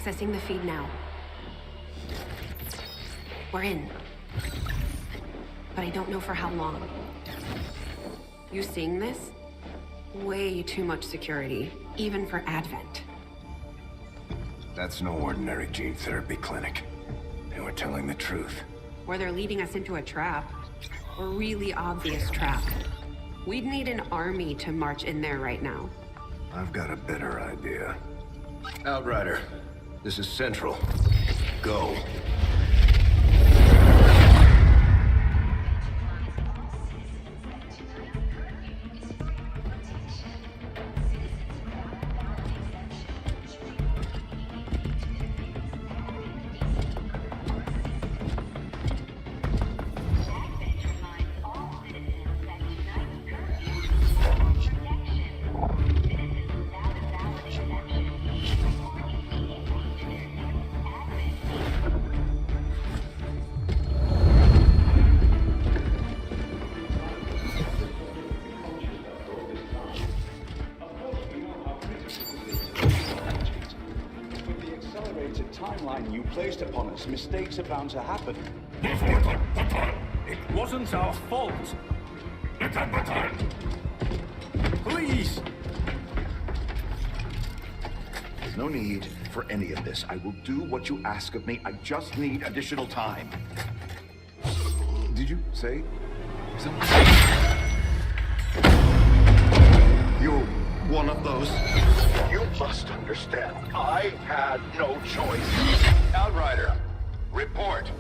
Accessing the feed now. We're in. But I don't know for how long. You seeing this? Way too much security, even for Advent. That's no ordinary gene therapy clinic. They were telling the truth. Or they're leading us into a trap. A really obvious trap. We'd need an army to march in there right now. I've got a better idea. Outrider, this is Central. Go. Timeline you placed upon us, mistakes are bound to happen. It wasn't our fault. Please! There's no need for any of this. I will do what you ask of me. I just need additional time. Did you say something? You're one of those. You must understand, I had no choice. Outrider, report.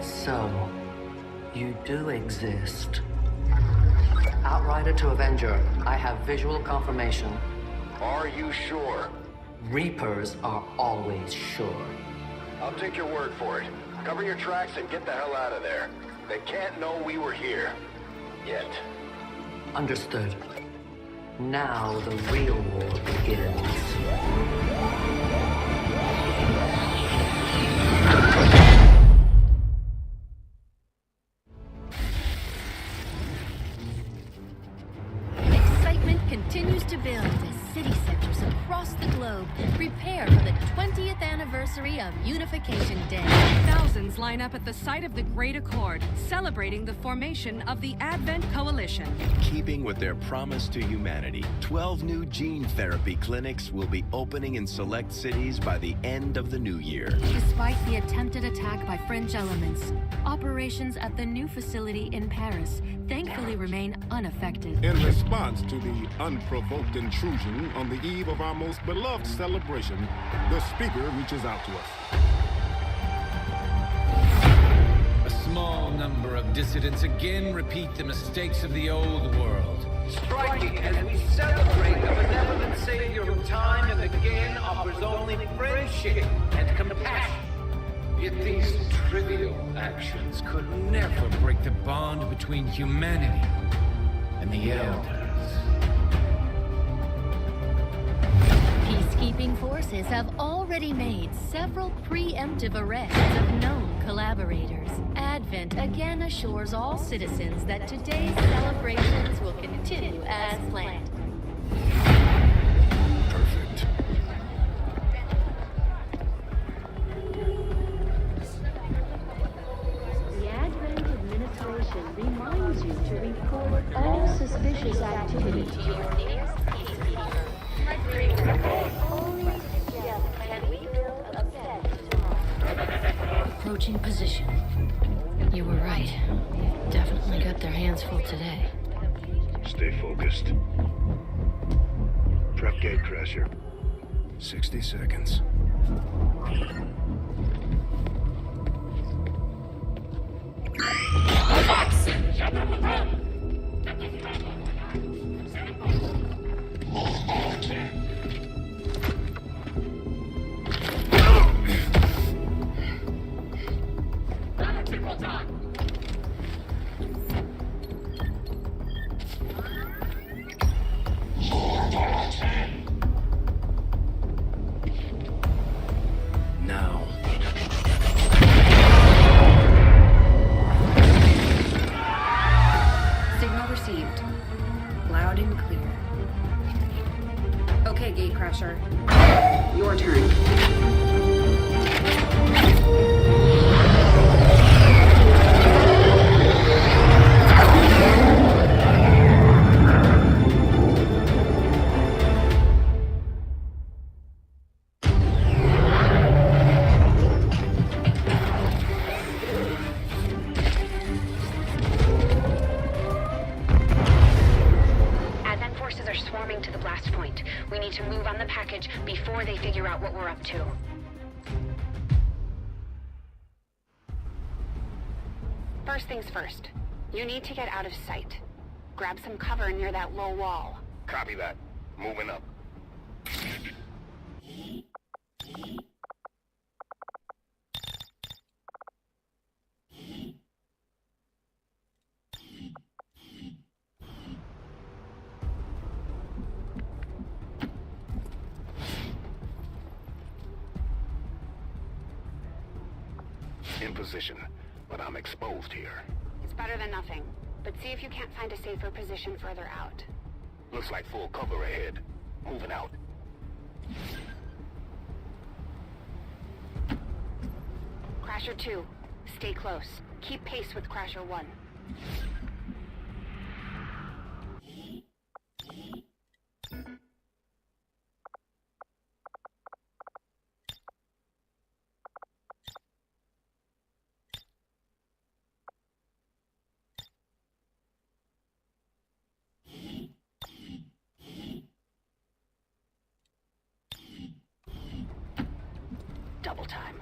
So, you do exist. Outrider to Avenger, I have visual confirmation. Are you sure? Reapers are always sure. I'll take your word for it. Cover your tracks and get the hell out of there. They can't know we were here. Yet. Understood. Now the real war begins. Excitement continues to build as city centers across the globe prepare for the 20th anniversary of Unification Day. Thousands line up at the site of the Great Accord, celebrating the formation of the Advent Coalition. In keeping with their promise to humanity, 12 new gene therapy clinics will be opening in select cities by the end of the new year. Despite the attempted attack by French elements, operations at the new facility in Paris thankfully remain unaffected. In response to the unprovoked intrusion on the eve of our most beloved celebration, the speaker reaches out to us. A small number of dissidents again repeat the mistakes of the old world. Striking as we celebrate the benevolent savior who time and again offers only friendship and compassion. Yet these trivial actions could never break the bond between humanity and the Elders. Peacekeeping forces have already made several preemptive arrests of known collaborators. Advent again assures all citizens that today's celebrations will continue as planned. Perfect. The Advent administration reminds you to report all suspicious activity to your nearest peacekeeper. Only together can we build a better tomorrow. Approaching position. You were right. They've definitely got their hands full today. Stay focused. Prep gate crasher. 60 seconds. Okay, Gatecrasher. Your turn. Advent forces are swarming to the blast point. We need to move on the package before they figure out what we're up to. First things first. You need to get out of sight. Grab some cover near that low wall. Copy that. Moving up. In position, but I'm exposed here. It's better than nothing. But see if you can't find a safer position further out. Looks like full cover ahead. Moving out. Crasher 2, stay close. Keep pace with Crasher 1. Double time.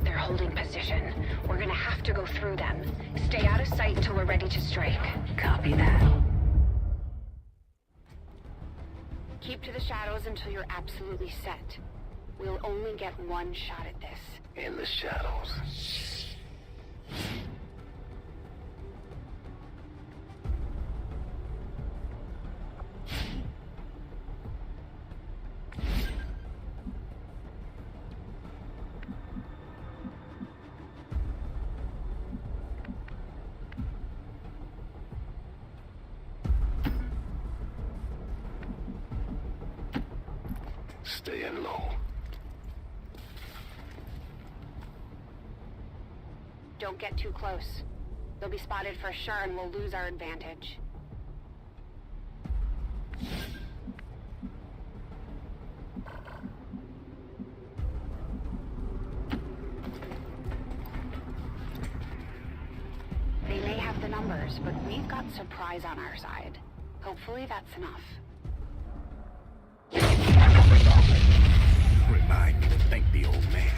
They're holding position. We're gonna have to go through them. Stay out of sight until we're ready to strike. Copy that. Keep to the shadows until you're absolutely set. We'll only get one shot at this. In the shadows. Staying low. Don't get too close. They'll be spotted for sure and we'll lose our advantage. They may have the numbers, but we've got surprise on our side. Hopefully that's enough. Remind me to thank the old man.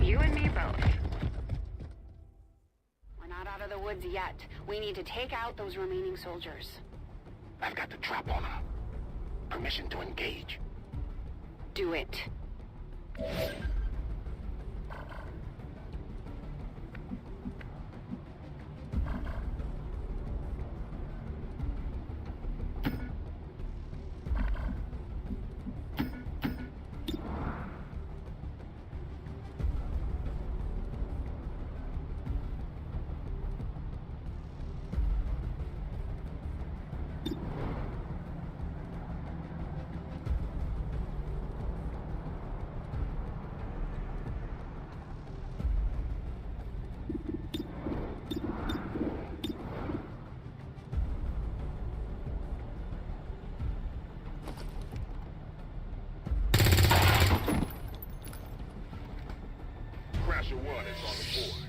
You and me both. We're not out of the woods yet. We need to take out those remaining soldiers. I've got the drop on them. Permission to engage. Do it. Crasher 1 is on the board.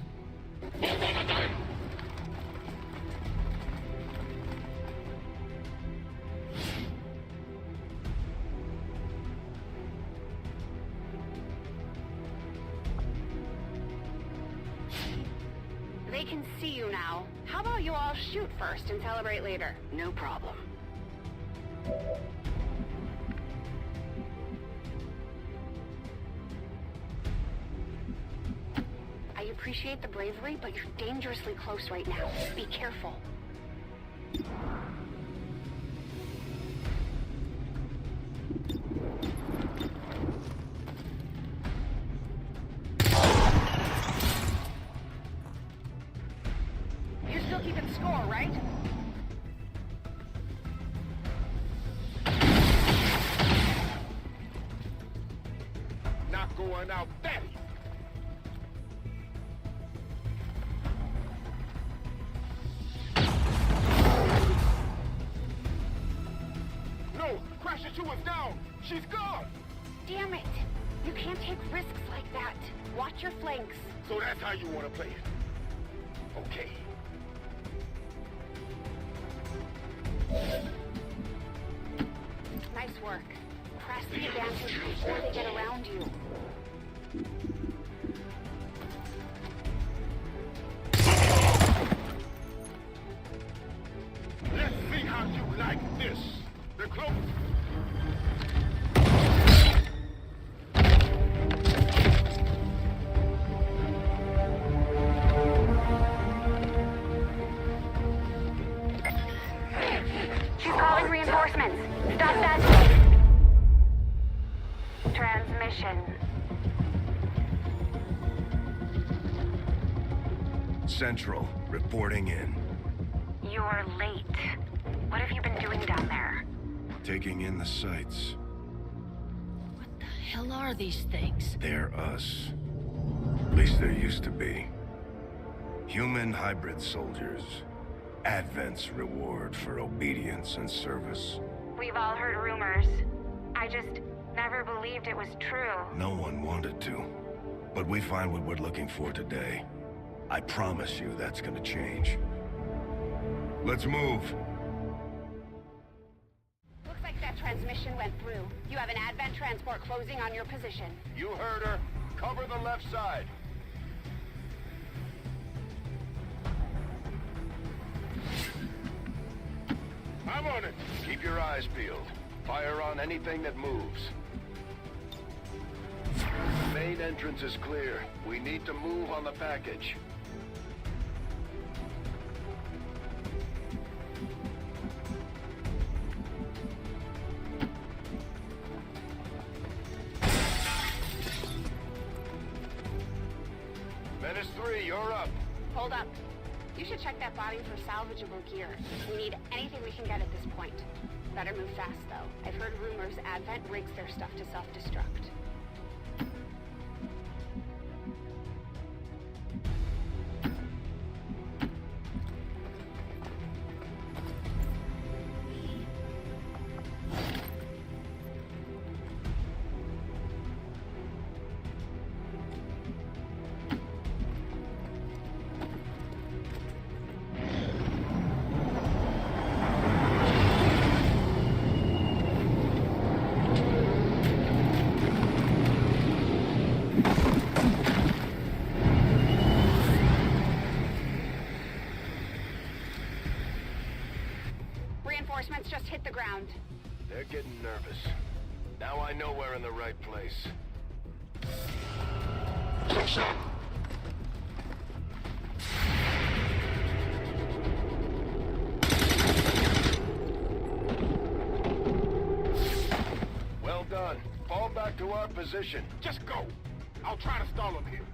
They can see you now. How about you all shoot first and celebrate later? No problem. I appreciate the bravery, but you're dangerously close right now. Be careful. keeping score, right? Not going out that easy. No! Crasher 2 is down! She's gone! Damn it! You can't take risks like that. Watch your flanks. So that's how you want to play it. Okay. Nice work. Press the advantage before they get around you. Let's see how you like this. They're close. She's calling reinforcements. Stop that. Transmission. Central, reporting in. You're late. What have you been doing down there? Taking in the sights. What the hell are these things? They're us. At least there used to be. Human hybrid soldiers. Advent's reward for obedience and service. We've all heard rumors. I just never believed it was true. No one wanted to. But we find what we're looking for today. I promise you that's gonna change. Let's move. Looks like that transmission went through. You have an Advent transport closing on your position. You heard her. Cover the left side. I'm on it. Keep your eyes peeled. Fire on anything that moves. The main entrance is clear. We need to move on the package. Menace 3, you're up. Hold up. You should check that body for salvageable gear. We need anything we can get at this point. Better move fast, though. I've heard rumors Advent rigs their stuff to self-destruct. Reinforcements just hit the ground. They're getting nervous. Now I know we're in the right place. Well done. Fall back to our position. Just go. I'll try to stall them here.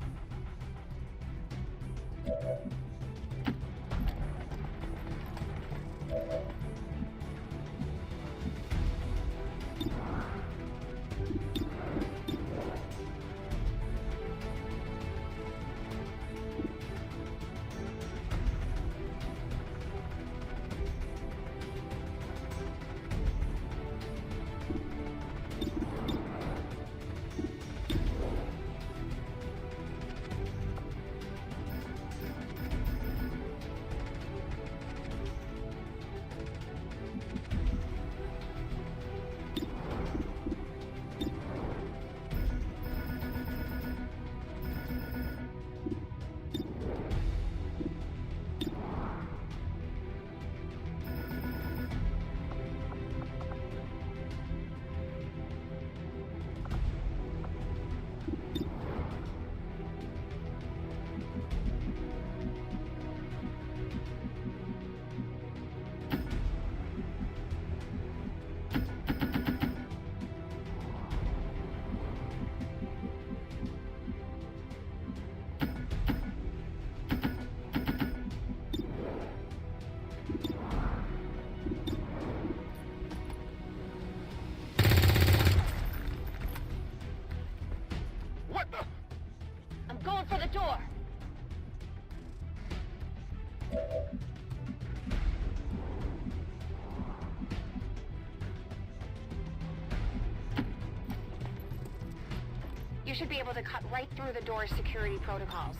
should be able to cut right through the door's security protocols.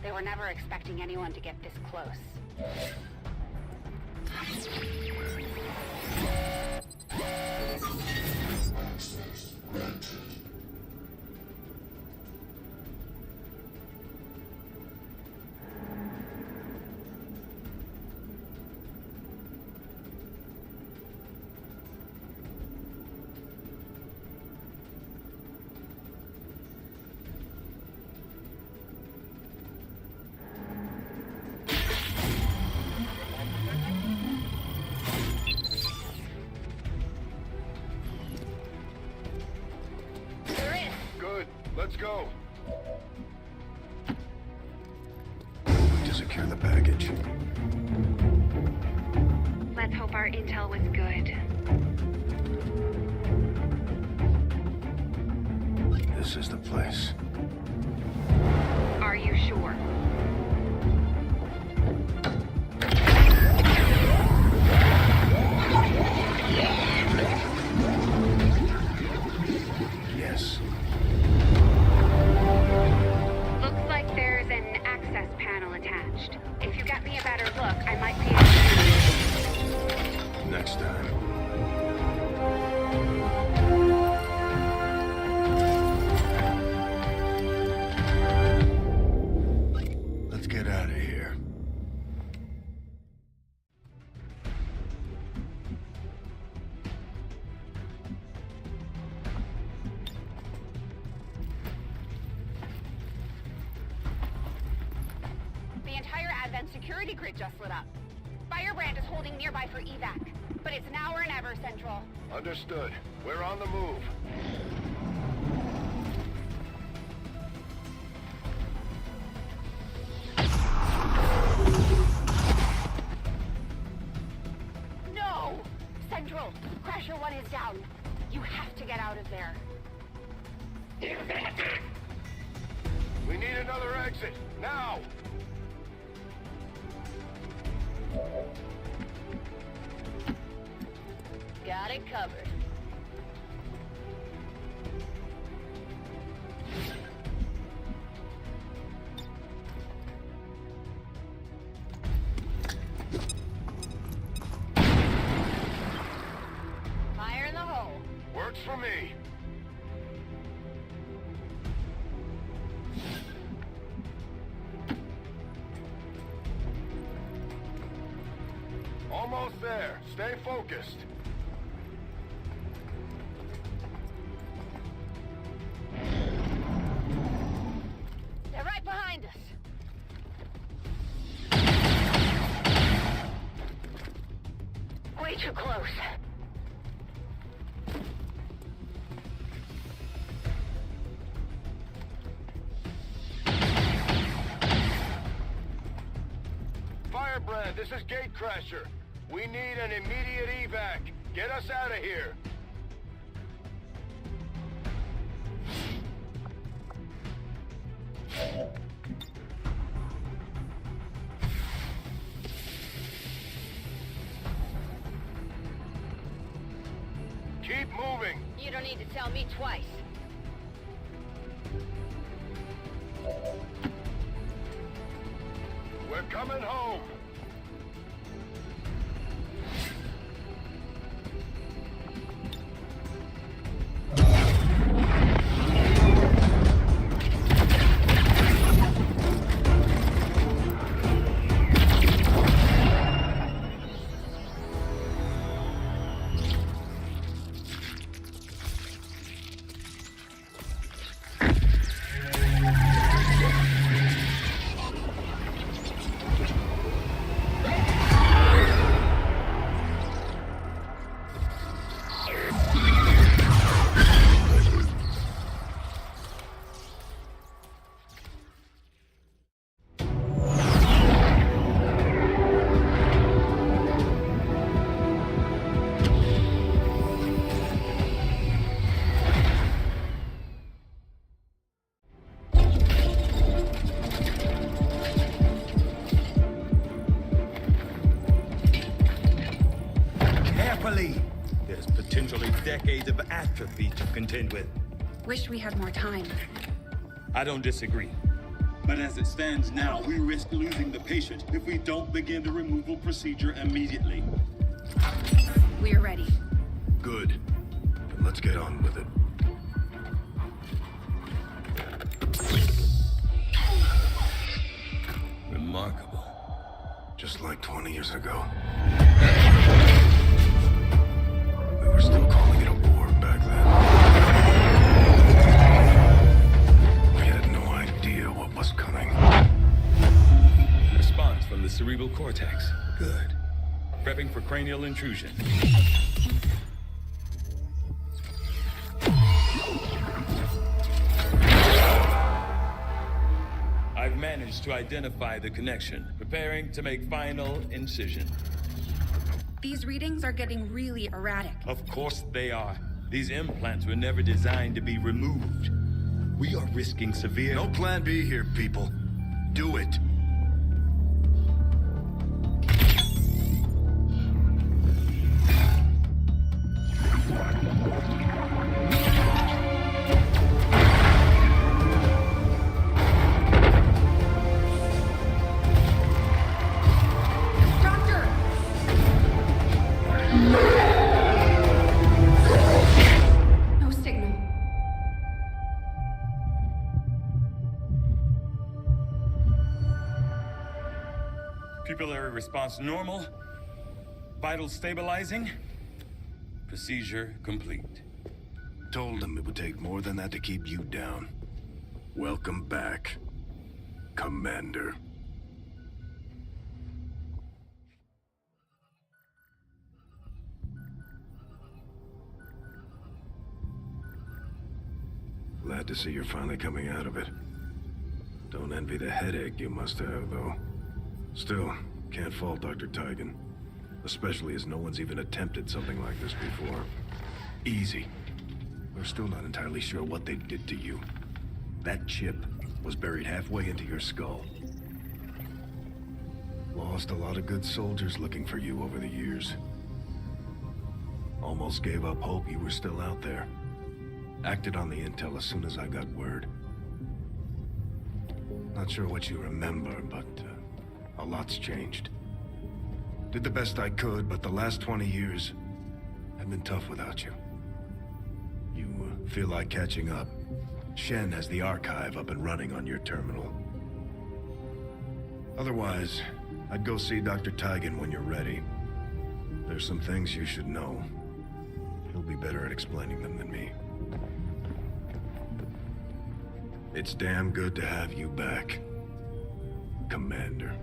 They were never expecting anyone to get this close. Let's go. To secure the package. Let's hope our intel was good. This is the place. Are you sure? Yes. Looks like there's an access panel attached. If you get me a better look, I might be able to... Next time. Let's get out of here. The entire Advent security grid just lit up. Firebrand is holding nearby for evac, but it's now or never, Central. Understood. We're on the move. No! Central, Crasher 1 is down. You have to get out of there. We need another exit. Now! Got it covered. Fire in the hole. Works for me. Almost there. Stay focused. They're right behind us. Way too close. Firebrand, this is Gatecrasher. We need an immediate evac. Get us out of here. Keep moving. You don't need to tell me twice. We're coming home. There's potentially decades of atrophy to contend with. Wish we had more time. I don't disagree. But as it stands now, we risk losing the patient if we don't begin the removal procedure immediately. We're ready. Good. Then let's get on with it. Remarkable. Just like 20 years ago. We were still calling it a war back then. We had no idea what was coming. Response from the cerebral cortex. Good. Prepping for cranial intrusion. I've managed to identify the connection. Preparing to make final incision. These readings are getting really erratic. Of course they are. These implants were never designed to be removed. We are risking severe... No plan B here, people. Do it. No signal. Pupillary response normal. Vitals stabilizing. Procedure complete. Told them it would take more than that to keep you down. Welcome back, Commander. Glad to see you're finally coming out of it. Don't envy the headache you must have, though. Still, can't fault Dr. Tigan. Especially as no one's even attempted something like this before. Easy. We're still not entirely sure what they did to you. That chip was buried halfway into your skull. Lost a lot of good soldiers looking for you over the years. Almost gave up hope you were still out there. Acted on the intel as soon as I got word. Not sure what you remember, but a lot's changed. Did the best I could, but the last 20 years have been tough without you. You feel like catching up. Shen has the archive up and running on your terminal. Otherwise, I'd go see Dr. Tigan when you're ready. There's some things you should know. He'll be better at explaining them than me. It's damn good to have you back, Commander.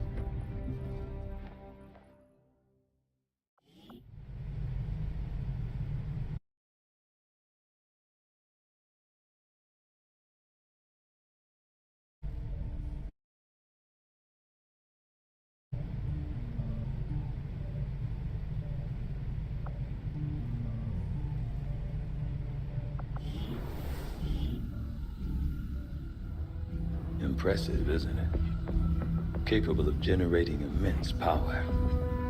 Impressive, isn't it? Capable of generating immense power,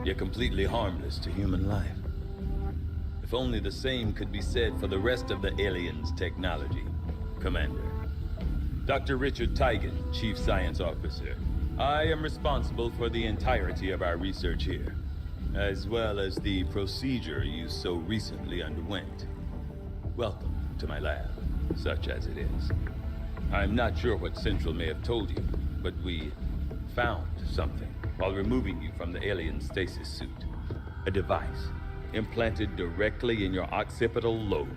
yet completely harmless to human life. If only the same could be said for the rest of the aliens' technology, Commander. Dr. Richard Tigan, Chief Science Officer. I am responsible for the entirety of our research here, as well as the procedure you so recently underwent. Welcome to my lab, such as it is. I'm not sure what Central may have told you, but we found something while removing you from the alien stasis suit. A device implanted directly in your occipital lobe.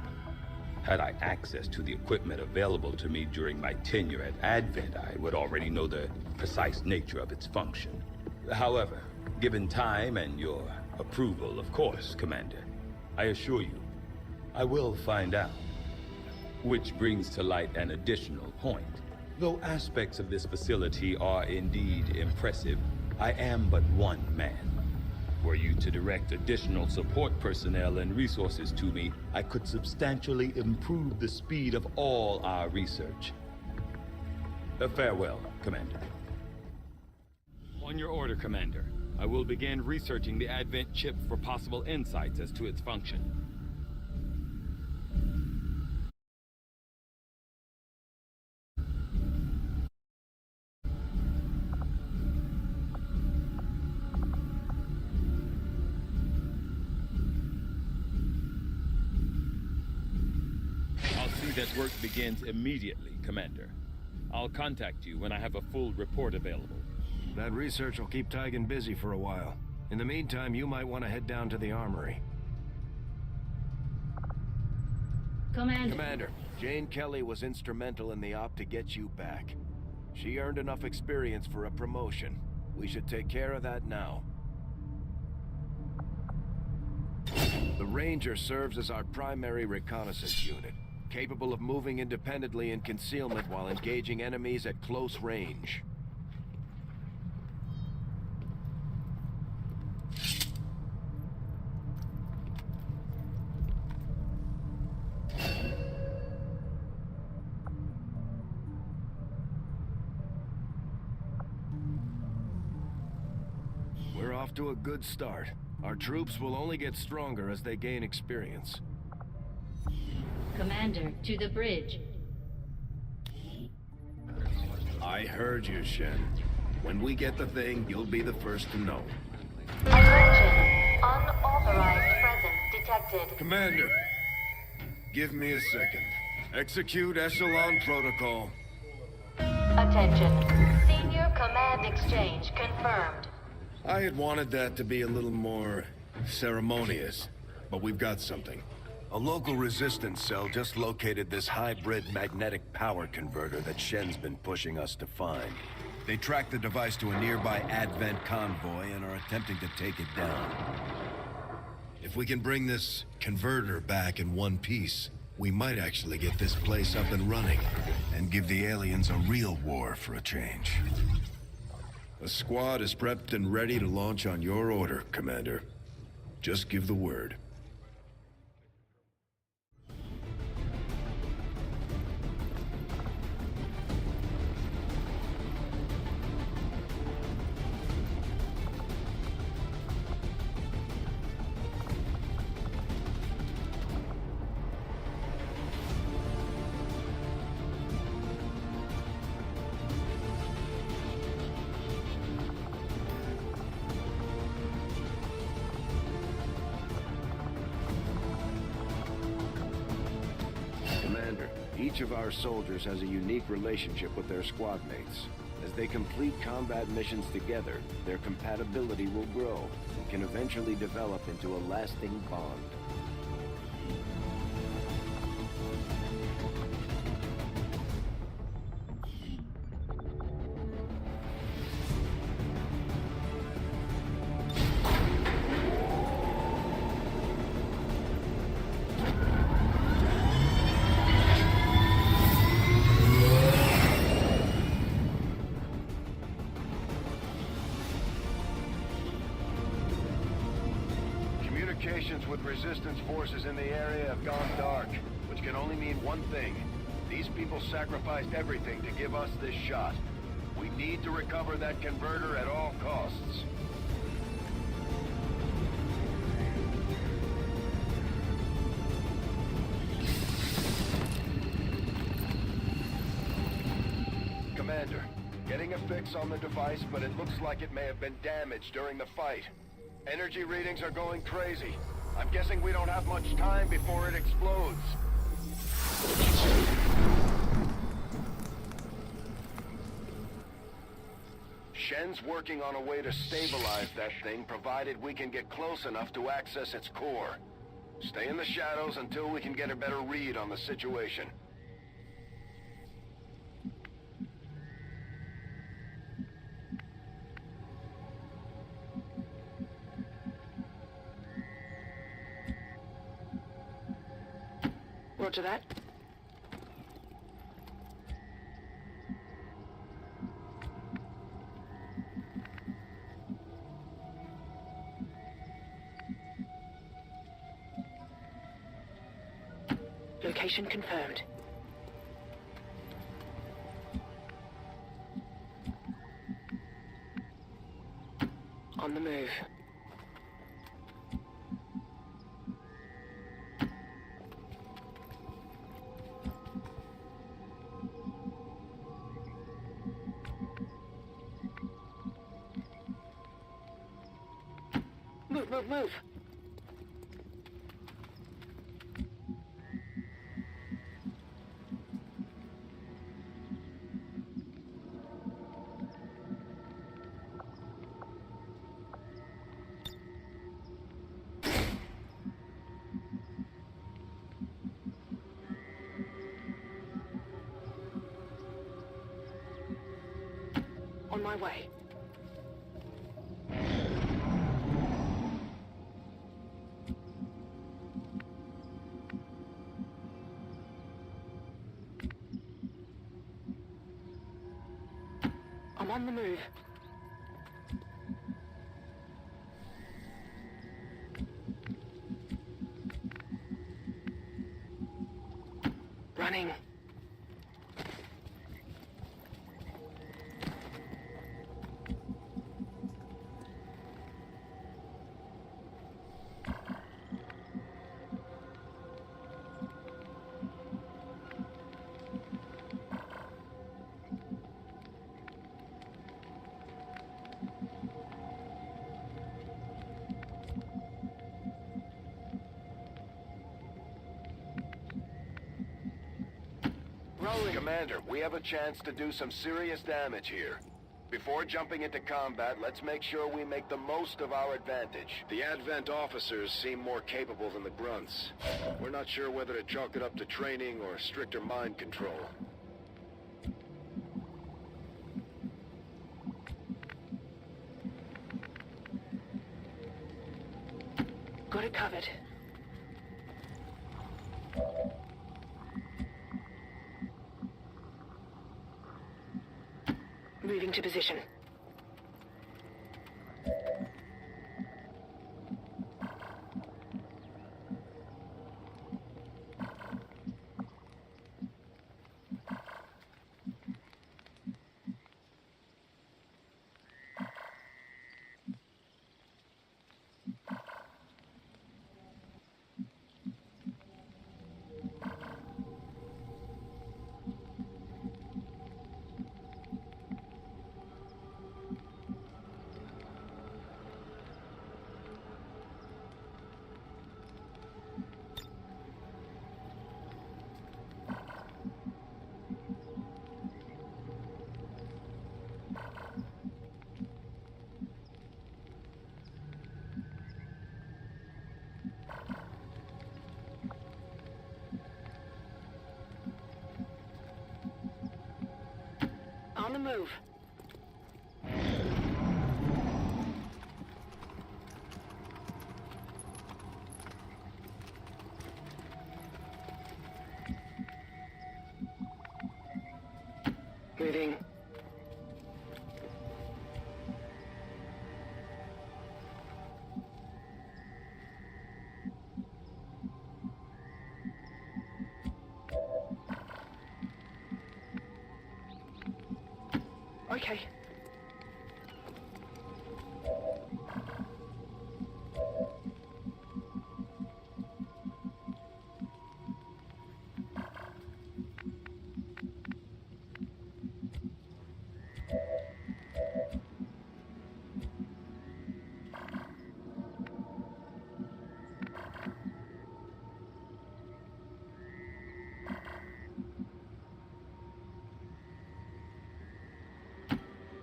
Had I access to the equipment available to me during my tenure at Advent, I would already know the precise nature of its function. However, given time and your approval, of course, Commander, I assure you, I will find out. Which brings to light an additional point. Though aspects of this facility are indeed impressive, I am but one man. Were you to direct additional support personnel and resources to me, I could substantially improve the speed of all our research. Farewell, Commander. On your order, Commander. I will begin researching the Advent chip for possible insights as to its function. you that work begins immediately, Commander. I'll contact you when I have a full report available. That research will keep Tigan busy for a while. In the meantime, you might want to head down to the armory. Commander, Jane Kelly was instrumental in the op to get you back. She earned enough experience for a promotion. We should take care of that now. The Ranger serves as our primary reconnaissance unit, capable of moving independently in concealment while engaging enemies at close range. We're off to a good start. Our troops will only get stronger as they gain experience. Commander, to the bridge. I heard you, Shen. When we get the thing, you'll be the first to know. Attention. Unauthorized presence detected. Commander, give me a second. Execute Echelon Protocol. Attention. Senior Command Exchange confirmed. I had wanted that to be a little more ceremonious, but we've got something. A local resistance cell just located this hybrid magnetic power converter that Shen's been pushing us to find. They tracked the device to a nearby Advent convoy and are attempting to take it down. If we can bring this converter back in one piece, we might actually get this place up and running and give the aliens a real war for a change. The squad is prepped and ready to launch on your order, Commander. Just give the word. Each of our soldiers has a unique relationship with their squad mates. As they complete combat missions together, their compatibility will grow and can eventually develop into a lasting bond. Communications with resistance forces in the area have gone dark, which can only mean one thing. These people sacrificed everything to give us this shot. We need to recover that converter at all costs. Commander, getting a fix on the device, but it looks like it may have been damaged during the fight. Energy readings are going crazy. I'm guessing we don't have much time before it explodes. Shen's working on a way to stabilize that thing, provided we can get close enough to access its core. Stay in the shadows until we can get a better read on the situation. Roger that. Location confirmed. On the move. Move. my way. I'm on the move. Running. Commander, we have a chance to do some serious damage here. Before jumping into combat, let's make sure we make the most of our advantage. The Advent officers seem more capable than the grunts. We're not sure whether to chalk it up to training or stricter mind control. Got it covered. Moving to position. On the move. Moving. Okay.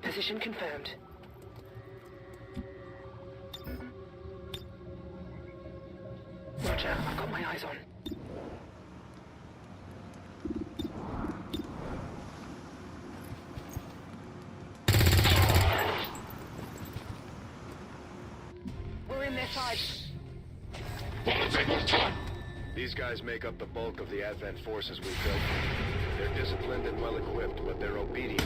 Position confirmed. Roger, I've got my eyes on. We're in their sights. These guys make up the bulk of the Advent forces we built. They're disciplined and well-equipped, but they're obedient.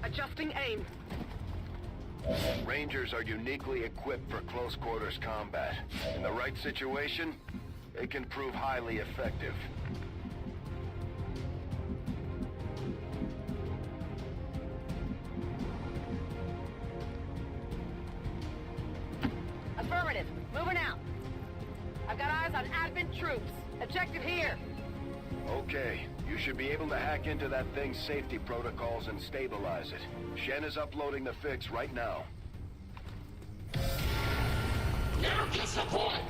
Adjusting aim. Rangers are uniquely equipped for close quarters combat. In the right situation, they can prove highly effective. Affirmative. Moving out. I've got eyes on Advent troops. Objective here. Okay, you should be able to hack into that thing's safety protocols and stabilize it. Shen is uploading the fix right now. Never gets the point!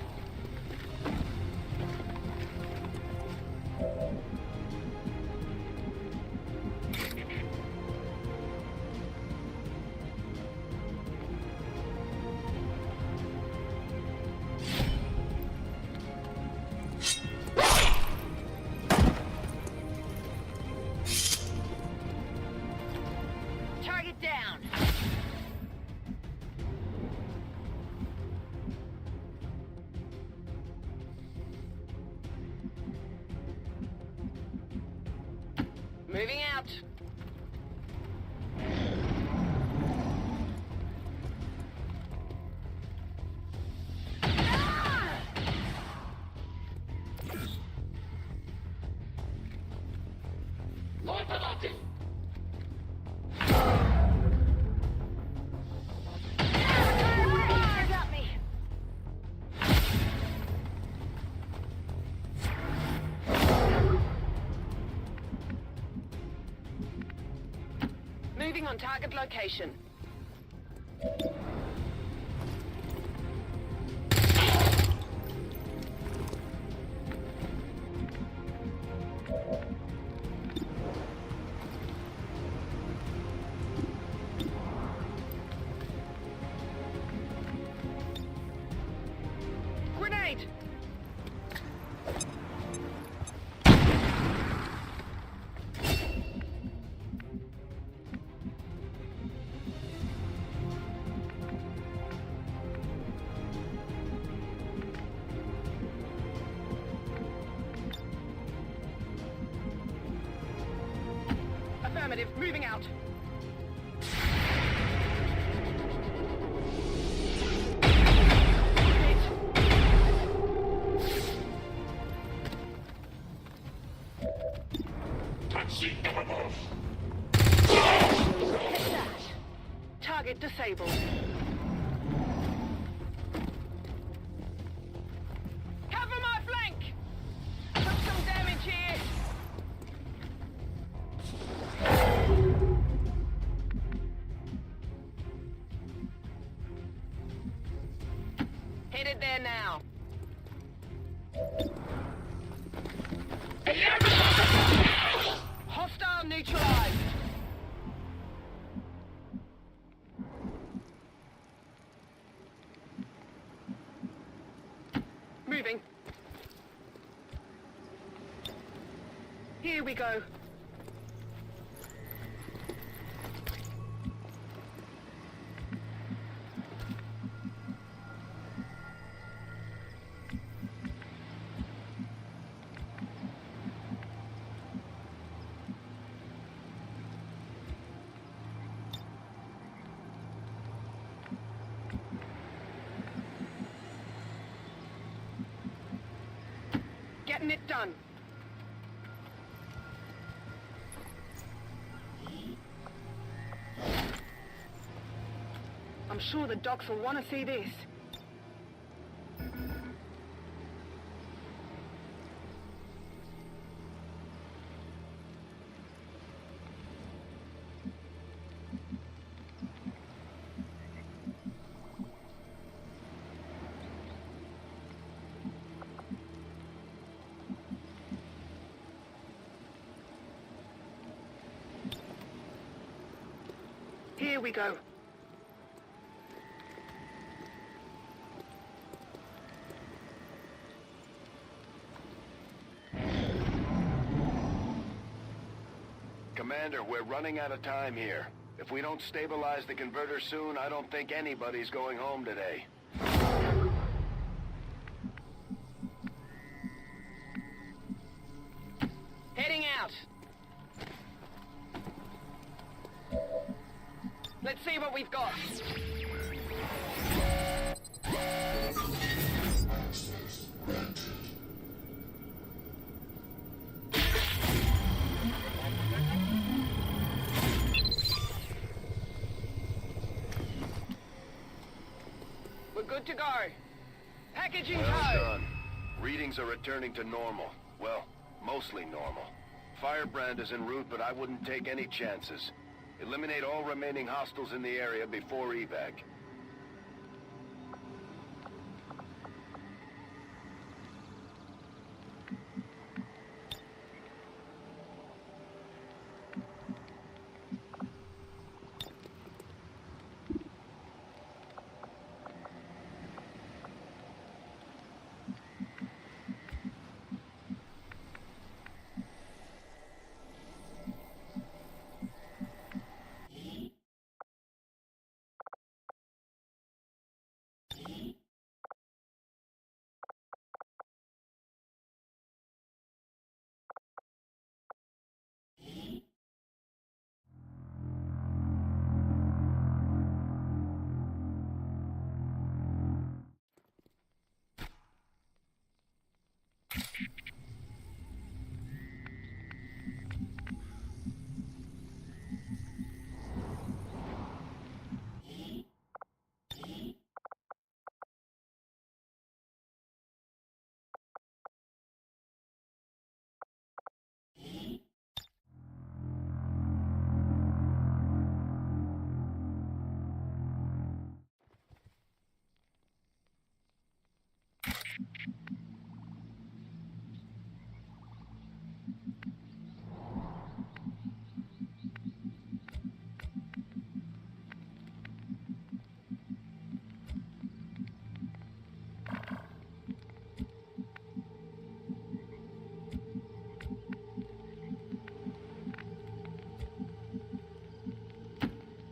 Moving out. Light adopted. Got me. Moving on target location. Grenade! Affirmative, moving out. Target disabled. Cover my flank! Took some damage here. Headed there now. Hostile neutralized. Moving. Here we go. Getting it done. I'm sure the docs will want to see this. Here we go. Commander, we're running out of time here. If we don't stabilize the converter soon, I don't think anybody's going home today. Heading out. Let's see what we've got. We're good to go. Packaging Well code. done. Readings are returning to normal. Well, mostly normal. Firebrand is en route, but I wouldn't take any chances. Eliminate all remaining hostiles in the area before evac.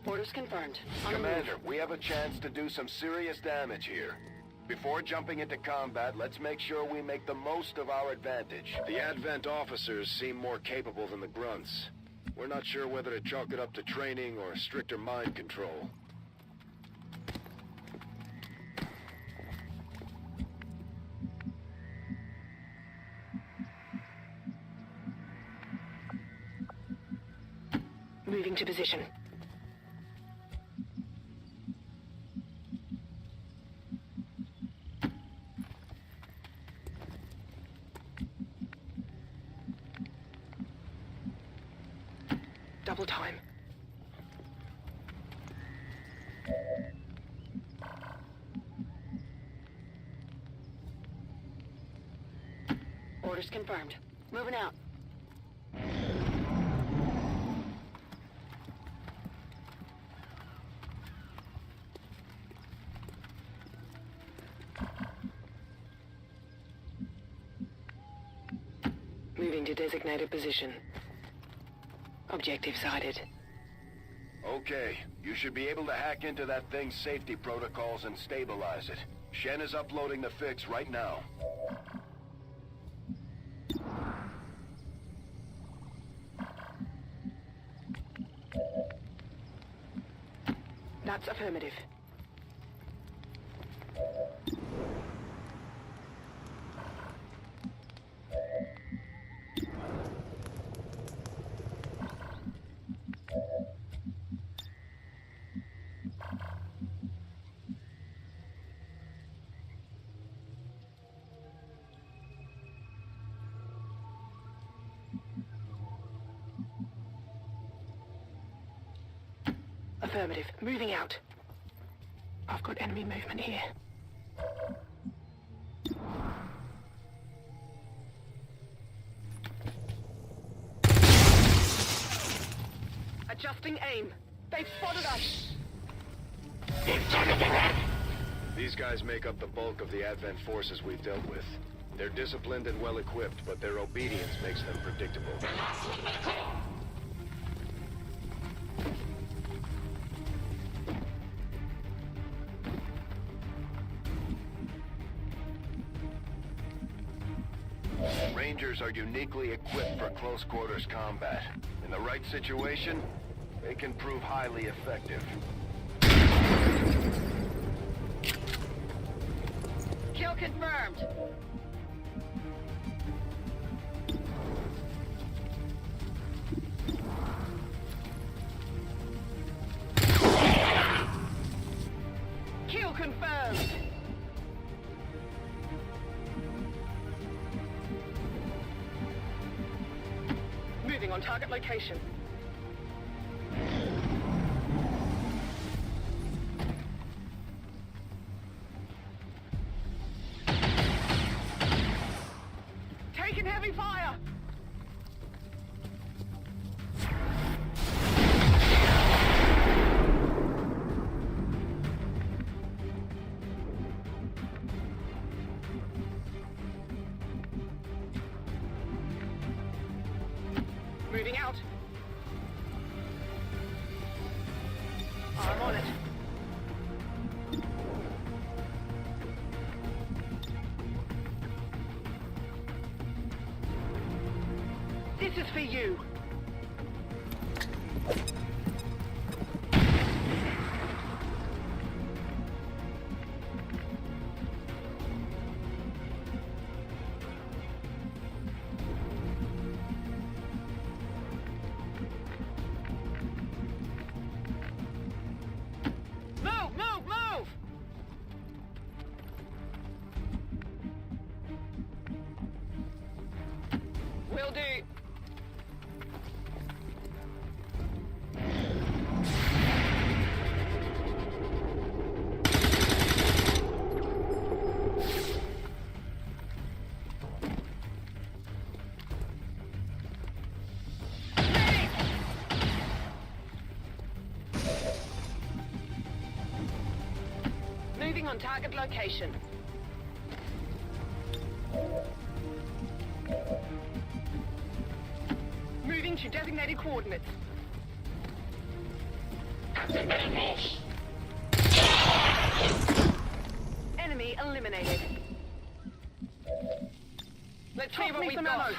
Orders confirmed. On the Commander, move. we have a chance to do some serious damage here. Before jumping into combat, let's make sure we make the most of our advantage. The Advent officers seem more capable than the grunts. We're not sure whether to chalk it up to training or stricter mind control. Moving to position. Double time. Orders confirmed. Moving out. Moving to designated position. Objective sighted. Okay, you should be able to hack into that thing's safety protocols and stabilize it. Shen is uploading the fix right now. That's affirmative. Affirmative. Moving out. I've got enemy movement here. Adjusting aim. They've spotted us. These guys make up the bulk of the Advent forces we've dealt with. They're disciplined and well-equipped, but their obedience makes them predictable. Rangers are uniquely equipped for close-quarters combat. In the right situation, they can prove highly effective. Kill confirmed. Kill confirmed. Moving on target location. Taking heavy fire! Moving out. I'm on it. This is for you. Move! Will do. Moving on target location. Moving to designated coordinates. Attractive animals. Enemy eliminated. Let's see what we've got.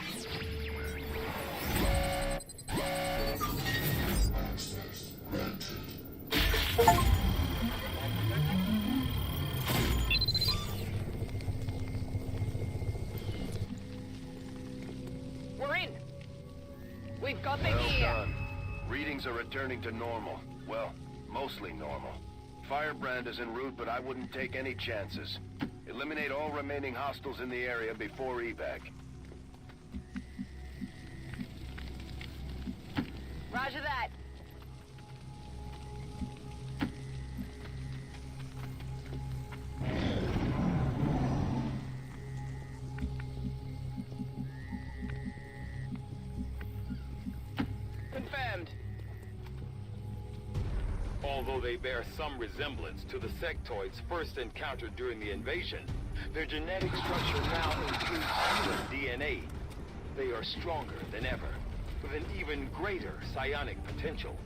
We're in. We've got the Well gear. done. Readings are returning to normal. Well, mostly normal. Firebrand is en route, but I wouldn't take any chances. Eliminate all remaining hostiles in the area before evac. Roger that. Confirmed. Although they bear some resemblance to the sectoids first encountered during the invasion, their genetic structure now includes human DNA. They are stronger than ever, with an even greater psionic potential.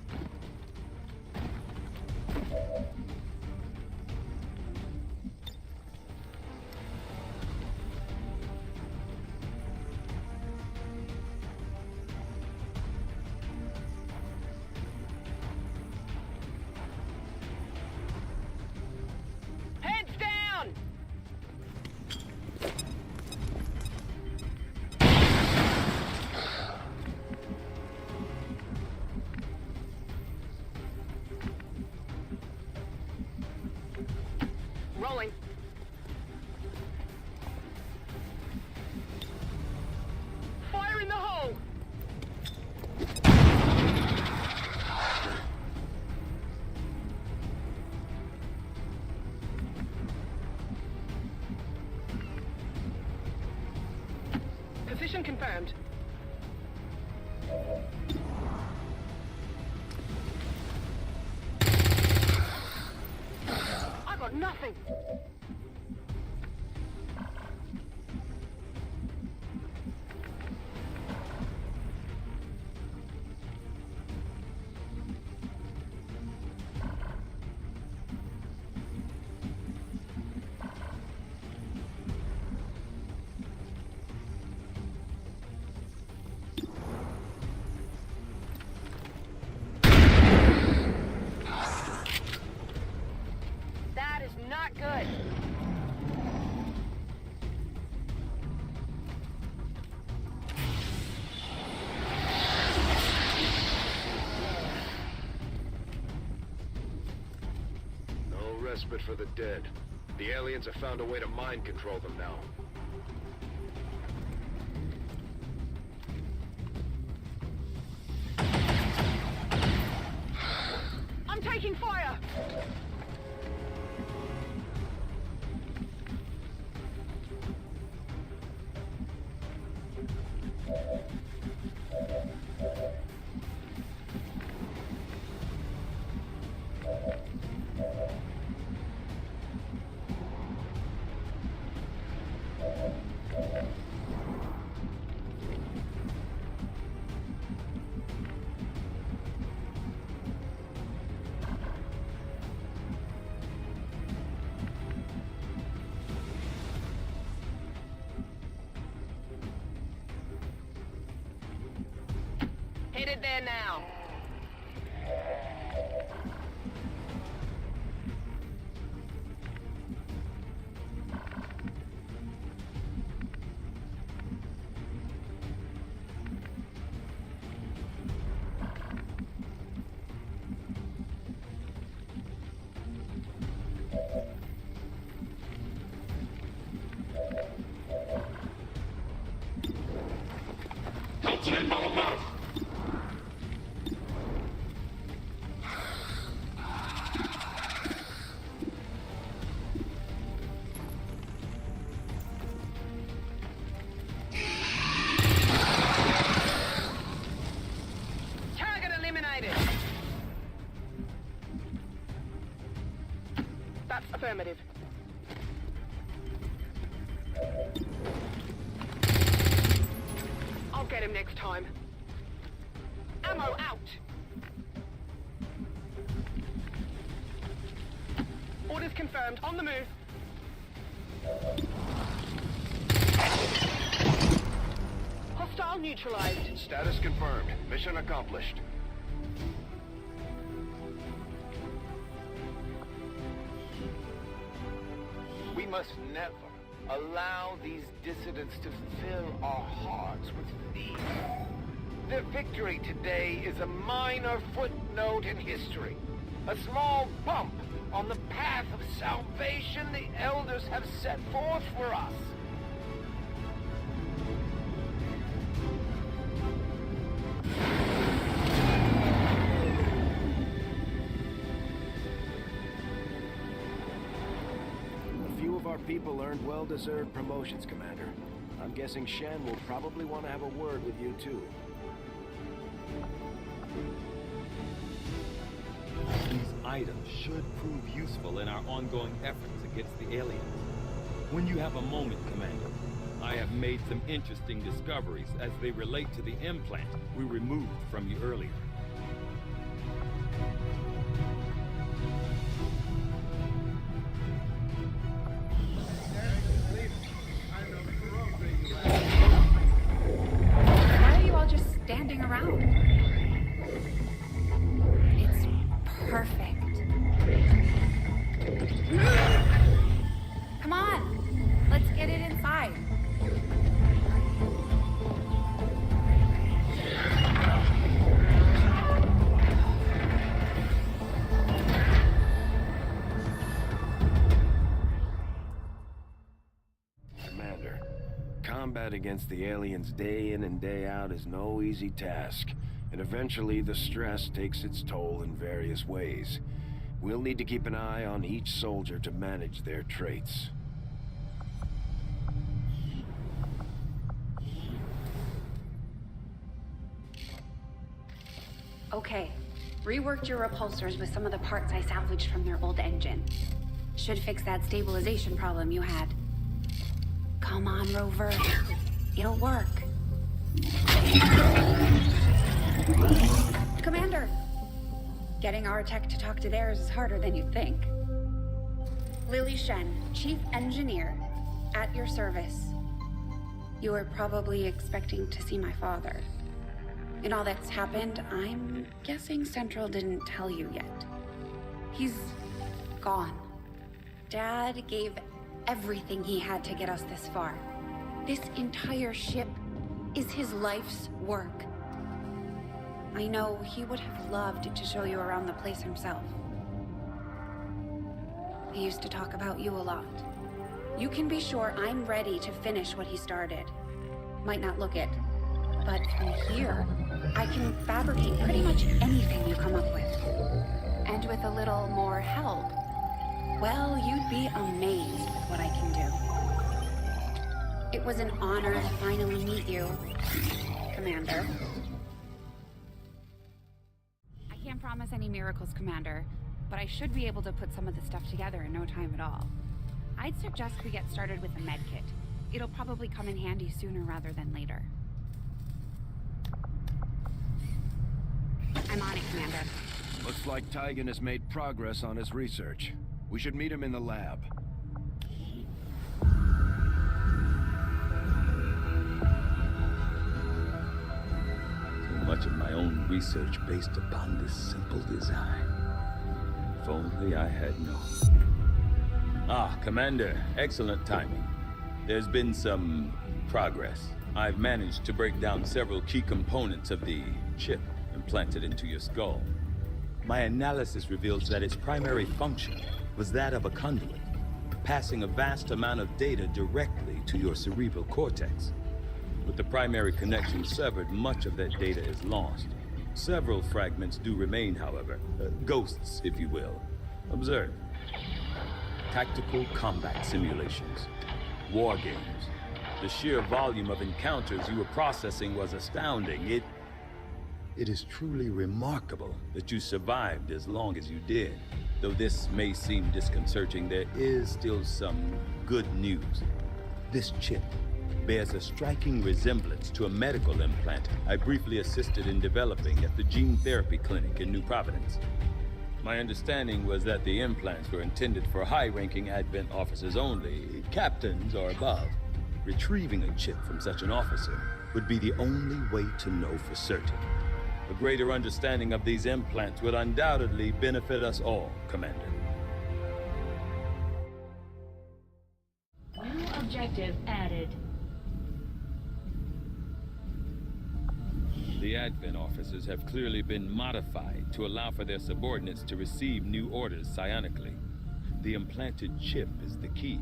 Heads down! Rolling. Fire in the hole! Position confirmed. I got nothing. That is not good. No respite for the dead. The aliens have found a way to mind control them now. I'm taking fire! Headed there now. Continent bottom out. Target eliminated. That's affirmative. I'll get him next time. Ammo out. confirmed. On the move. Hostile neutralized. Status confirmed. Mission accomplished. We must never allow these dissidents to fill our hearts with fear. Their victory today is a minor footnote in history. A small bump on the path of salvation the Elders have set forth for us. Our people earned well-deserved promotions, Commander. I'm guessing Shen will probably want to have a word with you, too. These items should prove useful in our ongoing efforts against the aliens. When you have a moment, Commander, I have made some interesting discoveries as they relate to the implant we removed from you earlier. Standing around. It's perfect. Come on, let's get it inside. Commander, combat against the aliens day in and day out is no easy task, and eventually the stress takes its toll in various ways. We'll need to keep an eye on each soldier to manage their traits. Okay, reworked your repulsors with some of the parts I salvaged from their old engine. Should fix that stabilization problem you had. Come on, Rover. It'll work. Commander! Getting our tech to talk to theirs is harder than you'd think. Lily Shen, Chief Engineer, at your service. You were probably expecting to see my father. In all that's happened, I'm guessing Central didn't tell you yet. He's gone. Dad gave everything he had to get us this far. This entire ship is his life's work. I know he would have loved to show you around the place himself. He used to talk about you a lot. You can be sure I'm ready to finish what he started. Might not look it, but from here, I can fabricate pretty much anything you come up with. And with a little more help, well, you'd be amazed with what I can do. It was an honor to finally meet you, Commander. I can't promise any miracles, Commander, but I should be able to put some of this stuff together in no time at all. I'd suggest we get started with a med kit. It'll probably come in handy sooner rather than later. I'm on it, Commander. Looks like Tigan has made progress on his research. We should meet him in the lab. So much of my own research based upon this simple design. If only I had known. Ah, Commander, excellent timing. There's been some progress. I've managed to break down several key components of the chip implanted into your skull. My analysis reveals that its primary function was that of a conduit, passing a vast amount of data directly to your cerebral cortex. With the primary connection severed, much of that data is lost. Several fragments do remain, however, ghosts, if you will. Observe. Tactical combat simulations, war games. The sheer volume of encounters you were processing was astounding. It is truly remarkable that you survived as long as you did. Though this may seem disconcerting, there is still some good news. This chip bears a striking resemblance to a medical implant I briefly assisted in developing at the gene therapy clinic in New Providence. My understanding was that the implants were intended for high-ranking Advent officers only, captains or above. Retrieving a chip from such an officer would be the only way to know for certain. A greater understanding of these implants would undoubtedly benefit us all, Commander. New objective added. The Advent officers have clearly been modified to allow for their subordinates to receive new orders psionically. The implanted chip is the key.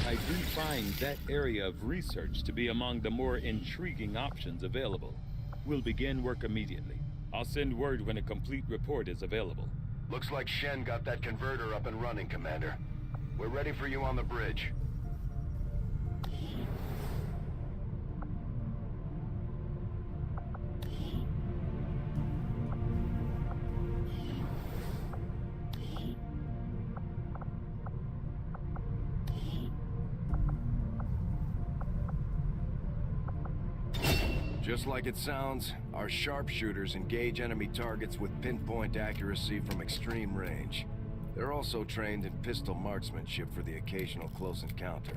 I do find that area of research to be among the more intriguing options available. We'll begin work immediately. I'll send word when a complete report is available. Looks like Shen got that converter up and running, Commander. We're ready for you on the bridge. Just like it sounds, our sharpshooters engage enemy targets with pinpoint accuracy from extreme range. They're also trained in pistol marksmanship for the occasional close encounter.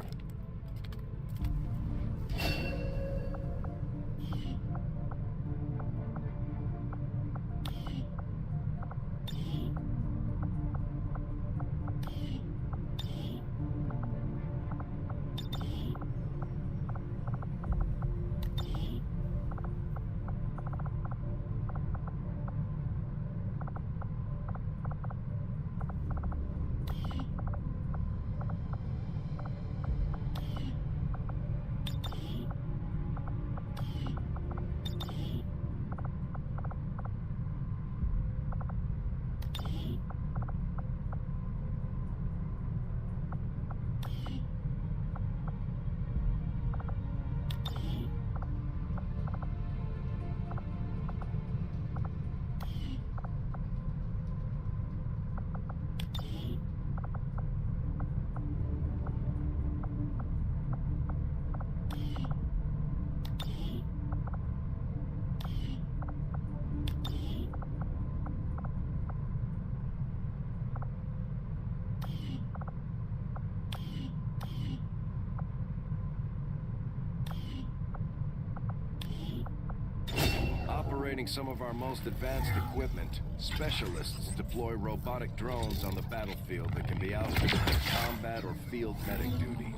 Operating some of our most advanced equipment, specialists deploy robotic drones on the battlefield that can be outfitted for combat or field medic duty.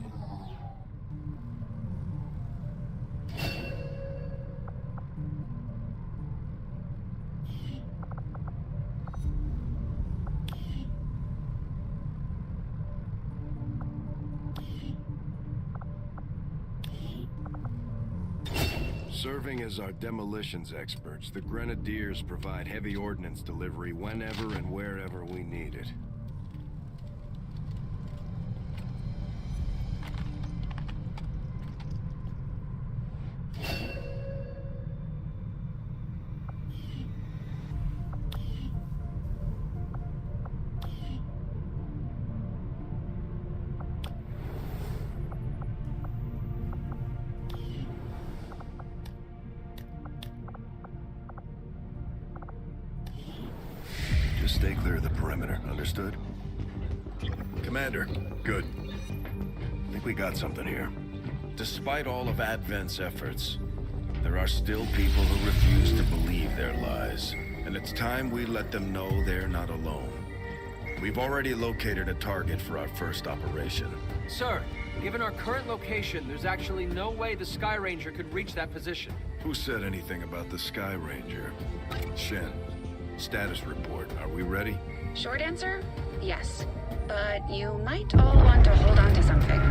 Serving as our demolitions experts, the Grenadiers provide heavy ordnance delivery whenever and wherever we need it. perimeter, understood? Commander, good. I think we got something here. Despite all of Advent's efforts, there are still people who refuse to believe their lies. And it's time we let them know they're not alone. We've already located a target for our first operation. Sir, given our current location, there's actually no way the Sky Ranger could reach that position. Who said anything about the Sky Ranger? Shen, status report. Are we ready? Short answer, yes. But you might all want to hold on to something.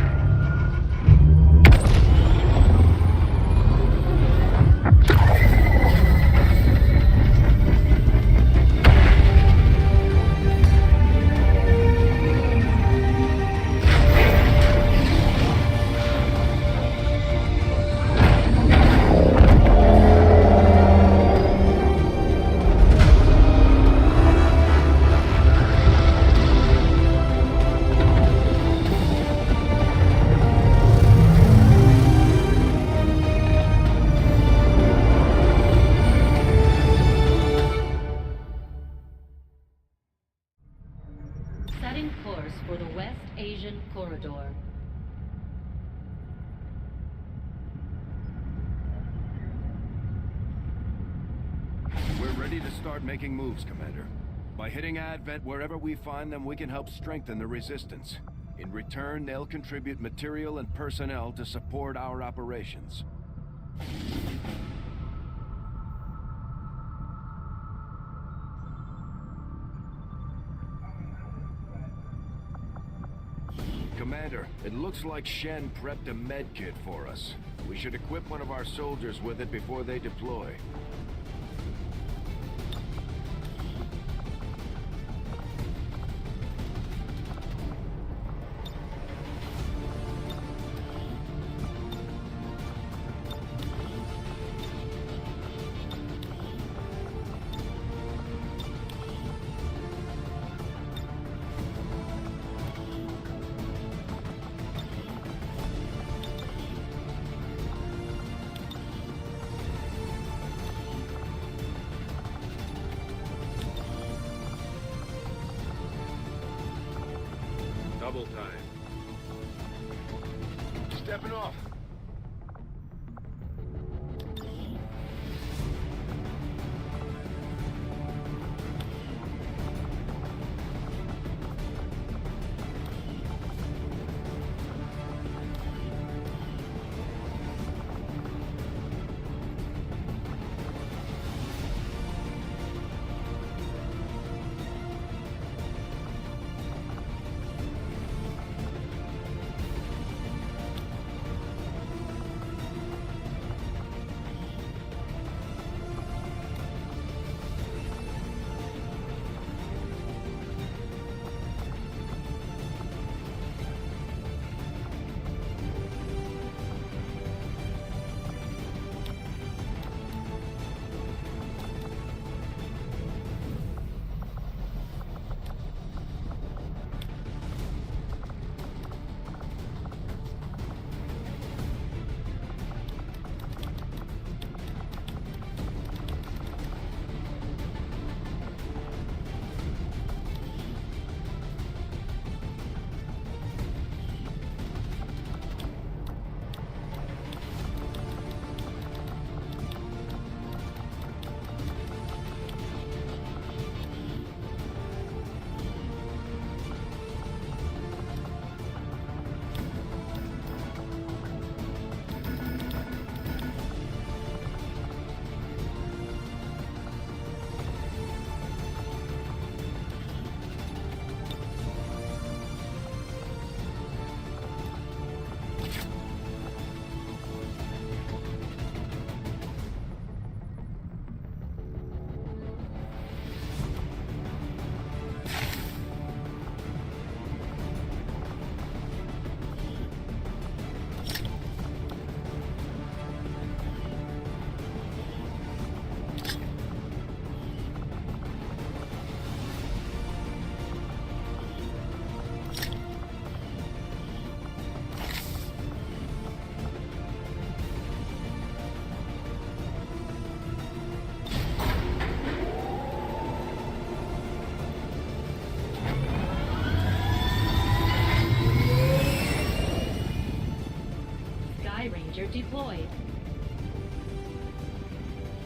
Setting course for the West Asian Corridor. We're ready to start making moves, Commander. By hitting Advent wherever we find them, we can help strengthen the Resistance. In return, they'll contribute material and personnel to support our operations. Commander, it looks like Shen prepped a med kit for us. We should equip one of our soldiers with it before they deploy. Double time. Stepping off.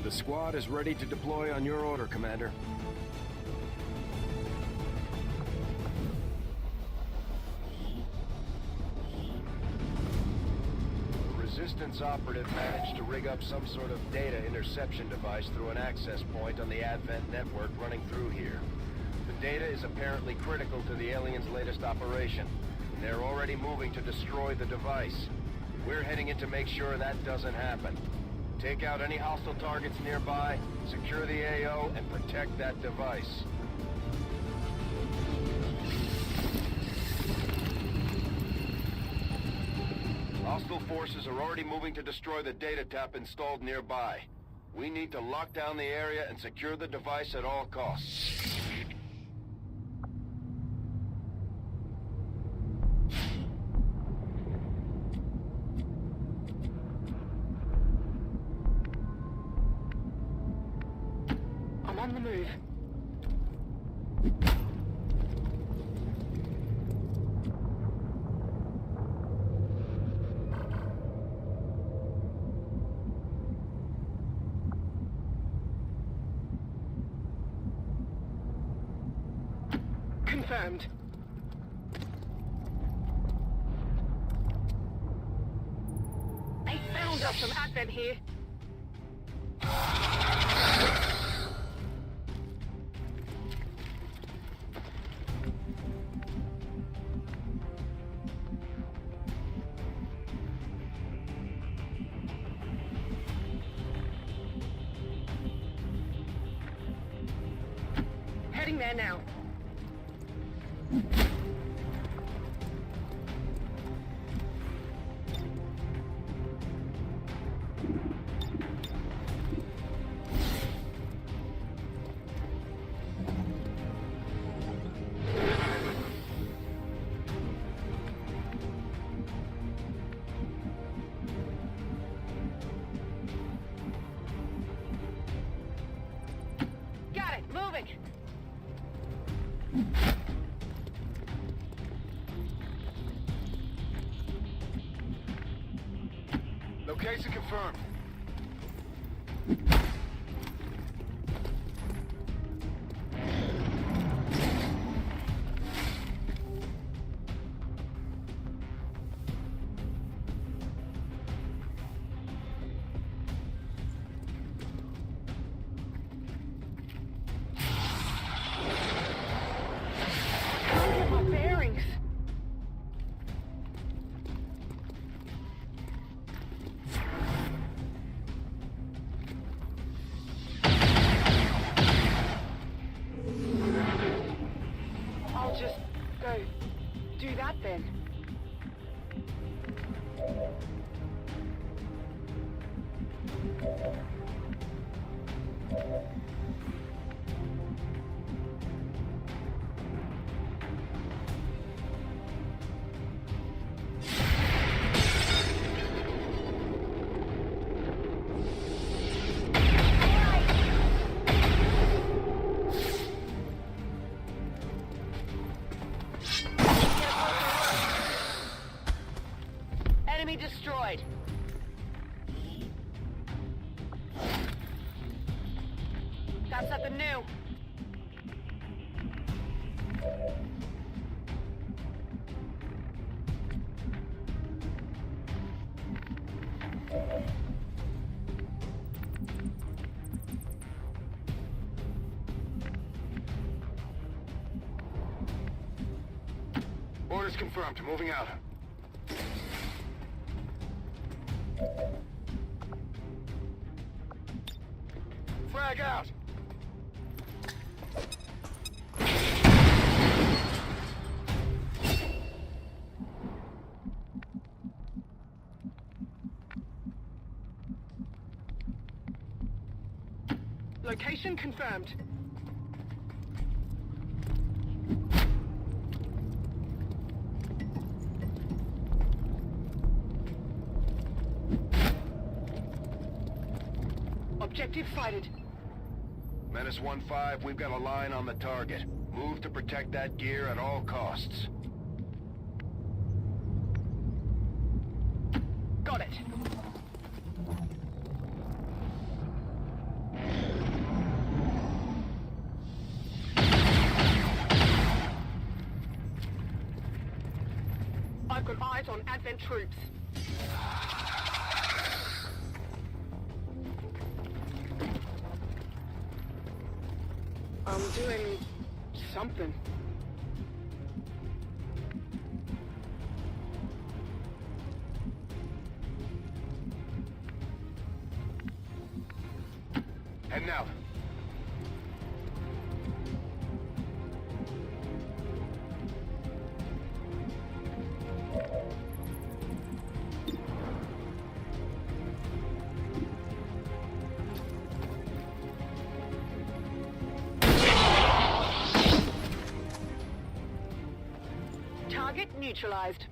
The squad is ready to deploy on your order, Commander. The Resistance operative managed to rig up some sort of data interception device through an access point on the Advent network running through here. The data is apparently critical to the aliens' latest operation. They're already moving to destroy the device. We're heading in to make sure that doesn't happen. Take out any hostile targets nearby, secure the AO, and protect that device. Hostile forces are already moving to destroy the data tap installed nearby. We need to lock down the area and secure the device at all costs. I'm on the move. Confirmed. They found us from Advent here. Heading there now. Got it, moving. Location confirmed. Can't get my bearings. I'll just go do that then. Enemy destroyed. Got something new. Orders confirmed. Moving out. Frag out! Location confirmed. Objective sighted. Menace 1-5, we've got a line on the target. Move to protect that gear at all costs. Got it. I've got eyes on Advent troops. I'm doing something. Heading out. Target neutralized.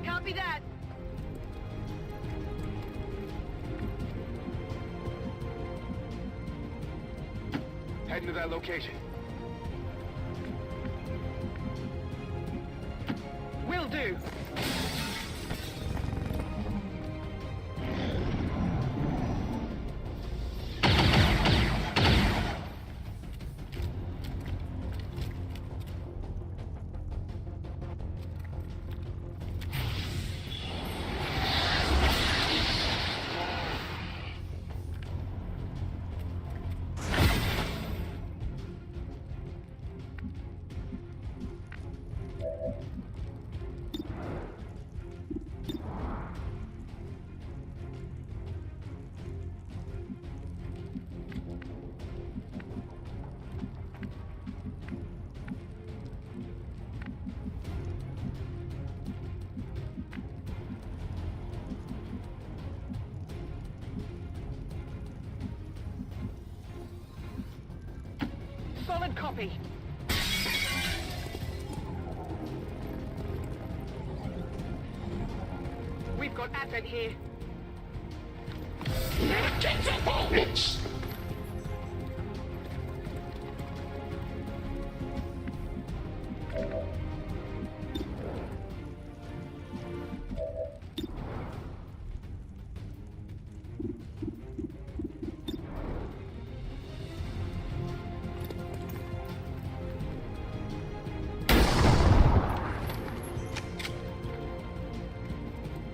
Copy that. Heading to that location. Will do. Solid copy. We've got Advent here. Get the bullets!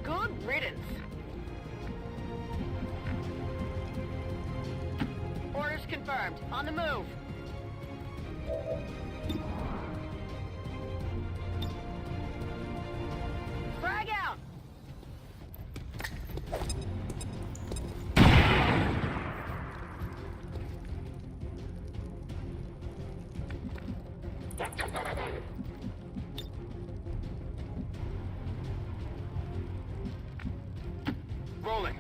Good riddance. Orders confirmed. On the move. Frag out. Rolling.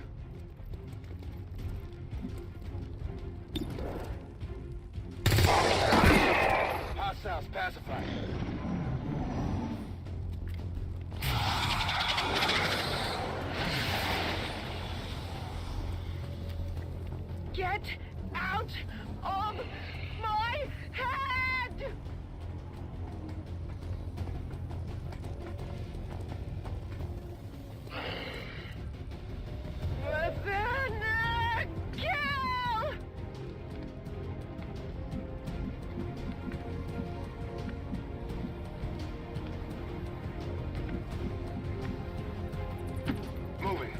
Hostiles pacified. Get out of my head! Within a kill! Moving.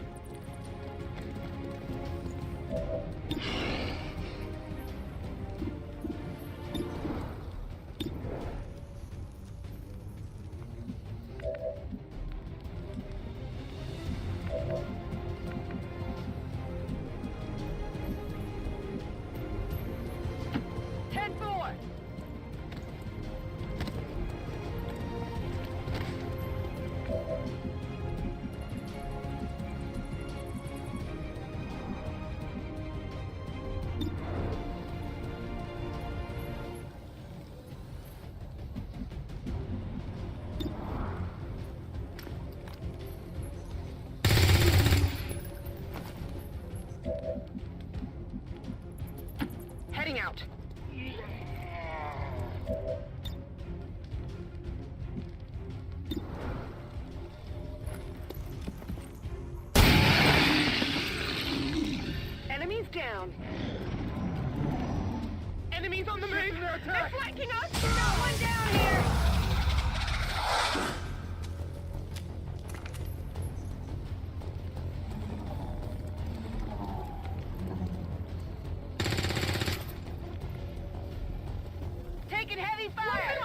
Heading out. Enemies down. Enemies on the move! They're They're flanking us! Got one down here! Taking heavy fire!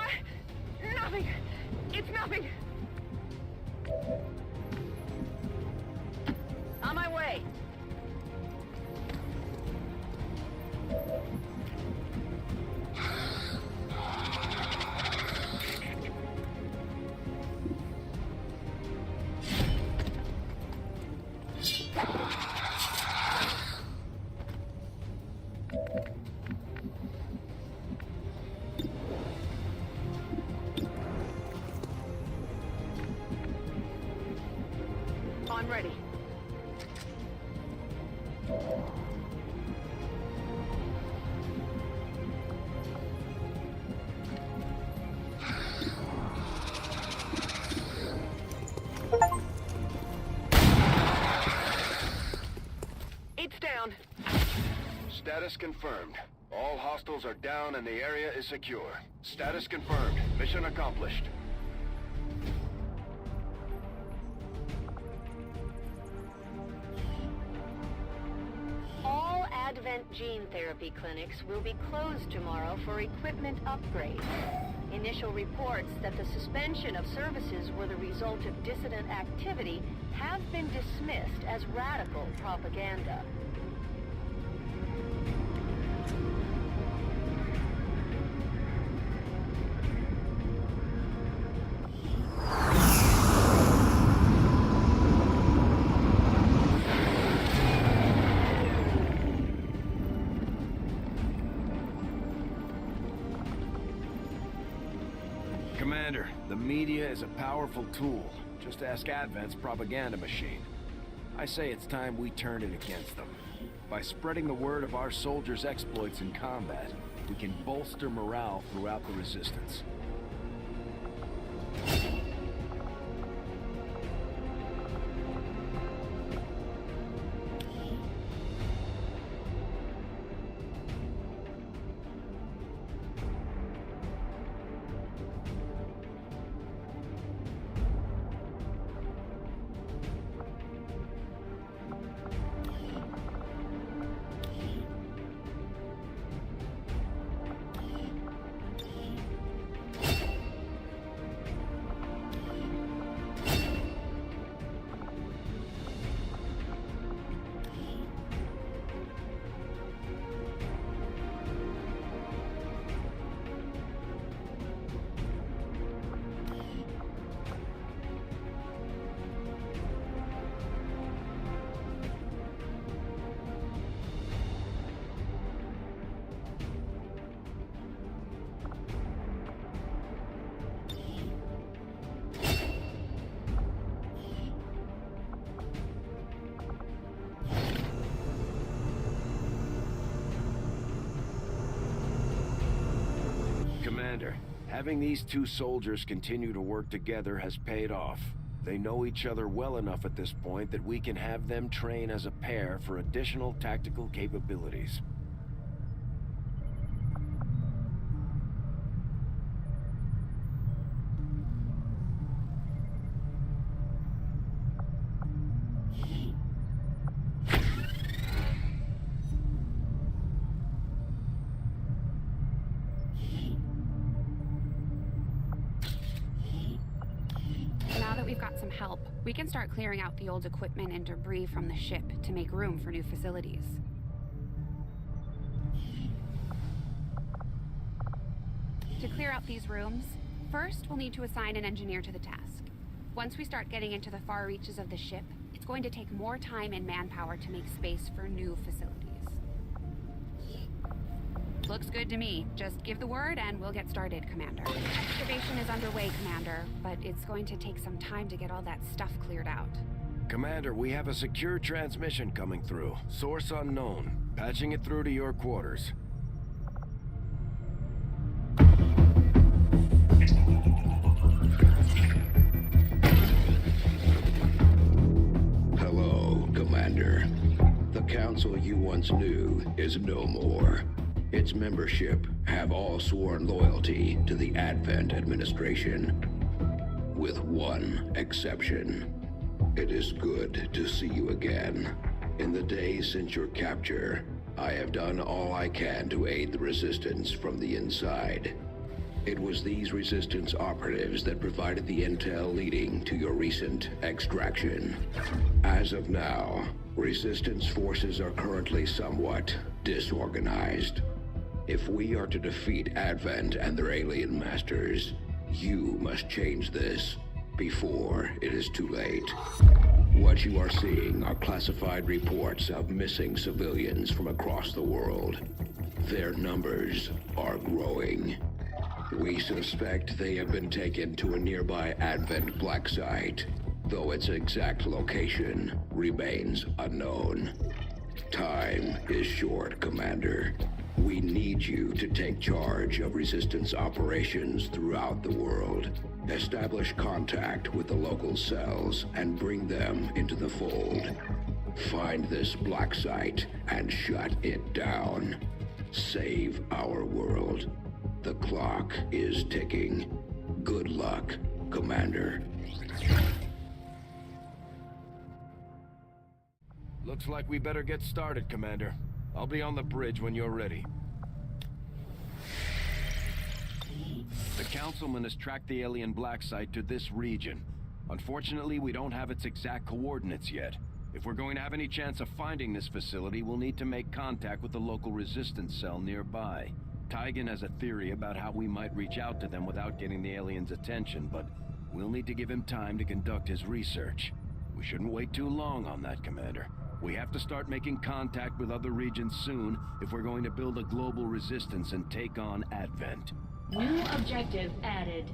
Nothing! It's nothing! On my way! I'm ready. It's down. Status confirmed. All hostiles are down and the area is secure. Status confirmed. Mission accomplished. All Advent gene therapy clinics will be closed tomorrow for equipment upgrades. Initial reports that the suspension of services were the result of dissident activity have been dismissed as radical propaganda. Commander, the media is a powerful tool. Just ask Advent's propaganda machine. I say it's time we turn it against them. By spreading the word of our soldiers' exploits in combat, we can bolster morale throughout the Resistance. Commander, having these two soldiers continue to work together has paid off. They know each other well enough at this point that we can have them train as a pair for additional tactical capabilities. We've got some help. We can start clearing out the old equipment and debris from the ship to make room for new facilities. To clear out these rooms, first we'll need to assign an engineer to the task. Once we start getting into the far reaches of the ship, it's going to take more time and manpower to make space for new facilities. Looks good to me. Just give the word and we'll get started, Commander. Excavation is underway, Commander, but it's going to take some time to get all that stuff cleared out. Commander, we have a secure transmission coming through. Source unknown. Patching it through to your quarters. Hello, Commander. The council you once knew is no more. Its membership have all sworn loyalty to the Advent administration, with one exception. It is good to see you again. In the days since your capture, I have done all I can to aid the Resistance from the inside. It was these Resistance operatives that provided the intel leading to your recent extraction. As of now, Resistance forces are currently somewhat disorganized. If we are to defeat Advent and their alien masters, you must change this before it is too late. What you are seeing are classified reports of missing civilians from across the world. Their numbers are growing. We suspect they have been taken to a nearby Advent black site, though its exact location remains unknown. Time is short, Commander. We need you to take charge of Resistance operations throughout the world. Establish contact with the local cells and bring them into the fold. Find this black site and shut it down. Save our world. The clock is ticking. Good luck, Commander. Looks like we better get started, Commander. I'll be on the bridge when you're ready. The Councilman has tracked the alien black site to this region. Unfortunately, we don't have its exact coordinates yet. If we're going to have any chance of finding this facility, we'll need to make contact with the local Resistance cell nearby. Tygan has a theory about how we might reach out to them without getting the aliens' attention, but we'll need to give him time to conduct his research. We shouldn't wait too long on that, Commander. We have to start making contact with other regions soon if we're going to build a global resistance and take on Advent. New objective added.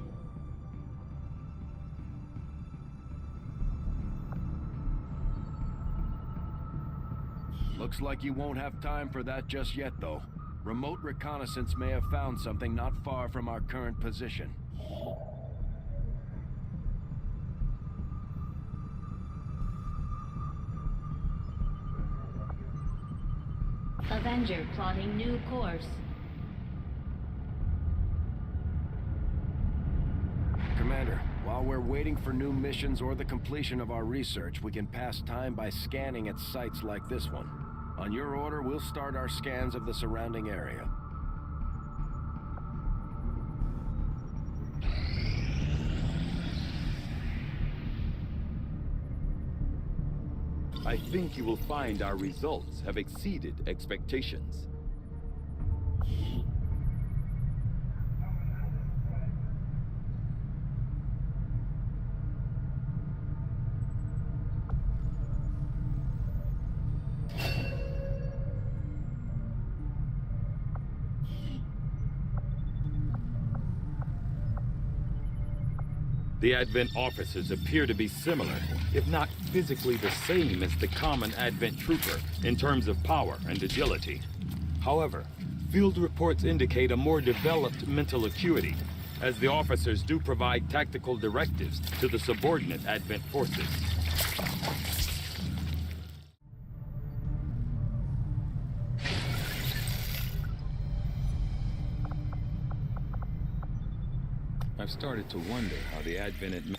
Looks like you won't have time for that just yet, though. Remote reconnaissance may have found something not far from our current position. Avenger plotting new course. Commander, while we're waiting for new missions or the completion of our research, we can pass time by scanning at sites like this one. On your order, we'll start our scans of the surrounding area. I think you will find our results have exceeded expectations. The Advent officers appear to be similar, if not physically the same as the common Advent trooper in terms of power and agility. However, field reports indicate a more developed mental acuity, as the officers do provide tactical directives to the subordinate Advent forces. I've started to wonder how the Advent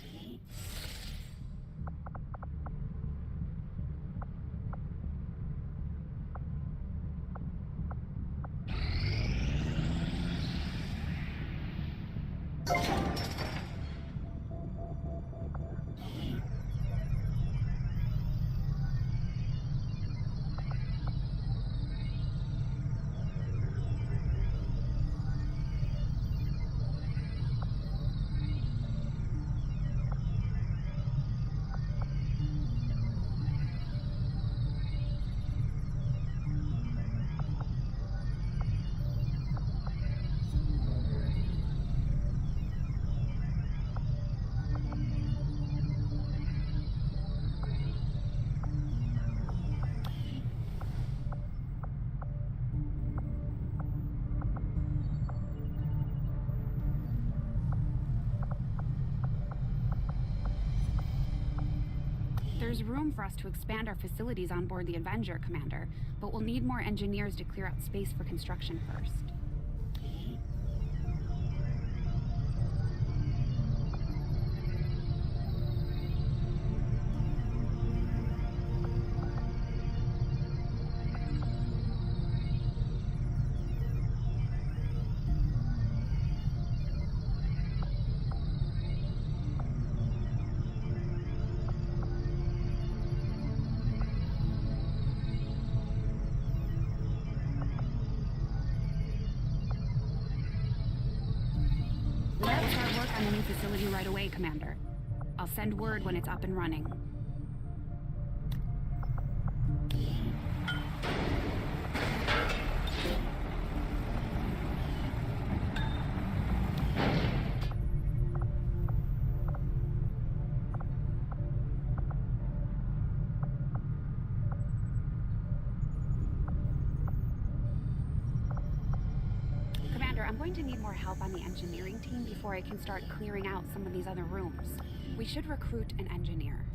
There's room for us to expand our facilities on board the Avenger, Commander, but we'll need more engineers to clear out space for construction first. Let's start work on the new facility right away, Commander. I'll send word when it's up and running. I'm going to need more help on the engineering team before I can start clearing out some of these other rooms. We should recruit an engineer.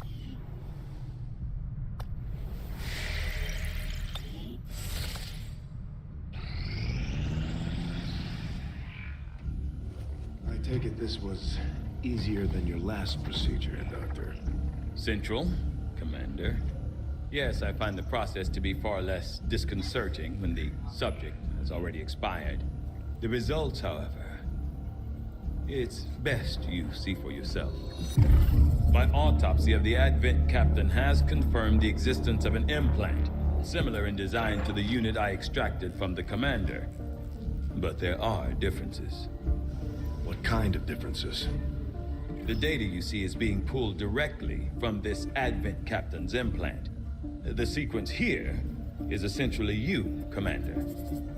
I take it this was easier than your last procedure, Doctor. Central, Commander. Yes, I find the process to be far less disconcerting when the subject has already expired. The results, however, it's best you see for yourself. My autopsy of the Advent captain has confirmed the existence of an implant, similar in design to the unit I extracted from the commander. But there are differences. What kind of differences? The data you see is being pulled directly from this Advent captain's implant. The sequence here is essentially you, Commander.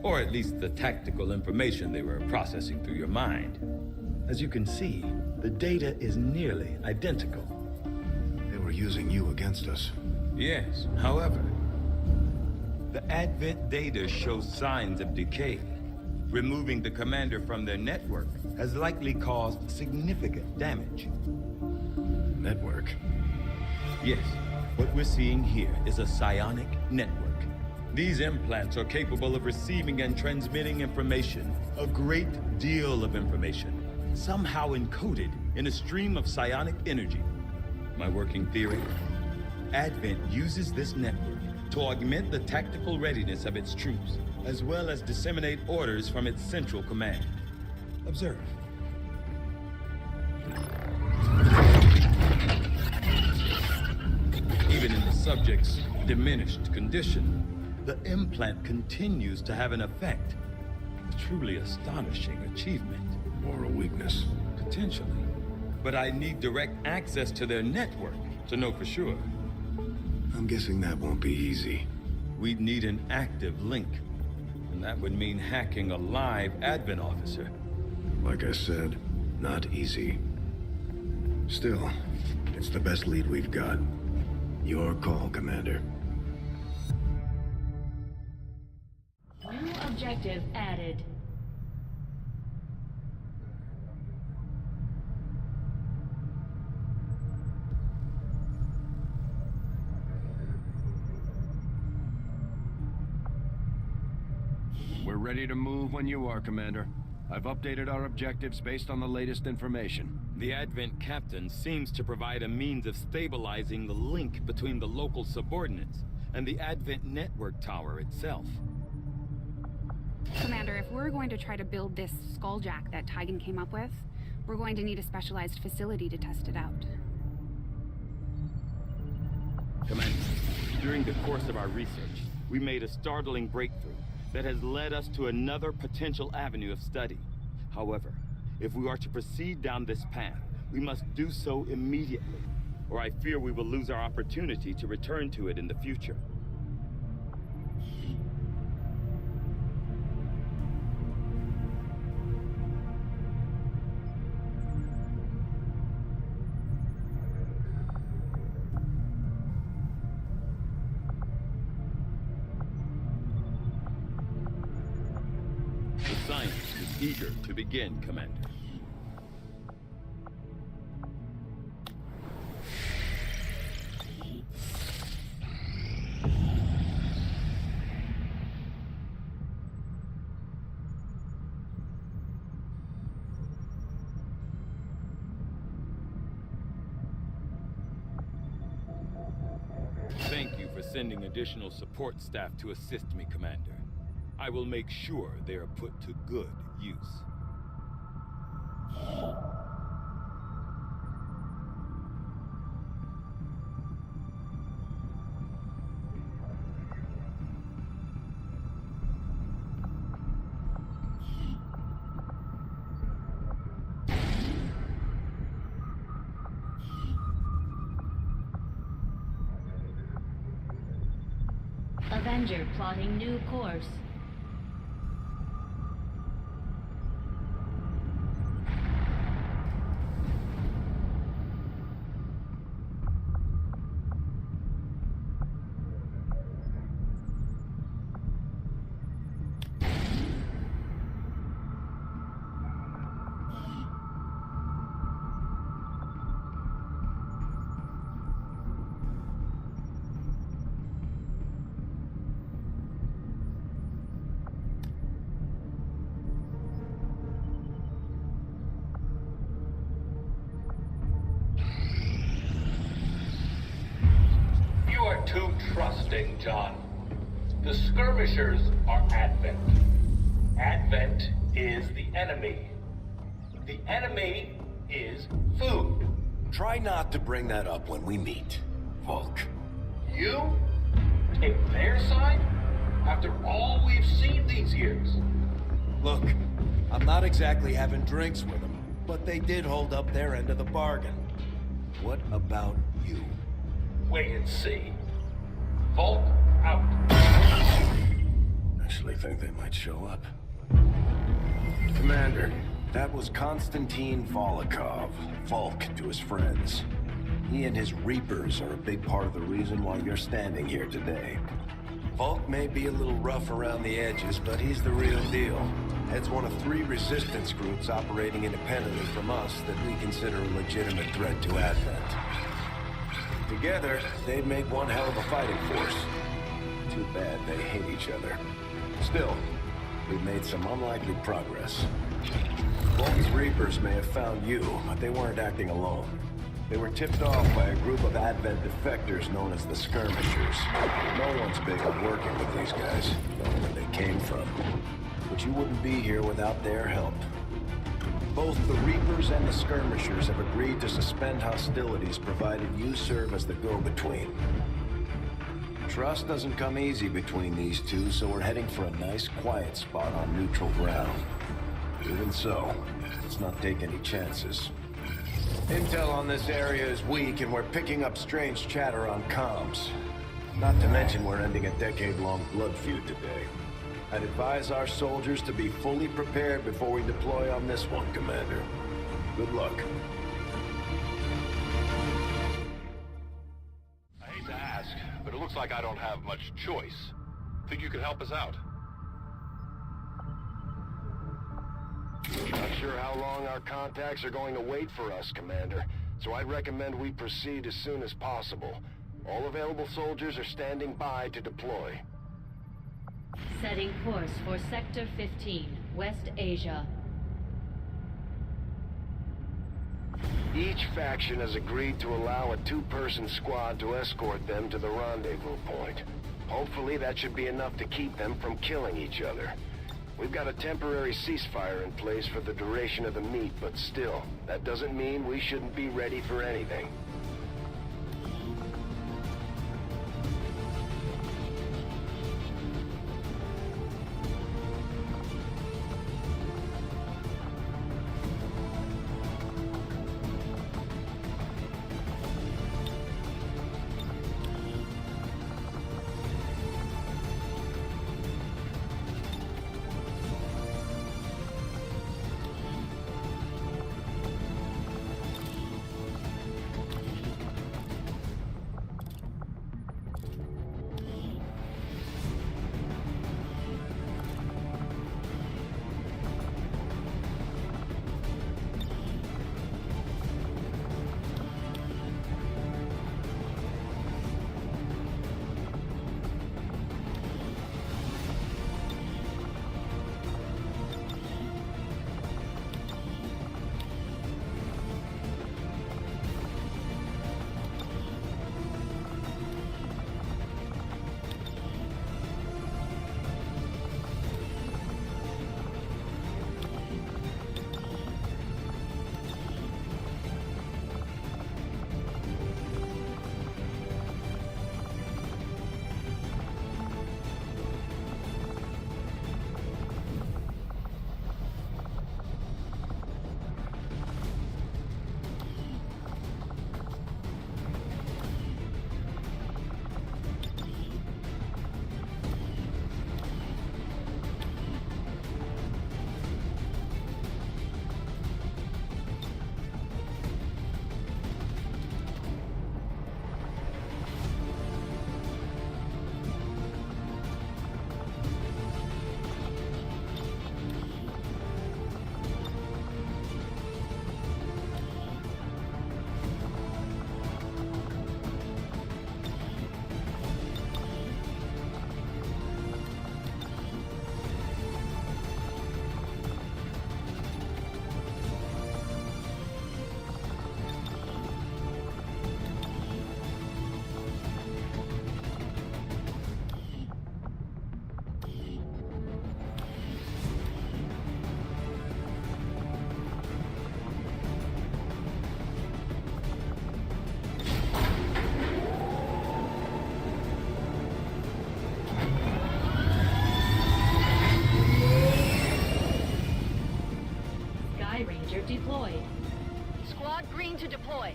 Or at least the tactical information they were processing through your mind. As you can see, the data is nearly identical. They were using you against us. Yes, however, the Advent data shows signs of decay. Removing the commander from their network has likely caused significant damage. Network? Yes, what we're seeing here is a psionic network. These implants are capable of receiving and transmitting information, a great deal of information, somehow encoded in a stream of psionic energy. My working theory? Advent uses this network to augment the tactical readiness of its troops, as well as disseminate orders from its central command. Observe. Even in the subject's diminished condition, the implant continues to have an effect. A truly astonishing achievement. Or a weakness. Potentially. But I need direct access to their network to know for sure. I'm guessing that won't be easy. We'd need an active link. And that would mean hacking a live Advent officer. Like I said, not easy. Still, it's the best lead we've got. Your call, Commander. New objective added. We're ready to move when you are, Commander. I've updated our objectives based on the latest information. The Advent captain seems to provide a means of stabilizing the link between the local subordinates and the Advent network tower itself. Commander, if we're going to try to build this skulljack that Tygan came up with, we're going to need a specialized facility to test it out. Commander, during the course of our research, we made a startling breakthrough that has led us to another potential avenue of study. However, if we are to proceed down this path, we must do so immediately, or I fear we will lose our opportunity to return to it in the future. The science is eager to begin, Commander. sending additional support staff to assist me, Commander. I will make sure they are put to good use. Avenger plotting new course. You are too trusting, John. The skirmishers are Advent. Advent is the enemy. The enemy is food. Try not to bring that up when we meet, Volk. You take their side after all we've seen these years. Look, I'm not exactly having drinks with them, but they did hold up their end of the bargain. What about you? Wait and see. Volk out. Actually think they might show up. Commander, that was Konstantin Volokov, Volk to his friends. He and his Reapers are a big part of the reason why you're standing here today. Volk may be a little rough around the edges, but he's the real deal. Heads one of 3 resistance groups operating independently from us that we consider a legitimate threat to Advent. Together, they'd make one hell of a fighting force. Too bad they hate each other. Still, we've made some unlikely progress. Volk's Reapers may have found you, but they weren't acting alone. They were tipped off by a group of Advent defectors known as the Skirmishers. No one's big on working with these guys, knowing where they came from. But you wouldn't be here without their help. Both the Reapers and the Skirmishers have agreed to suspend hostilities provided you serve as the go-between. Trust doesn't come easy between these two, so we're heading for a nice, quiet spot on neutral ground. Even so, let's not take any chances. Intel on this area is weak, and we're picking up strange chatter on comms. Not to mention we're ending a decade-long blood feud today. I'd advise our soldiers to be fully prepared before we deploy on this one, Commander. Good luck. I hate to ask, but it looks like I don't have much choice. Think you could help us out? Not sure how long our contacts are going to wait for us, Commander, so I'd recommend we proceed as soon as possible. All available soldiers are standing by to deploy. Setting course for Sector 15, West Asia. Each faction has agreed to allow a 2-person squad to escort them to the rendezvous point. Hopefully that should be enough to keep them from killing each other. We've got a temporary ceasefire in place for the duration of the meet, but still, that doesn't mean we shouldn't be ready for anything. Ranger deployed. Squad green to deploy.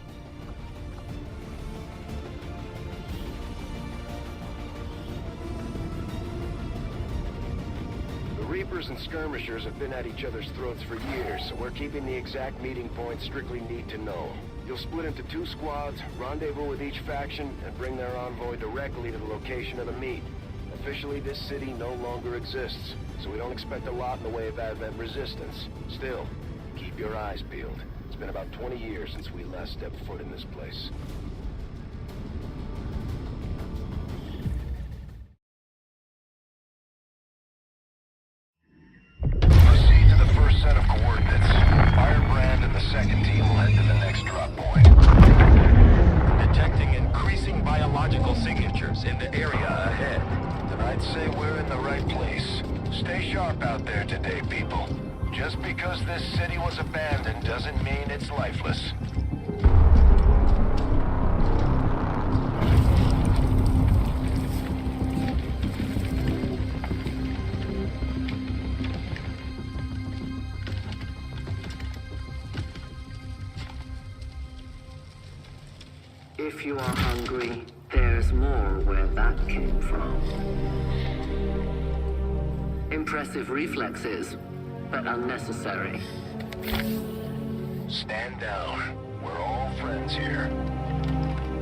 The Reapers and Skirmishers have been at each other's throats for years, so we're keeping the exact meeting point strictly need to know. You'll split into 2 squads, rendezvous with each faction, and bring their envoy directly to the location of the meet. Officially, this city no longer exists, so we don't expect a lot in the way of Advent resistance. Still, keep your eyes peeled. It's been about 20 years since we last stepped foot in this place. Proceed to the first set of coordinates. Firebrand and the second team will head to the next drop point. Detecting increasing biological signatures in the area ahead. Then I'd say we're in the right place. Stay sharp out there today, people. Just because this city was abandoned doesn't mean it's lifeless. If you are hungry, there's more where that came from. Impressive reflexes, but unnecessary. Stand down. We're all friends here.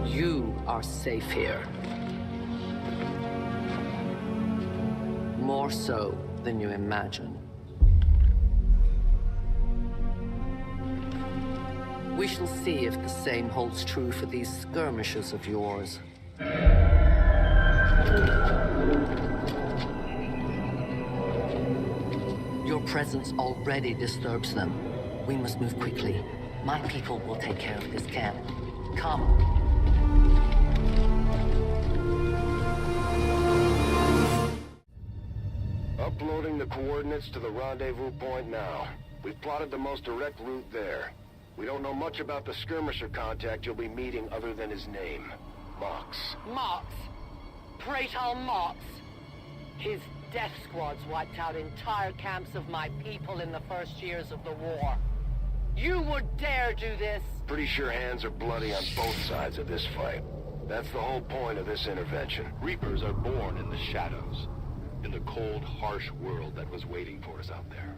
You are safe here. More so than you imagine. We shall see if the same holds true for these skirmishes of yours. Your presence already disturbs them. We must move quickly. My people will take care of this camp. Come. Uploading the coordinates to the rendezvous point now. We've plotted the most direct route there. We don't know much about the skirmisher contact you'll be meeting other than his name. Mox. Mox. Praetor Mox. His death squads wiped out entire camps of my people in the first years of the war. You would dare do this? Pretty sure hands are bloody on both sides of this fight. That's the whole point of this intervention. Reapers are born in the shadows, in the cold, harsh world that was waiting for us out there.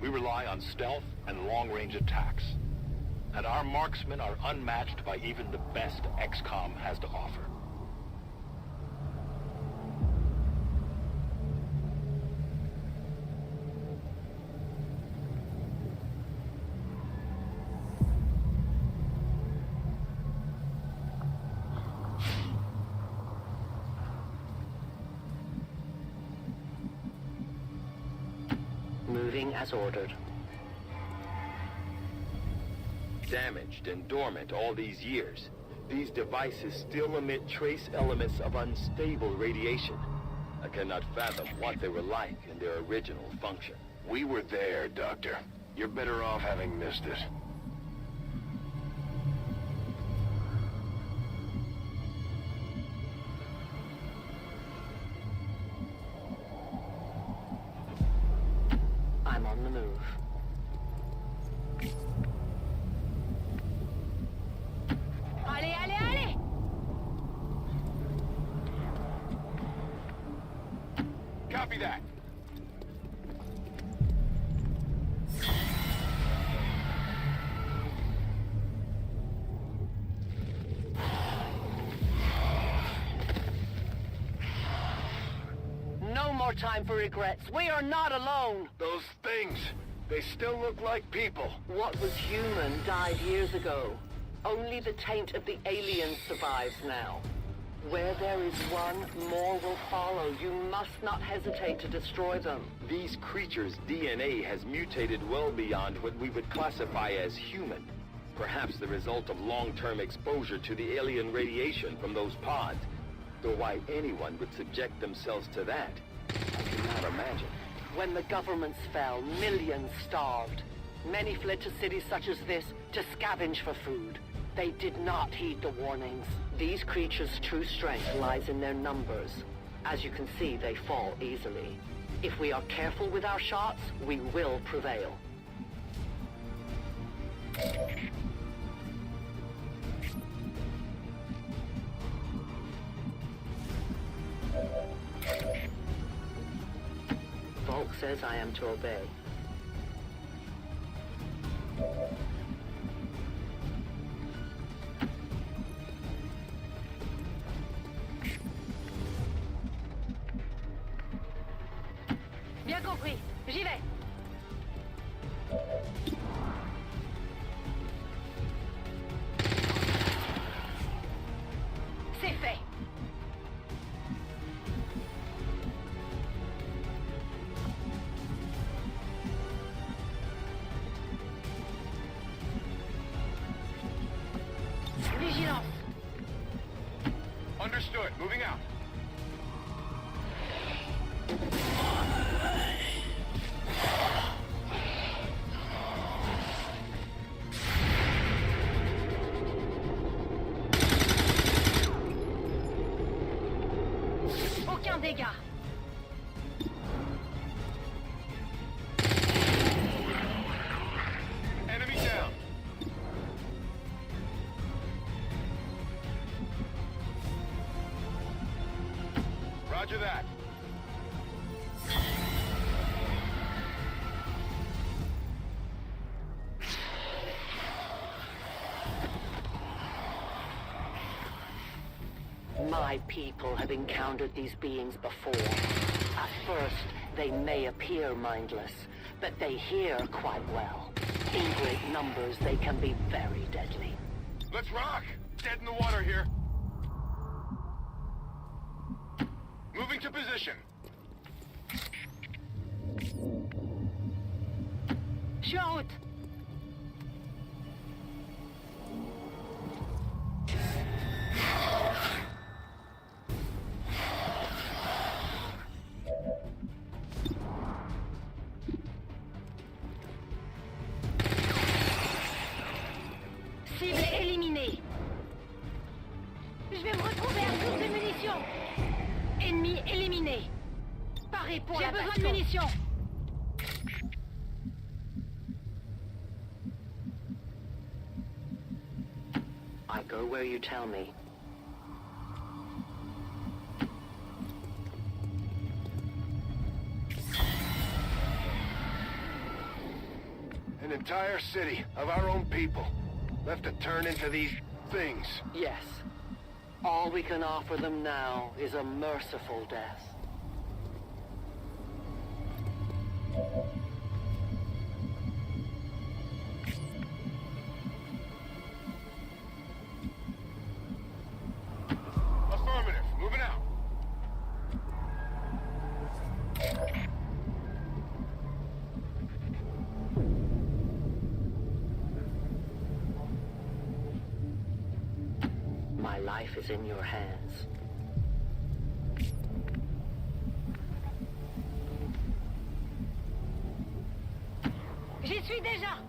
We rely on stealth and long-range attacks, and our marksmen are unmatched by even the best XCOM has to offer. Moving as ordered. Damaged and dormant all these years, these devices still emit trace elements of unstable radiation. I cannot fathom what they were like in their original function. We were there, Doctor. You're better off having missed it. I'm on the move. Allez, allez, allez! Copy that. No more time for regrets. We are not alone. Those things, they still look like people. What was human died years ago. Only the taint of the aliens survives now. Where there is one, more will follow. You must not hesitate to destroy them. These creatures' DNA has mutated well beyond what we would classify as human. Perhaps the result of long-term exposure to the alien radiation from those pods. Though why anyone would subject themselves to that, I cannot imagine. When the governments fell, millions starved. Many fled to cities such as this to scavenge for food. They did not heed the warnings. These creatures' true strength lies in their numbers. As you can see, they fall easily. If we are careful with our shots, we will prevail. Volk says I am to obey. Bien compris. J'y vais. C'est fait. Vigilance. Understood. Moving out. Aucun dégât. Enemy down. Roger that. My people have encountered these beings before. At first, they may appear mindless, but they hear quite well. In great numbers, they can be very deadly. Let's rock! Dead in the water here. Moving to position. Je suis en route. Cible éliminée. Je vais me retrouver à court de munitions. Ennemi éliminé. Paré pour la baston. J'ai besoin de munitions. I go where you tell me. An entire city of our own people left to turn into these things. Yes. All we can offer them now is a merciful death. Affirmative. Moving out. My life is in your hands. J'y suis déjà.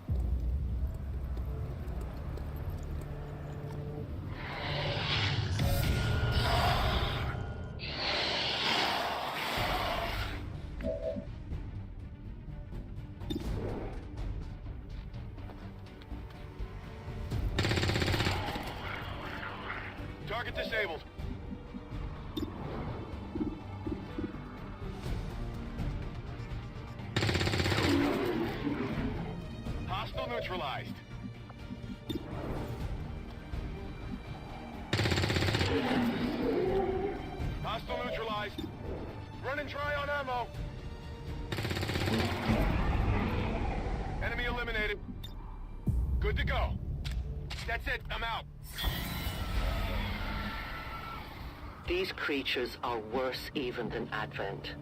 Target disabled. Hostile neutralized. Hostile neutralized. Running dry on ammo. Enemy eliminated. Good to go. That's it. I'm out. These creatures are worse even than Advent.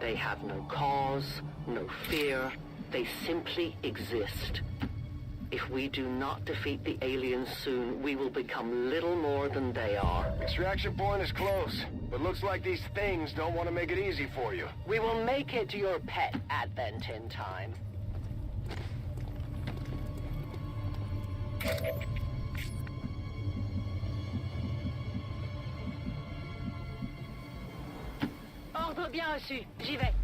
They have no cause, no fear. They simply exist. If we do not defeat the aliens soon, we will become little more than they are. Extraction point is close, but looks like these things don't want to make it easy for you. We will make it your pet Advent in time. Ordre bien reçu. J'y vais.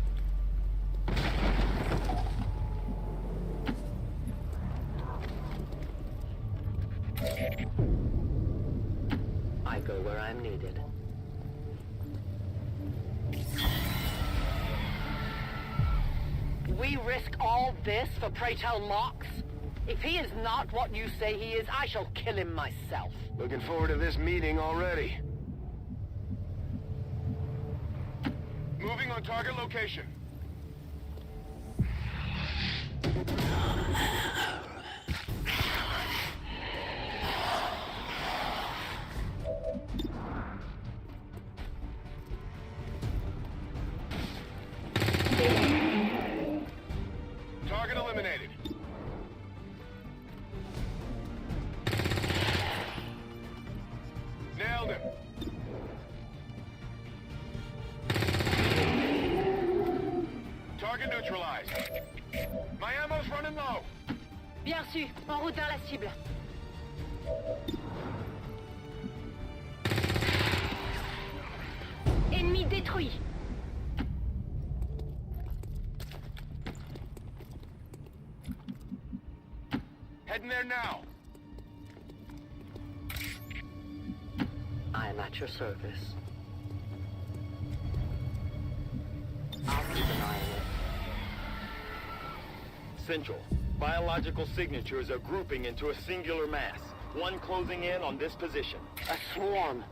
go where I'm needed. We risk all this for pray tell Mox? If he is not what you say he is, I shall kill him myself. Looking forward to this meeting already. Moving on target location. Target eliminated. Nailed him. Target neutralized. My ammo's running low. Bien reçu. En route vers la cible. Ennemi détruit. Heading there now. I am at your service. I'll keep an eye on it. Central. Biological signatures are grouping into a singular mass. One closing in on this position. A swarm.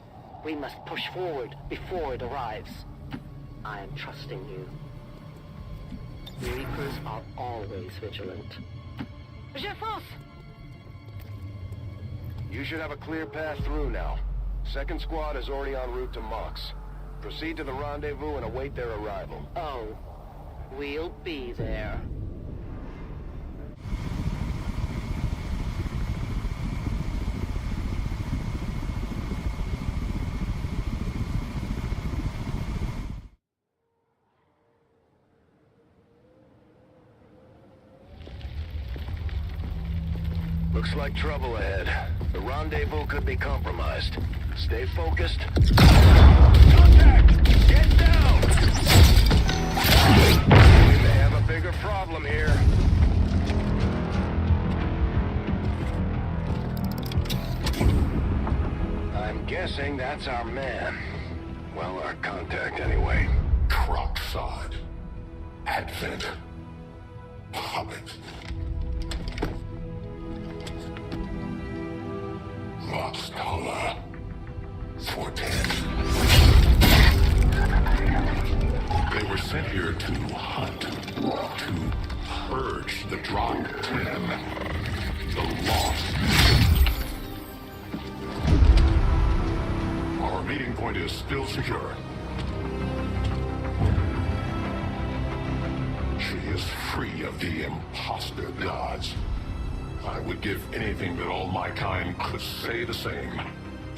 We must push forward before it arrives. I am trusting you. Reapers are always vigilant. Je fonce. You should have a clear path through now. Second squad is already en route to Mox. Proceed to the rendezvous and await their arrival. Oh, we'll be there. Looks like trouble ahead. The rendezvous could be compromised. Stay focused. Contact! Get down! We may have a bigger problem here. I'm guessing that's our man. Well, our contact anyway. Crocksod. Advent. Hobbit. Moxtala. Fortet. They were sent here to hunt, to purge the Drop 10, the Lost. Our meeting point is still secure. She is free of the imposter gods. I would give anything that all my kind could say the same.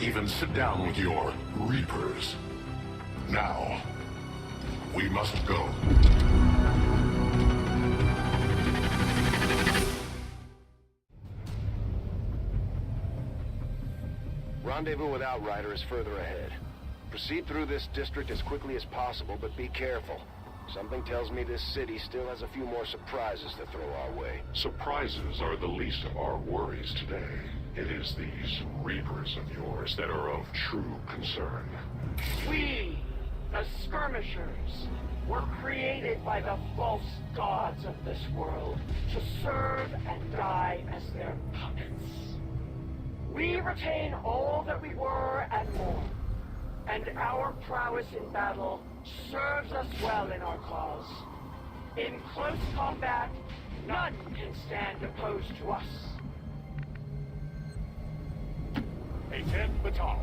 Even sit down with your Reapers. Now, we must go. Rendezvous with Outrider is further ahead. Proceed through this district as quickly as possible, but be careful. Something tells me this city still has a few more surprises to throw our way. Surprises are the least of our worries today. It is these Reapers of yours that are of true concern. We, the skirmishers, were created by the false gods of this world to serve and die as their puppets. We retain all that we were and more, and our prowess in battle serves us well in our cause. In close combat, none can stand opposed to us. Aten Batal.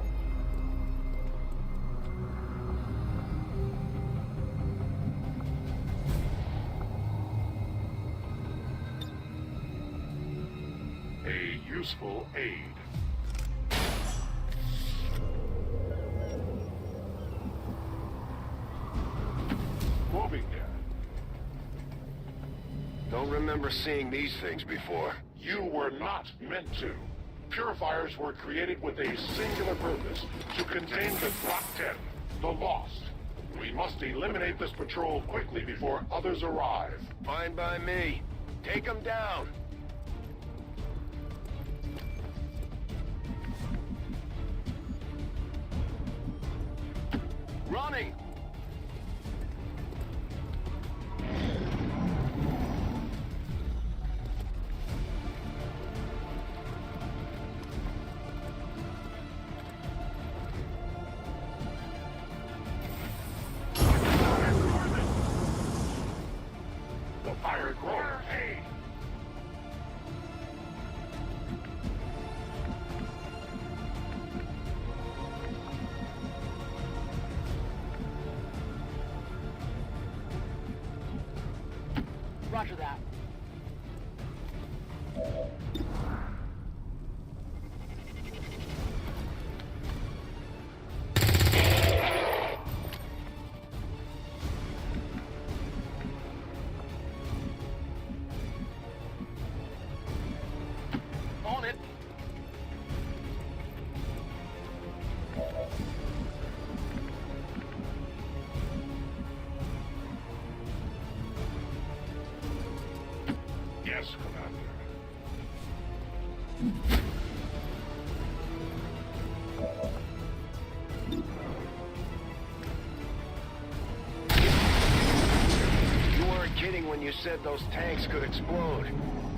A useful aid. Moving there. Don't remember seeing these things before. You were not meant to. Purifiers were created with a singular purpose, to contain the Drop 10, the Lost. We must eliminate this patrol quickly before others arrive. Fine by me. Take them down. Running! The fire grows. Roger that. On it! Yes, Commander. You weren't kidding when you said those tanks could explode.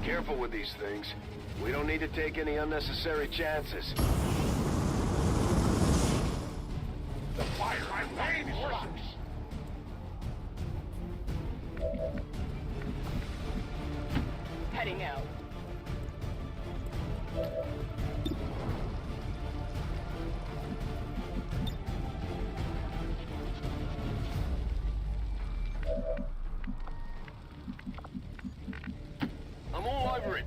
Careful with these things. We don't need to take any unnecessary chances. The fire worsens. Heading out. I'm all over it.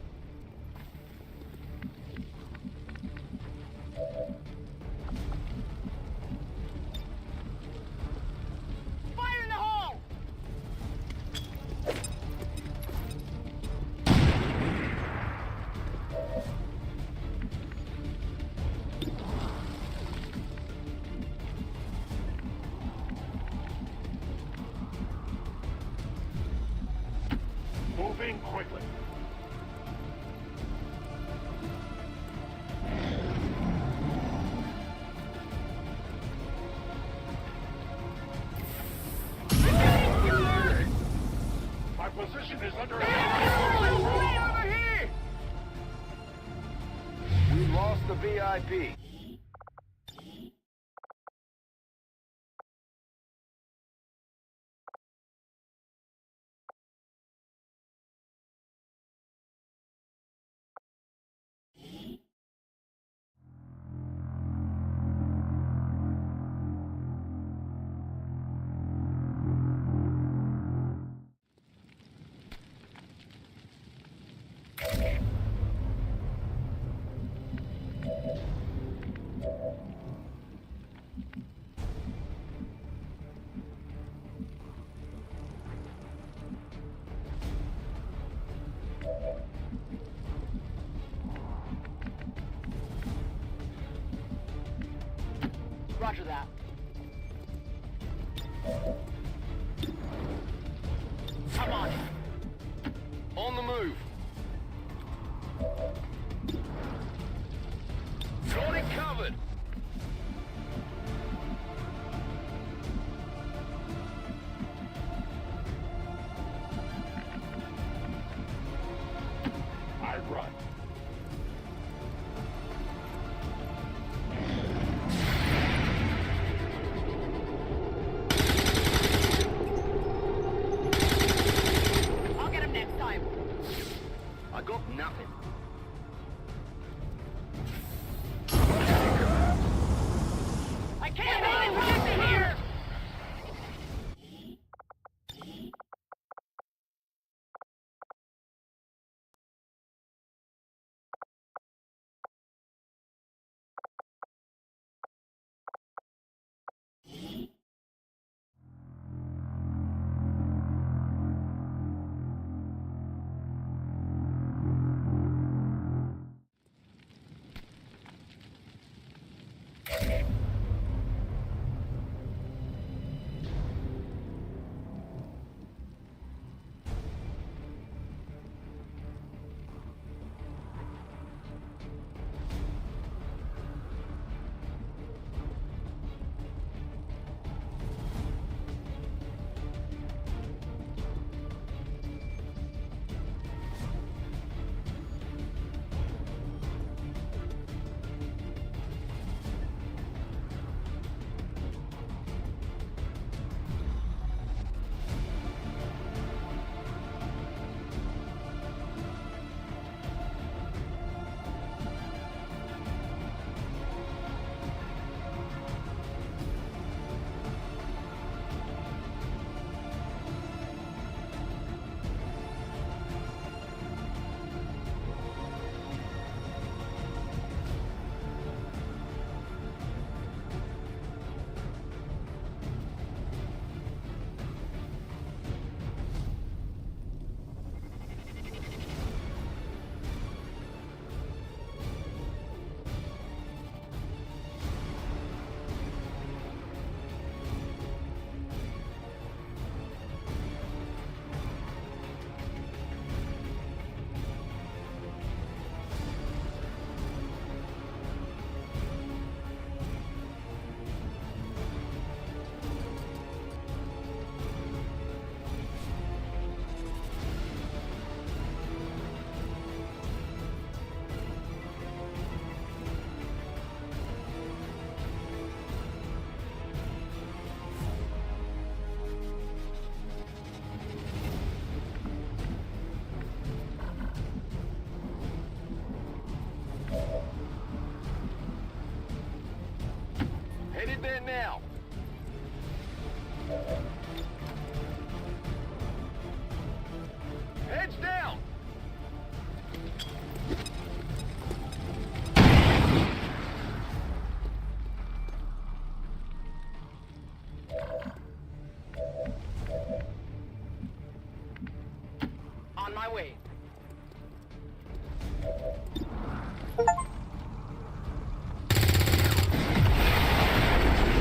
Fire in the hole! Moving quickly. My position is under attack. Over here! We lost the VIP. Roger that. I'm on it. On the move. Got it covered. I run. I'll get him next time. I got nothing. I can't believe we get to here!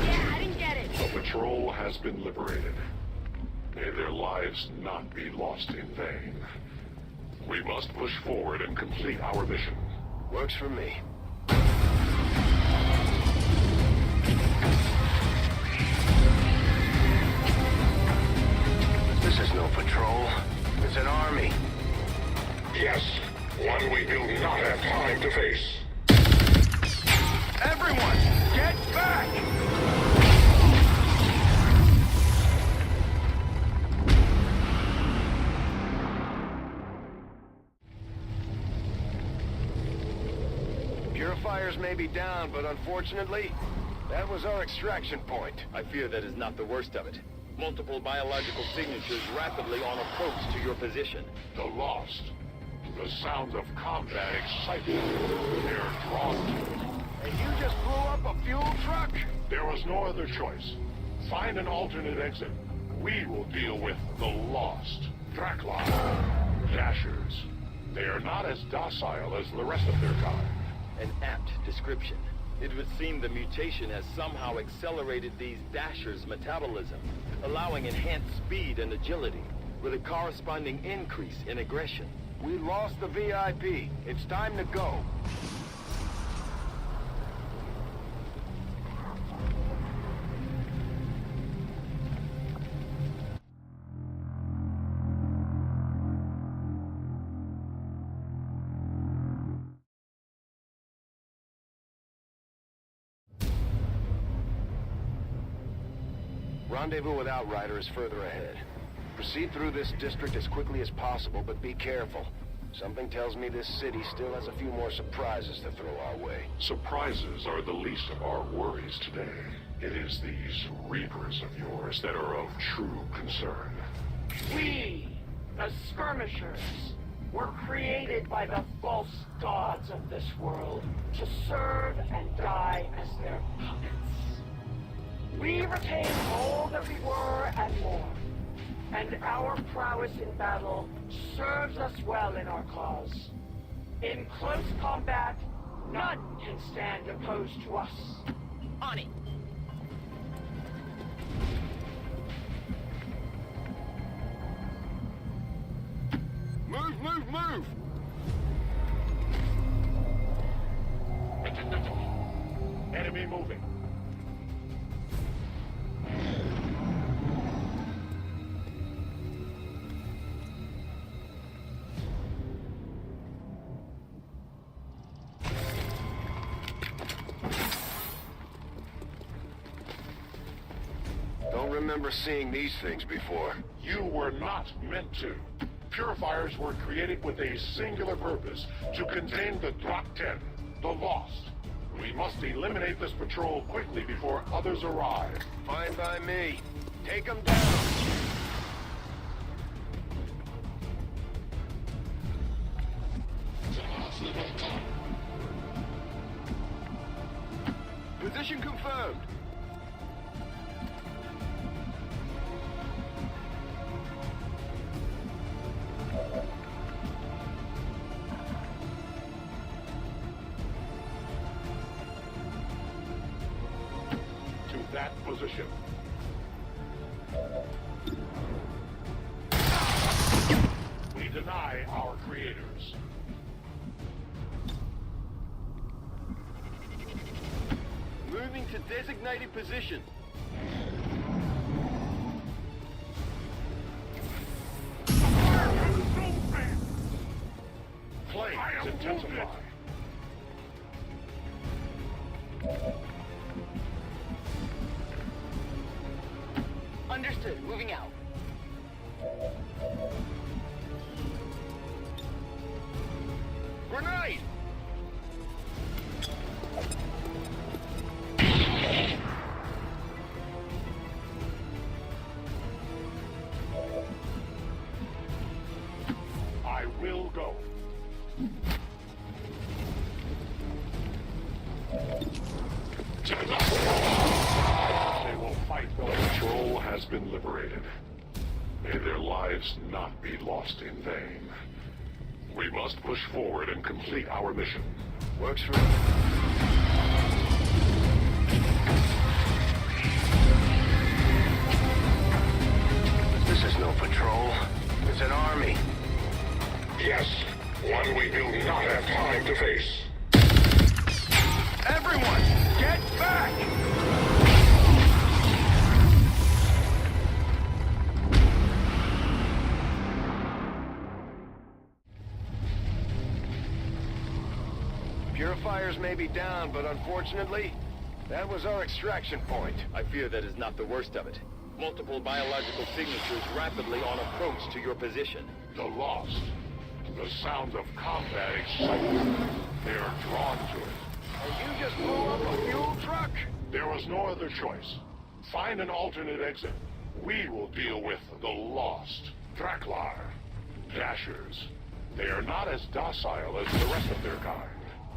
Yeah, I didn't get it. The patrol has been liberated. May their lives not be lost in vain. We must push forward and complete our mission. Works for me. This is no patrol. It's an army. Yes, one we do not have time to face. Everyone, get back! Purifiers may be down, but unfortunately, that was our extraction point. I fear that is not the worst of it. Multiple biological signatures rapidly on approach to your position. The Lost. The sounds of combat excite them. They're drawn to it. And you just blew up a fuel truck? There was no other choice. Find an alternate exit. We will deal with the Lost. Draklar. Dashers. They are not as docile as the rest of their kind. An apt description. It would seem the mutation has somehow accelerated these Dashers' metabolism, allowing enhanced speed and agility, with a corresponding increase in aggression. We lost the VIP. It's time to go. Rendezvous with Outrider is further ahead. Proceed through this district as quickly as possible, but be careful. Something tells me this city still has a few more surprises to throw our way. Surprises are the least of our worries today. It is these Reapers of yours that are of true concern. We, the Skirmishers, were created by the false gods of this world to serve and die as their puppets. We retain all that we were and more, and our prowess in battle serves us well in our cause. In close combat, none can stand opposed to us. On it. Move, move, move! Enemy moving. Don't remember seeing these things before. You were not meant to. Purifiers were created with a singular purpose, to contain the Drak-10, the Lost. We must eliminate this patrol quickly before others arrive. Fine by me. Take them down. Position confirmed. To that position. We deny our creators. Moving to designated position. Flames intensify. Understood. Moving out. Grenade! I will go. They will fight. The patrol has been liberated. May their lives not be lost in vain. We We must push forward and complete our mission. Works for me. This is no patrol. It's an army. Yes, one we do not have time to face. Everyone, get back! Purifiers may be down, but unfortunately, that was our extraction point. I fear that is not the worst of it. Multiple biological signatures rapidly on approach to your position. The Lost. The sounds of combat excite them. They are drawn to it. And you just blew up a fuel truck? There was no other choice. Find an alternate exit. We will deal with the Lost. Draklar. Dashers. They are not as docile as the rest of their kind.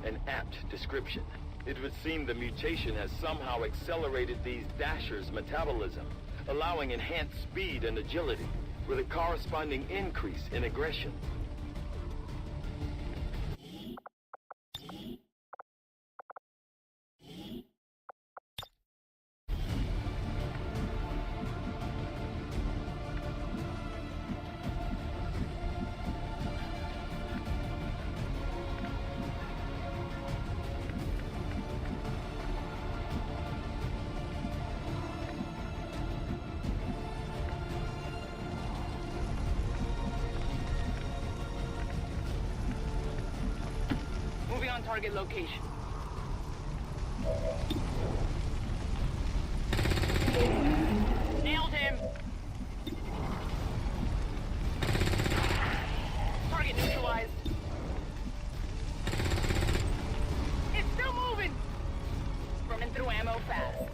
An apt description. It would seem the mutation has somehow accelerated these Dashers' metabolism, allowing enhanced speed and agility, with a corresponding increase in aggression. Moving on target location. Nailed him! Target neutralized. It's still moving! Running through ammo fast.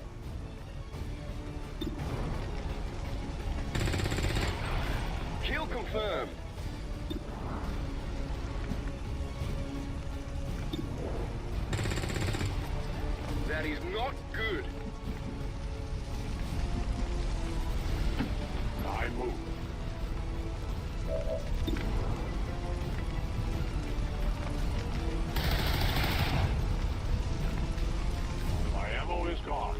Kill confirmed. That is not good. I move. My ammo is gone.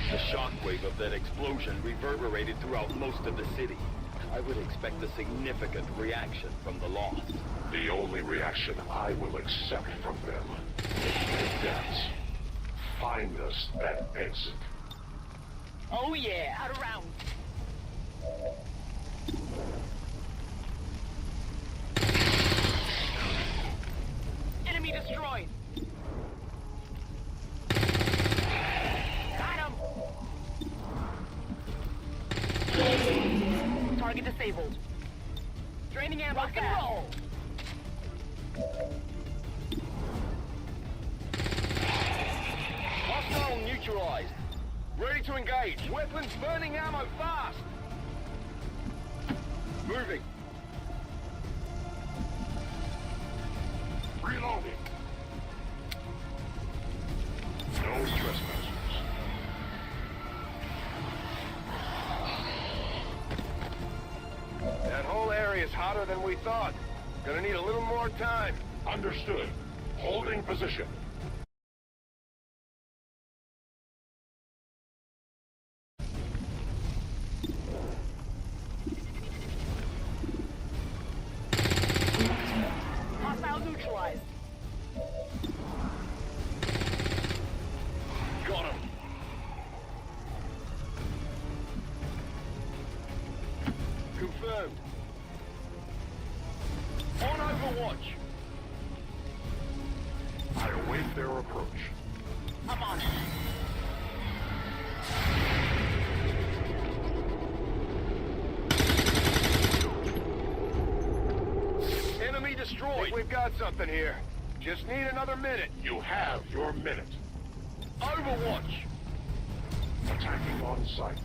The shockwave of that explosion reverberated throughout most of the city. I would expect a significant reaction from the Lost. The only reaction I will accept from them is their deaths. Find us that exit. Oh yeah, out around. Enemy destroyed. Got him. Target disabled. Draining ammo. Rock and roll. Hostile neutralized. Ready to engage. Weapons burning ammo fast. Moving. Reloading. No trespassers. That whole area is hotter than we thought. Gonna need a little more time. Understood. Holding position. Hostile neutralized. Got him. Confirmed. On Overwatch. I await their approach. I'm on it. Enemy destroyed. Think we've got something here. Just need another minute. You have your minute. Overwatch. Attacking on sight.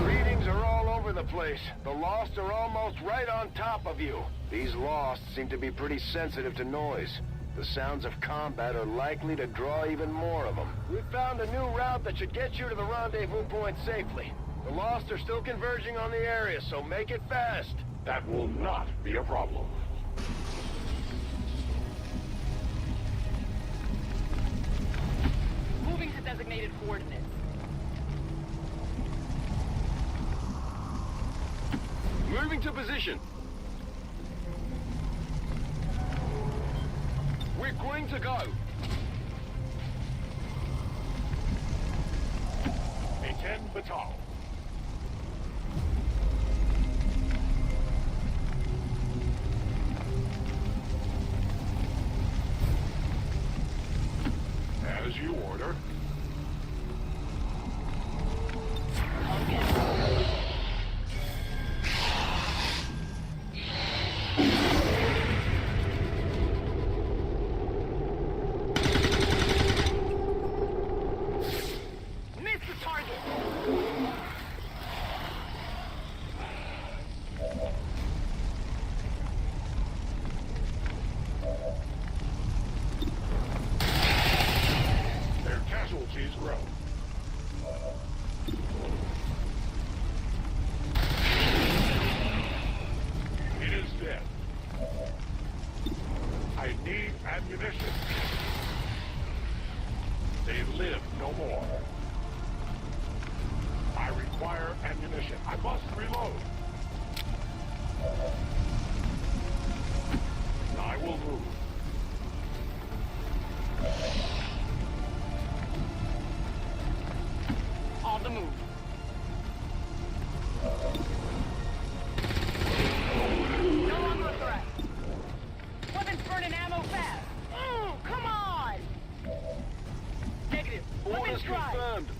Readings are all over the place. The Lost are almost right on top of you. These Lost seem to be pretty sensitive to noise. The sounds of combat are likely to draw even more of them. We've found a new route that should get you to the rendezvous point safely. The Lost are still converging on the area, so make it fast. That will not be a problem. Moving to designated coordinates. Moving to position. We're going to go. Etienne Batal. As you order.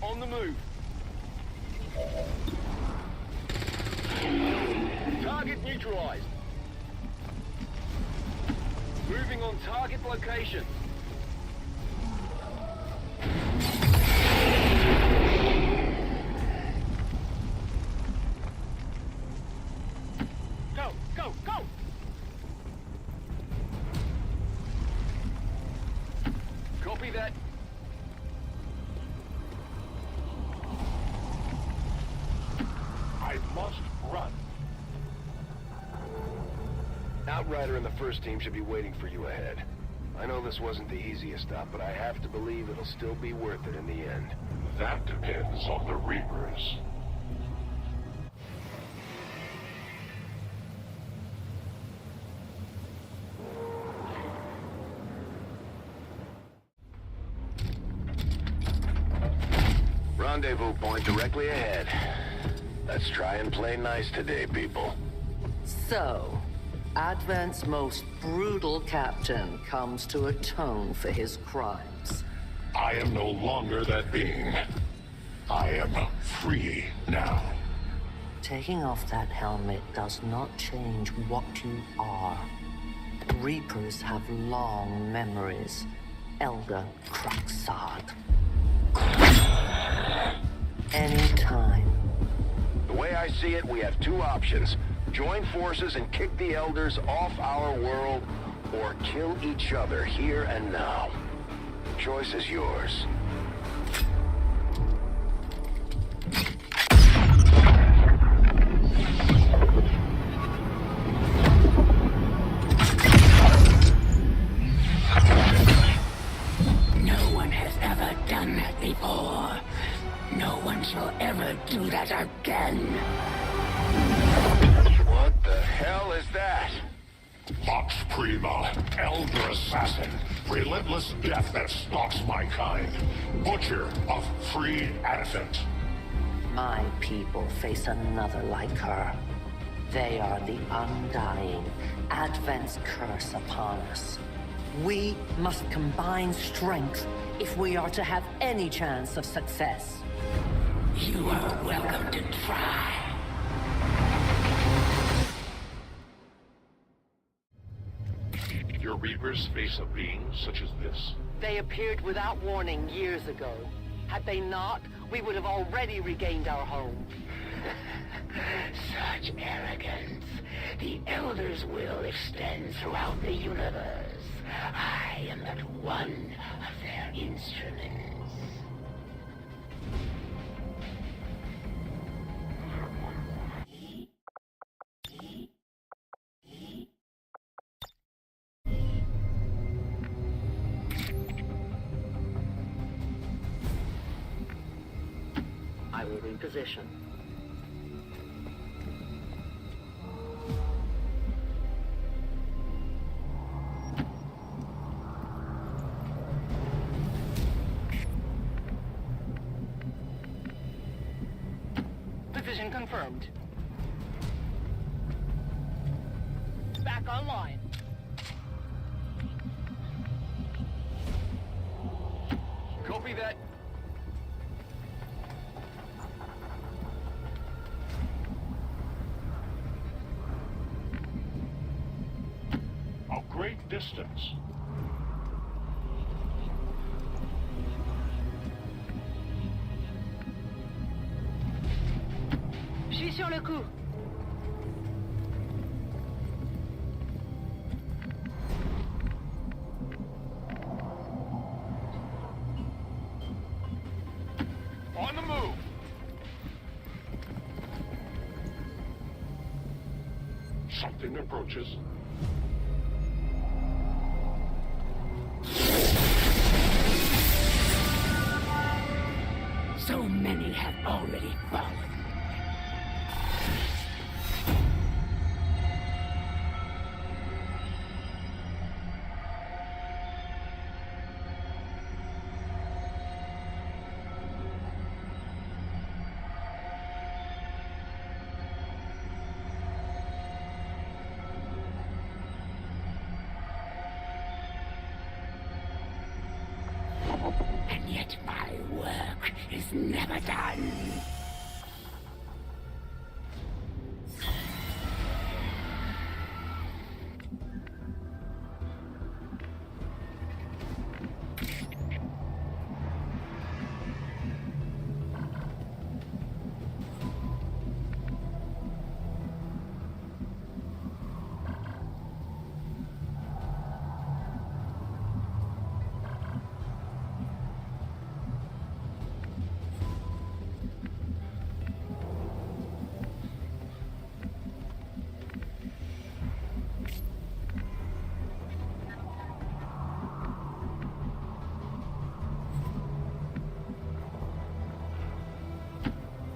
On the move. Target neutralized. Moving on target location. Go, go, go! Copy that. Must run. Outrider and the first team should be waiting for you ahead. I know this wasn't the easiest stop, but I have to believe it'll still be worth it in the end. That depends on the Reapers. Rendezvous point directly ahead. Let's try and play nice today, people. So, Advent's most brutal captain comes to atone for his crimes. I am no longer that being. I am free now. Taking off that helmet does not change what you are. Reapers have long memories. Elder Craxard. Anytime. The way I see it, we have two options. Join forces and kick the Elders off our world, or kill each other here and now. The choice is yours. No one has ever done that before. No one shall ever do that again. What the hell is that? Vox Prima, Elder Assassin, relentless death that stalks my kind, Butcher of free Advent. My people face another like her. They are the undying, Advent's curse upon us. We must combine strength if we are to have any chance of success. You are welcome to try. Your Reapers face a being such as this. They appeared without warning years ago. Had they not, we would have already regained our home. Such arrogance. The Elder's will extends throughout the universe. I am but one of their instruments. I will reposition. Position confirmed. Back online. Copy that. A great distance. Je suis sur le coup. On the move. Something approaches. So many have already fallen. And yet my work is never done.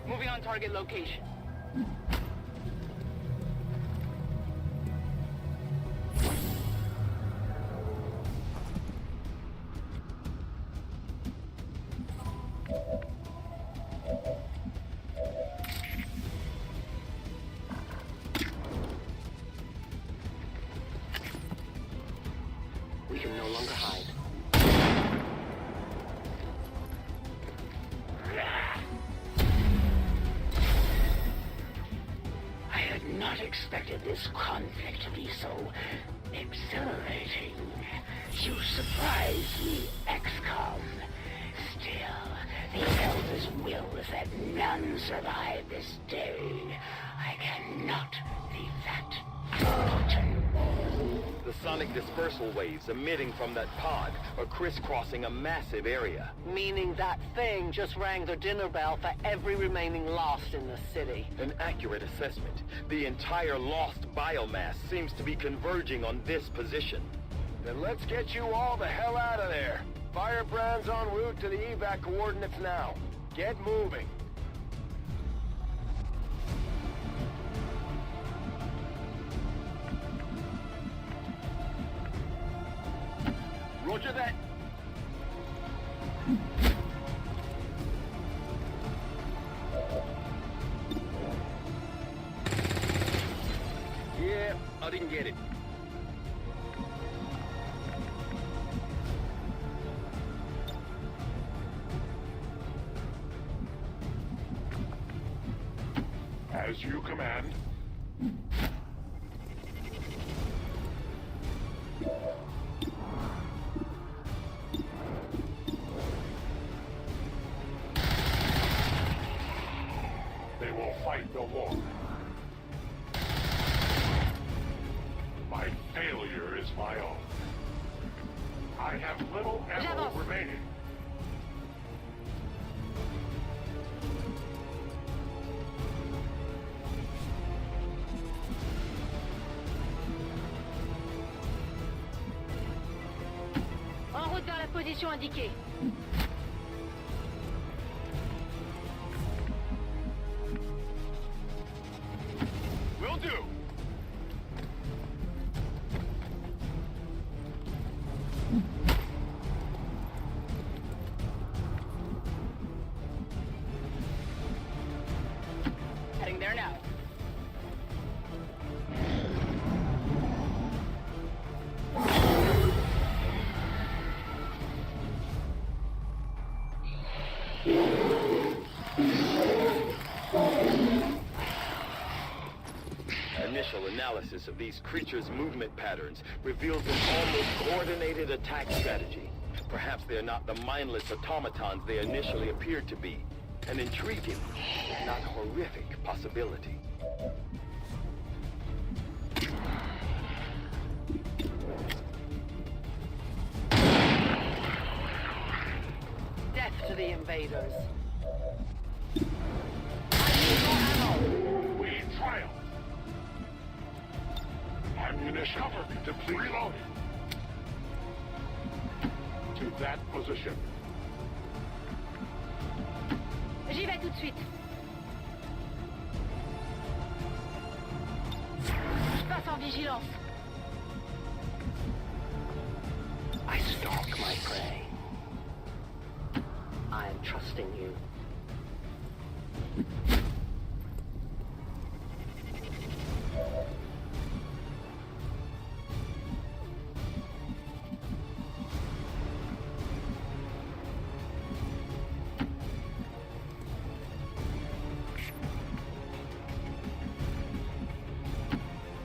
Moving on target location. We can no longer hide. I had not expected this conflict to be so exhilarating. You surprise me, XCOM. Still, the Elder's will is that none survive this day. I cannot leave that unfortunate. The sonic dispersal waves emitting from that pod are crisscrossing a massive area. Meaning that thing just rang the dinner bell for every remaining lost in the city. An accurate assessment. The entire lost biomass seems to be converging on this position. Then let's get you all the hell out of there. Firebrand's en route to the evac coordinates now. Get moving. Roger that. Yeah, I didn't get it. As you command. They will fight no more. My failure is my own. position indiquée. Will do. Heading there now. Initial analysis of these creatures' movement patterns reveals an almost coordinated attack strategy. Perhaps they're not the mindless automatons they initially appeared to be. An intriguing, if not horrific, possibility. Death to the invaders. We triumph. Ammunition depleted. Reloading. To that position. J'y vais tout de suite. Je passe en vigilance. I stalk my prey. I am trusting you.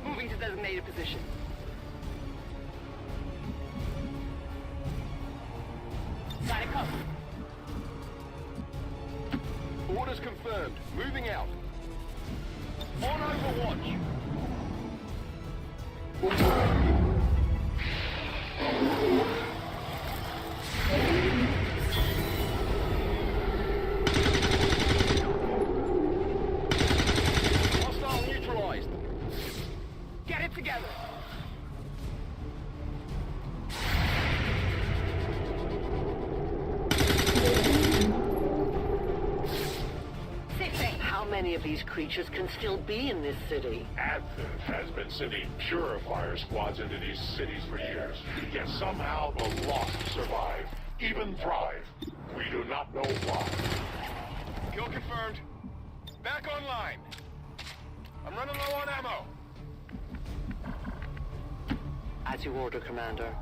Moving to designated position. Got it covered. Orders confirmed. Moving out. On Overwatch. Hostile neutralized. Get it together. How many of these creatures can still be in this city? Advent has been sending purifier squads into these cities for years. Yet somehow the lost survive, even thrive. We do not know why. Kill confirmed. Back online. I'm running low on ammo. As you order, Commander.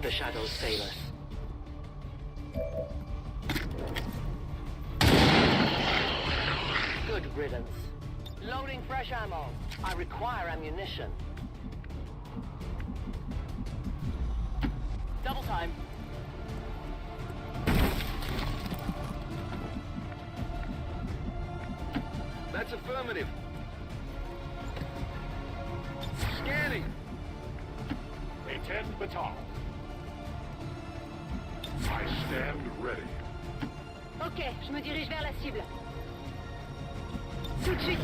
The shadows fail us. Good riddance. Loading fresh ammo. I require ammunition. Double time. That's affirmative. Scanning. Etienne Batal. I stand ready. Ok, je me dirige vers la cible. Tout de suite.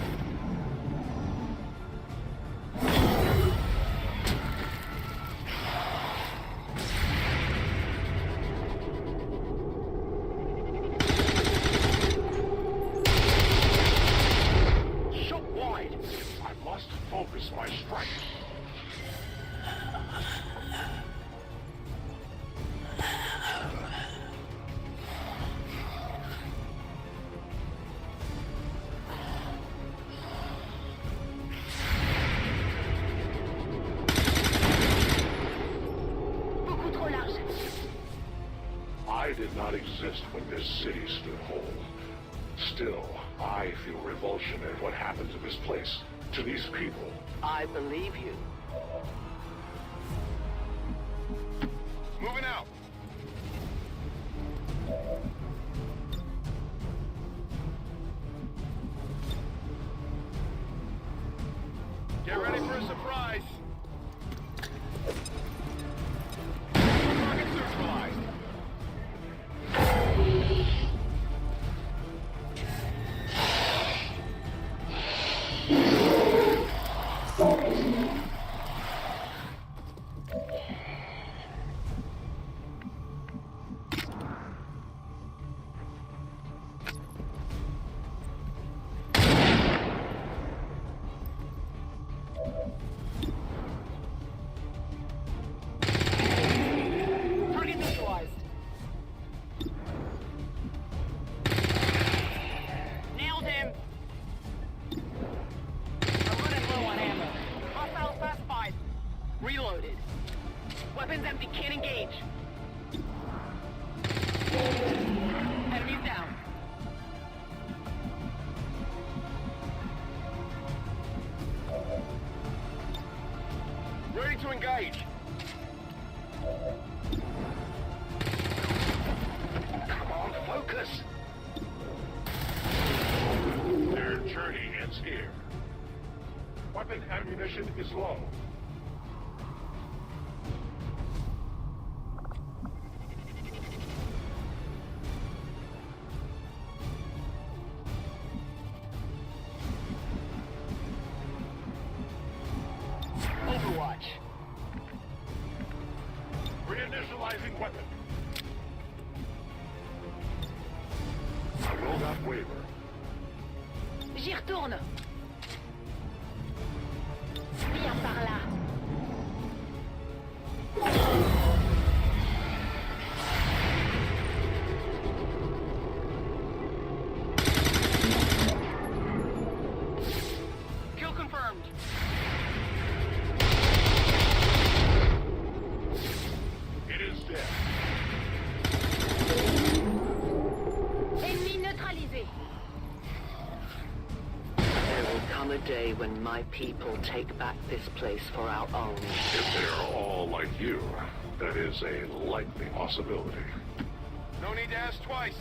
Shot wide. I must focus my strike. I did not exist when this city stood whole. Still, I feel revulsion at what happened to this place, to these people. I believe you. Moving out. Get ready for a surprise. Target neutralized. Weapons empty, can't engage. Enemies down. Ready to engage. Come on, focus. Their journey ends here. Weapon ammunition is low. Overwatch. Reinitializing weapon. I will not waver. J'y retourne. Viens par là. Kill confirmed. It is dead. Ennemi neutralisé. There will come a day when my people take back this place for our own. If they're all like you, that is a likely possibility. No need to ask twice.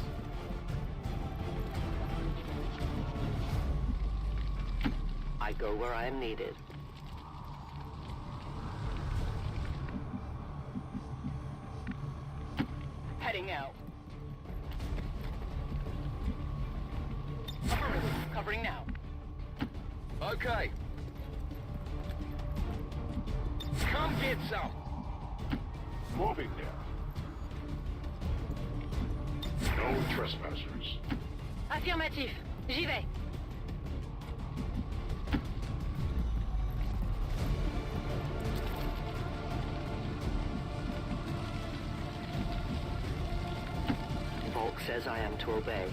I go where I am needed. Heading out. Affirmative. Covering now. Okay. Come get some. Moving there. No trespassers. Affirmatif. J'y vais. Volk says I am to obey.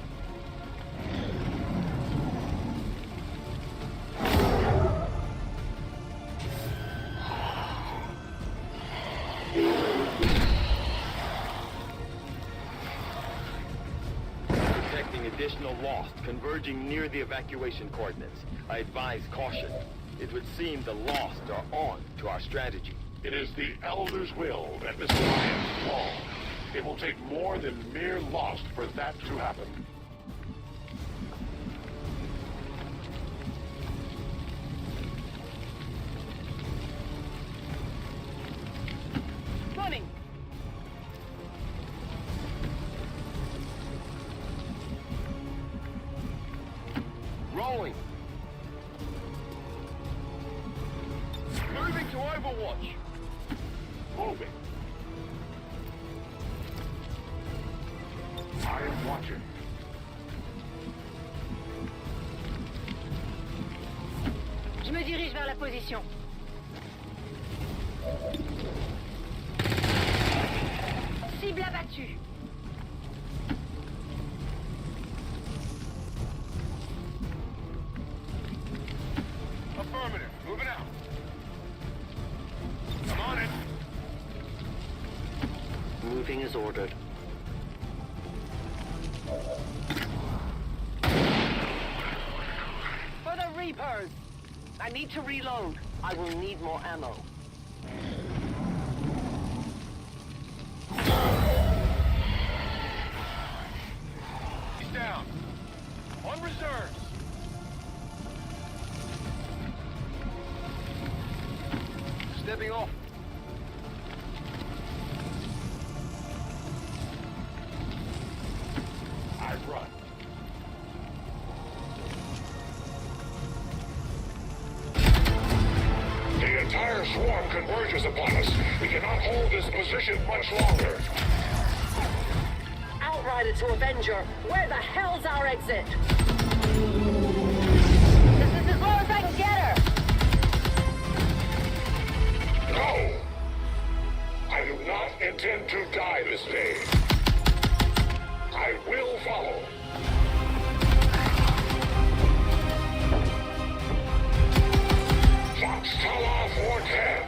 Detecting additional lost converging near the evacuation coordinates. I advise caution. It would seem the lost are on to our strategy. It is the Elder's will that this alliance fall. It will take more than mere lost for that to happen. Running! Rolling. Moving to Overwatch. Moving. I am watching. Je me dirige vers la position. Cible abattue. Affirmative. Moving out. I'm on it. Moving as ordered. For the Reapers! I need to reload. I will need more ammo. He's down. On reserves. Stepping off. I run. The entire swarm converges upon us. We cannot hold this position much longer. Outrider to Avenger, where the hell's our exit? This is as low as I can get her. No! I do not intend to die this day. I will follow. Fox Tala 410.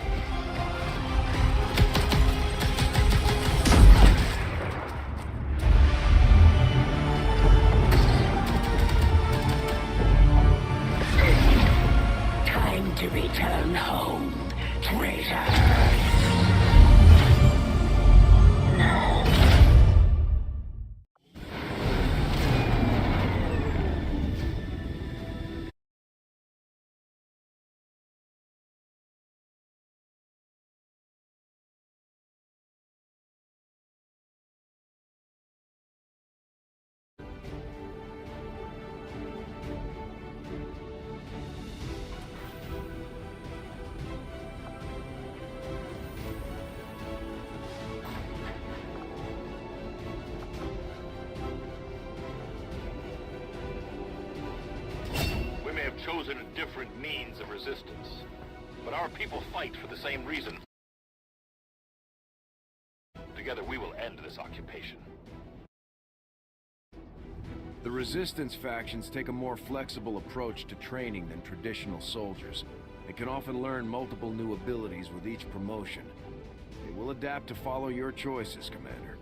been different means of resistance, but our people fight for the same reason. Together we will end this occupation. The Resistance factions take a more flexible approach to training than traditional soldiers. They can often learn multiple new abilities with each promotion. They will adapt to follow your choices, Commander.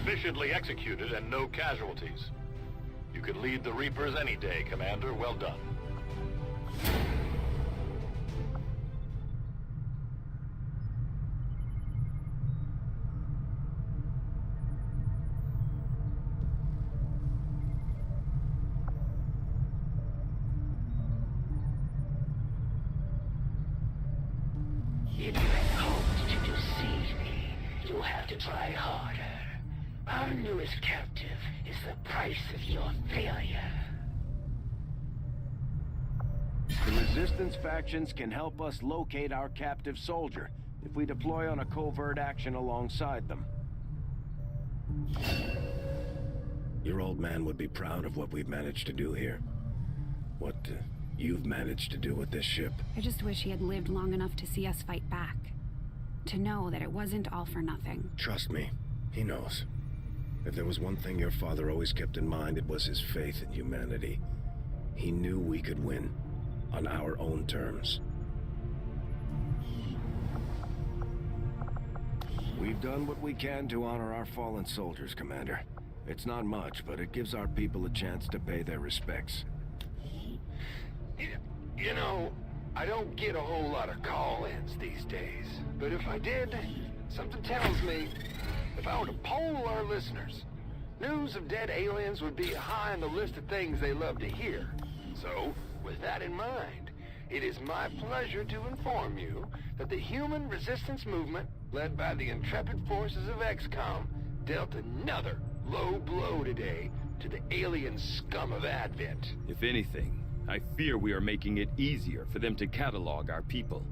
Efficiently executed and no casualties. You can lead the Reapers any day, Commander. Well done. If you hoped to deceive me, you'll have to try harder. Our newest captive is the price of your failure. The Resistance factions can help us locate our captive soldier if we deploy on a covert action alongside them. Your old man would be proud of what we've managed to do here. What you've managed to do with this ship. I just wish he had lived long enough to see us fight back. To know that it wasn't all for nothing. Trust me, he knows. If there was one thing your father always kept in mind, it was his faith in humanity. He knew we could win, on our own terms. We've done what we can to honor our fallen soldiers, Commander. It's not much, but it gives our people a chance to pay their respects. You know, I don't get a whole lot of call-ins these days. But if I did, something tells me if I were to poll our listeners, news of dead aliens would be high on the list of things they love to hear. So, with that in mind, it is my pleasure to inform you that the human resistance movement, led by the intrepid forces of XCOM, dealt another low blow today to the alien scum of Advent. If anything, I fear we are making it easier for them to catalog our people.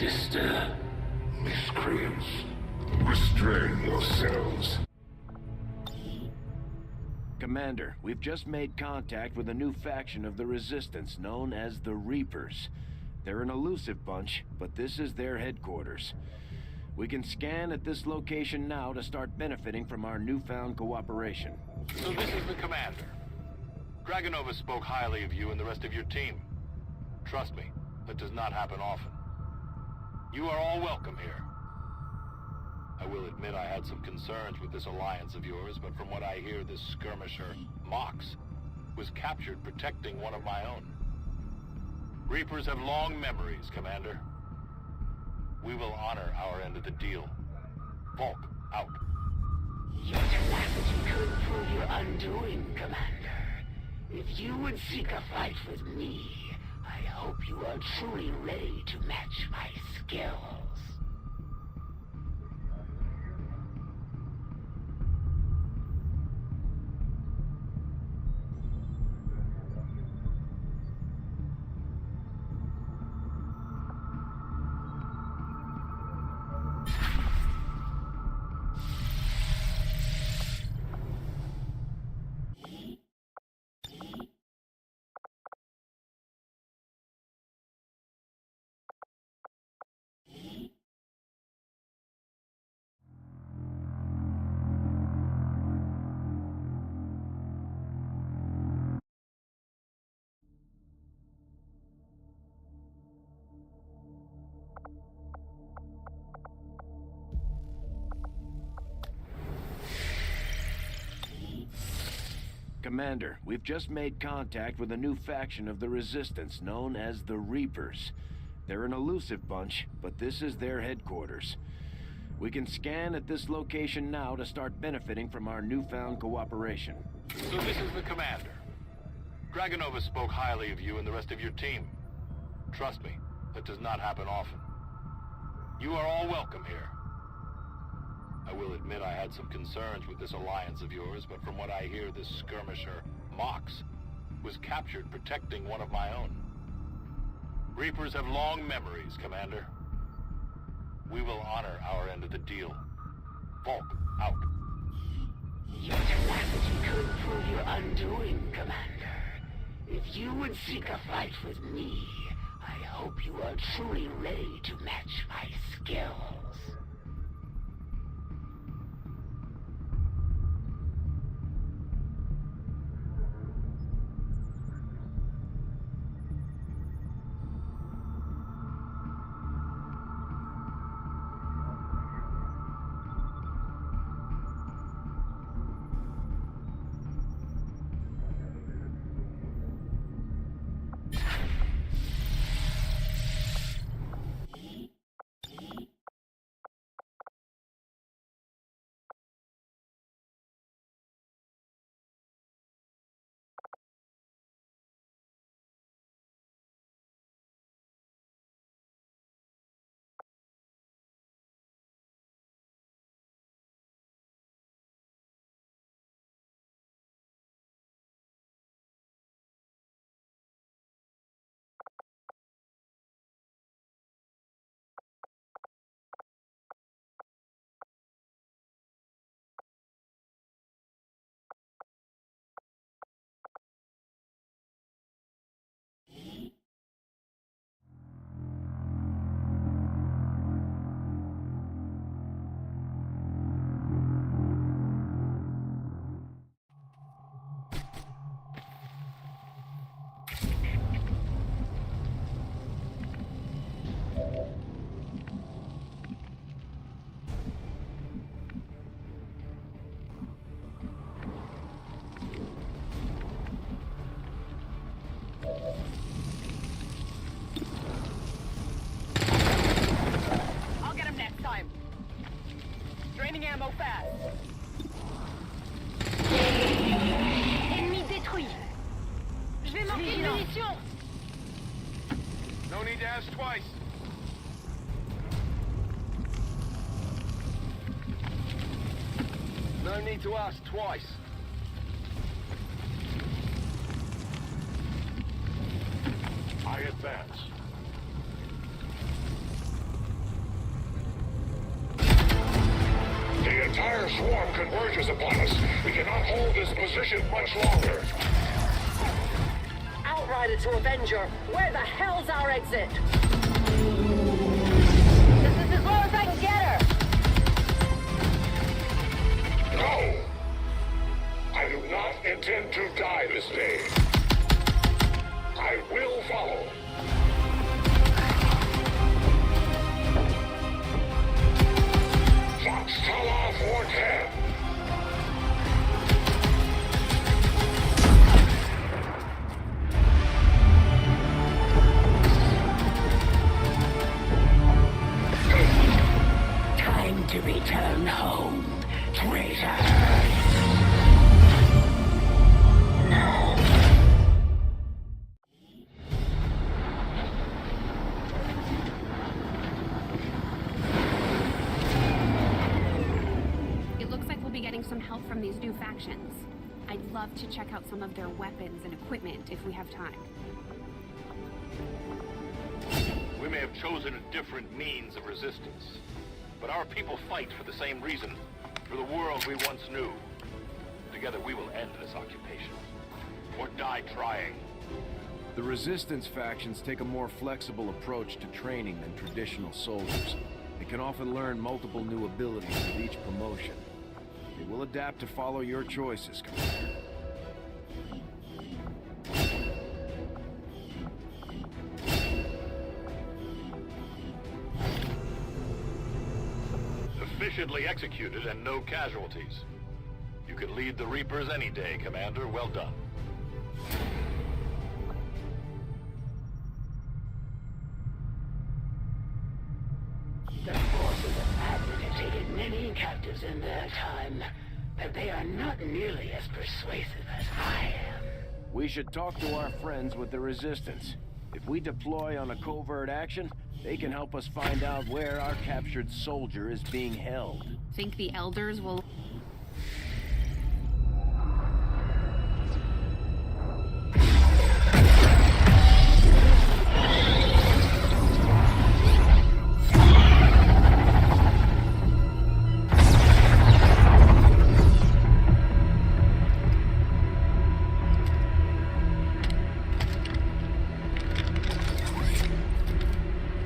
sister. Miscreants, restrain yourselves. Commander, we've just made contact with a new faction of the Resistance known as the Reapers. They're an elusive bunch, but this is their headquarters. We can scan at this location now to start benefiting from our newfound cooperation. So this is the commander. Dragonova spoke highly of you and the rest of your team. Trust me, that does not happen often. You are all welcome here. I will admit I had some concerns with this alliance of yours, but from what I hear, this skirmisher, Mox, was captured protecting one of my own. Reapers have long memories, Commander. We will honor our end of the deal. Volk, out. Your tenacity could prove your undoing, Commander. If you would seek a fight with me, I hope you are truly ready to match my skills. Commander, we've just made contact with a new faction of the Resistance known as the Reapers. They're an elusive bunch, but this is their headquarters. We can scan at this location now to start benefiting from our newfound cooperation. So this is the commander. Dragonova spoke highly of you and the rest of your team. Trust me, that does not happen often. You are all welcome here. I will admit I had some concerns with this alliance of yours, but from what I hear, this skirmisher, Mox, was captured protecting one of my own. Reapers have long memories, Commander. We will honor our end of the deal. Volk, out. Your tenacity could prove your undoing, Commander. If you would seek a fight with me, I hope you are truly ready to match my skills. Ammo fast. Ennemi détruit. Je vais manquer de munitions. No need to ask twice. No need to ask twice. I advance. entire swarm converges upon us. We cannot hold this position much longer. Outrider to Avenger, where the hell's our exit? This is as low as I can get her! No! I do not intend to die this day. I will follow. Foxtrot 410. Time to return home, traitor. No. It looks like we'll be getting some help from these new factions. I'd love to check out some of their weapons and equipment if we have time. We may have chosen a different means of resistance, but our people fight for the same reason, for the world we once knew. Together we will end this occupation, or die trying. The Resistance factions take a more flexible approach to training than traditional soldiers. They can often learn multiple new abilities with each promotion. They will adapt to follow your choices, Commander. Efficiently executed and no casualties. You can lead the Reapers any day, Commander. Well done. The forces of Advent have taken many captives in their time, but they are not nearly as persuasive as I am. We should talk to our friends with the Resistance. If we deploy on a covert action, they can help us find out where our captured soldier is being held. Think the Elders will...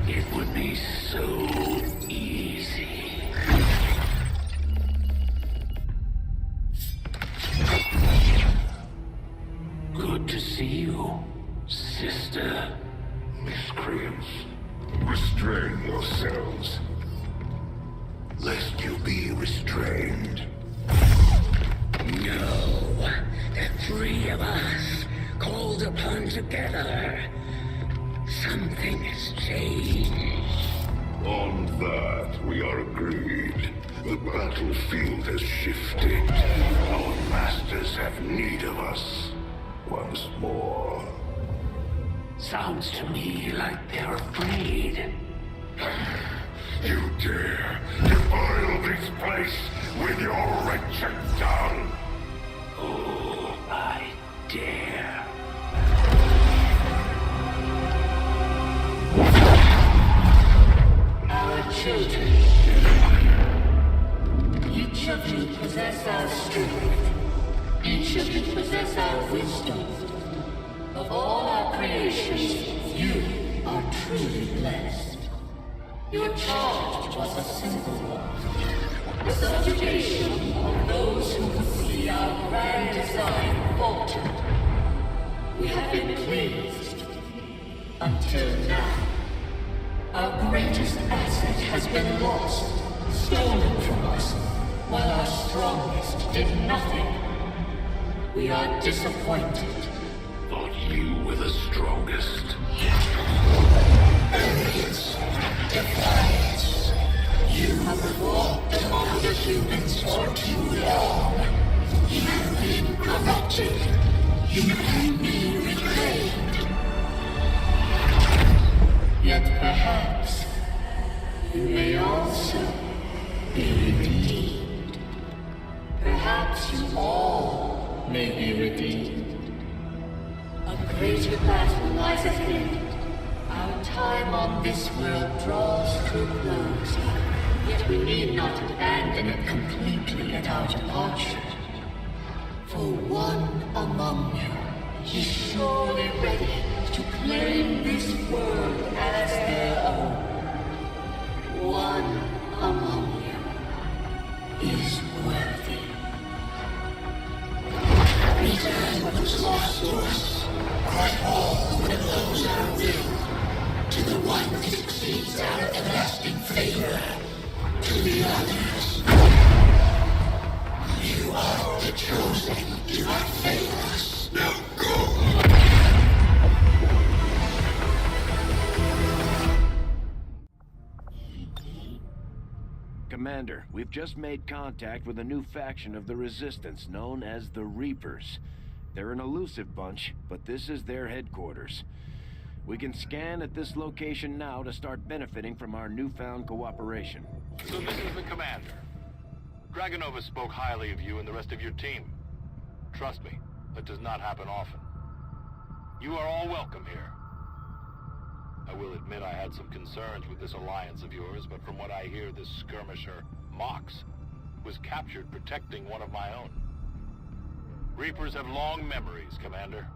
It would be so easy. Good to see you, sister. Miscreants, restrain yourselves. Lest you be restrained. No, the three of us, called upon together. Something has changed. On that, we are agreed. The battlefield has shifted. Our masters have need of us. Once more. Sounds to me like they're afraid. You dare defile this place with your wretched tongue? Oh, I dare. Our children. Each of you possess our strength. Each of you possess our wisdom. Of all our creations, you are truly blessed. Your charge was a simple one. The subjugation of those who would see our grand design falter. We have been pleased. Until now. Our greatest asset has been lost, stolen from us, while our strongest did nothing. We are disappointed. Thought you were the strongest. Arrogance, defiance. You have fought among the humans for too long. You have been corrupted. You can be reclaimed. Yet perhaps you may also be redeemed. Perhaps you all may be redeemed. A greater battle lies ahead. Our time on this world draws to a close. Yet we need not abandon it completely at our departure. For one among you is surely ready to claim this world as their own. One among you is worthy. Return what was lost to us. Crush all that oppose our will. To the one that succeeds our everlasting favor. To the others. You are the chosen. Do not fail us. Now go. Commander, we've just made contact with a new faction of the Resistance known as the Reapers. They're an elusive bunch, but this is their headquarters. We can scan at this location now to start benefiting from our newfound cooperation. So this is the commander. Dragonova spoke highly of you and the rest of your team. Trust me, that does not happen often. You are all welcome here. I will admit I had some concerns with this alliance of yours, but from what I hear, this skirmisher, Mox, was captured protecting one of my own. Reapers have long memories, Commander.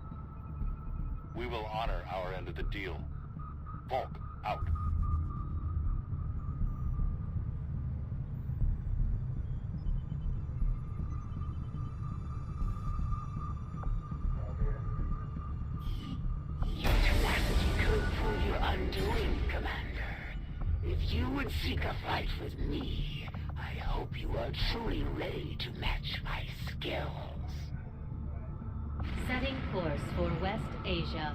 We will honor our end of the deal. Volk, out. Your undoing, Commander. If you would seek a fight with me, I hope you are truly ready to match my skills. Setting course for West Asia.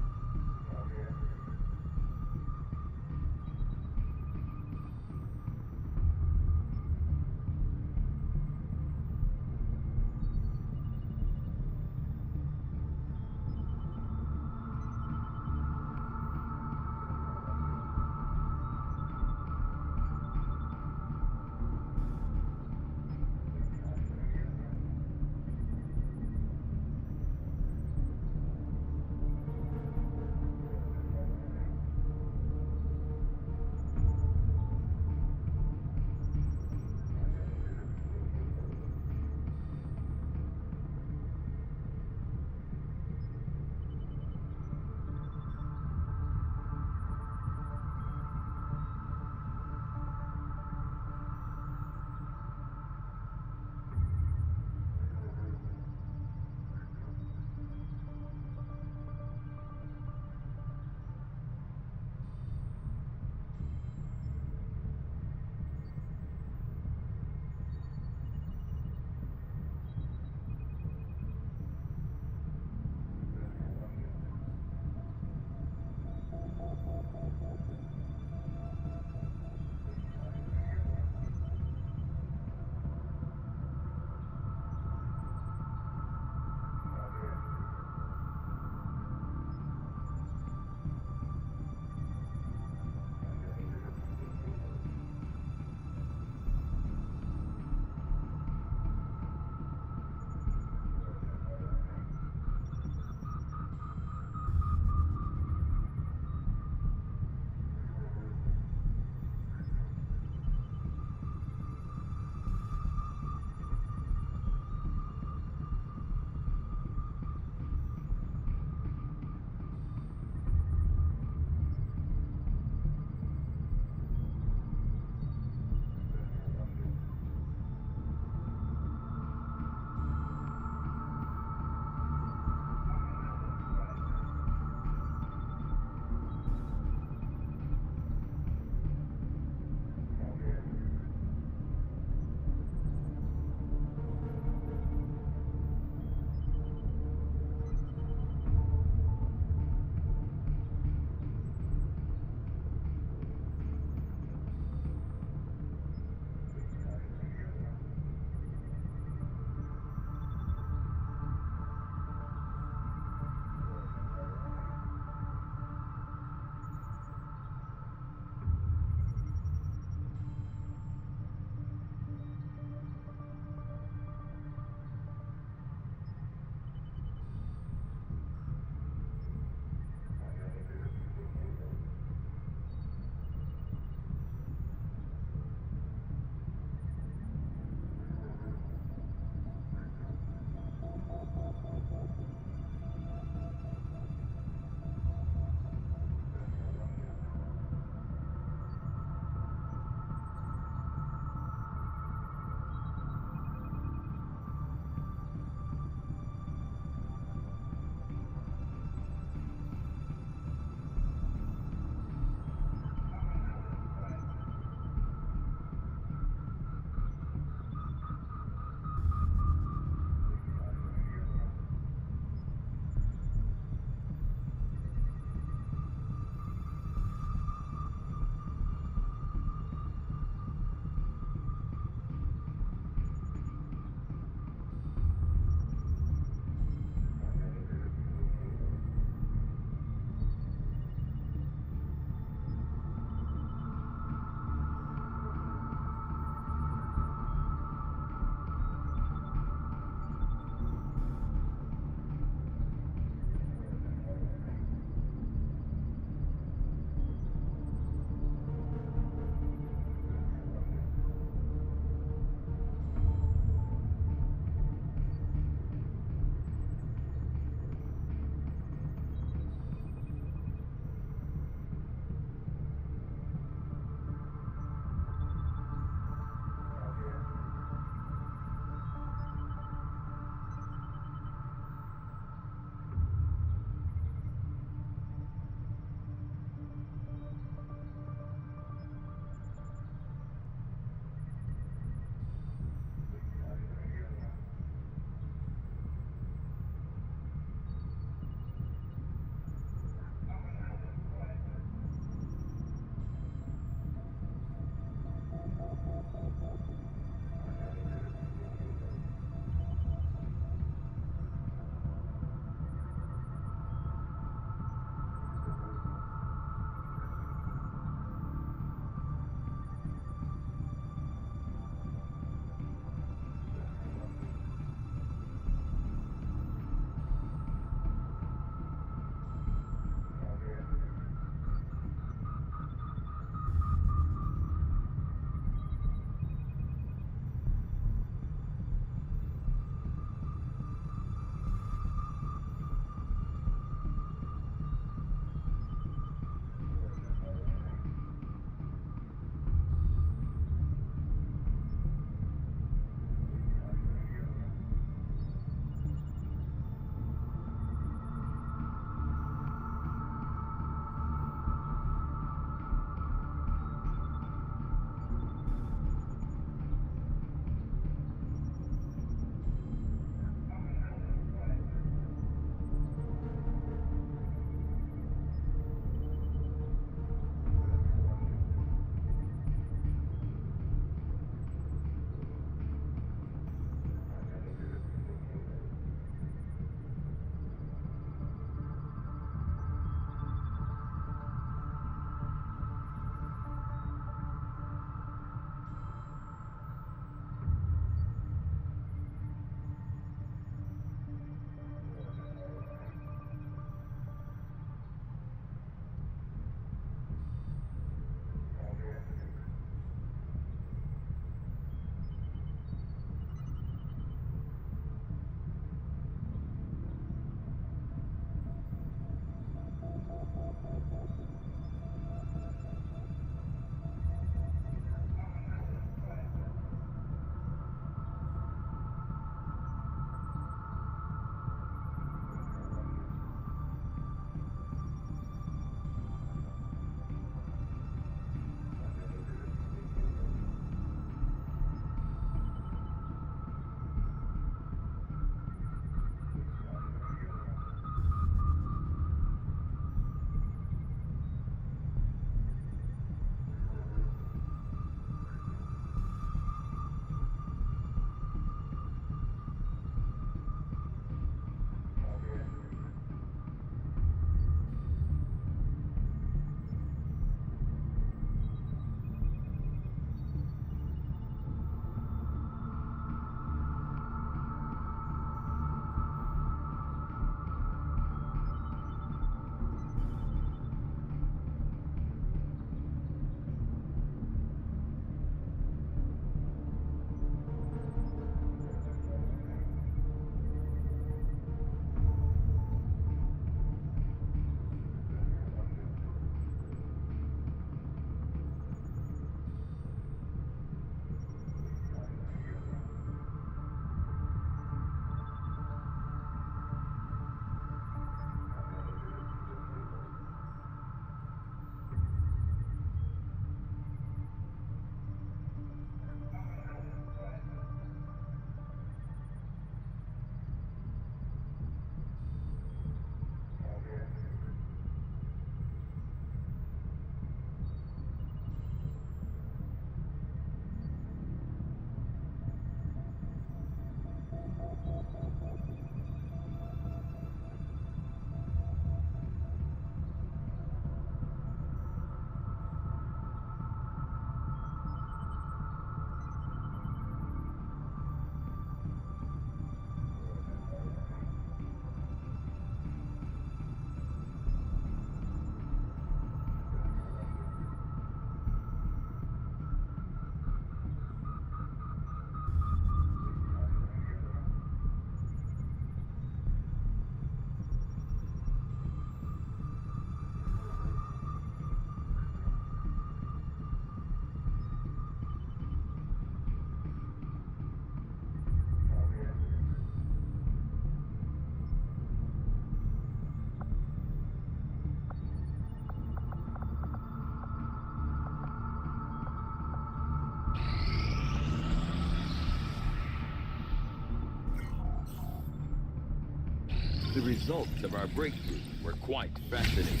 The results of our breakthrough were quite fascinating.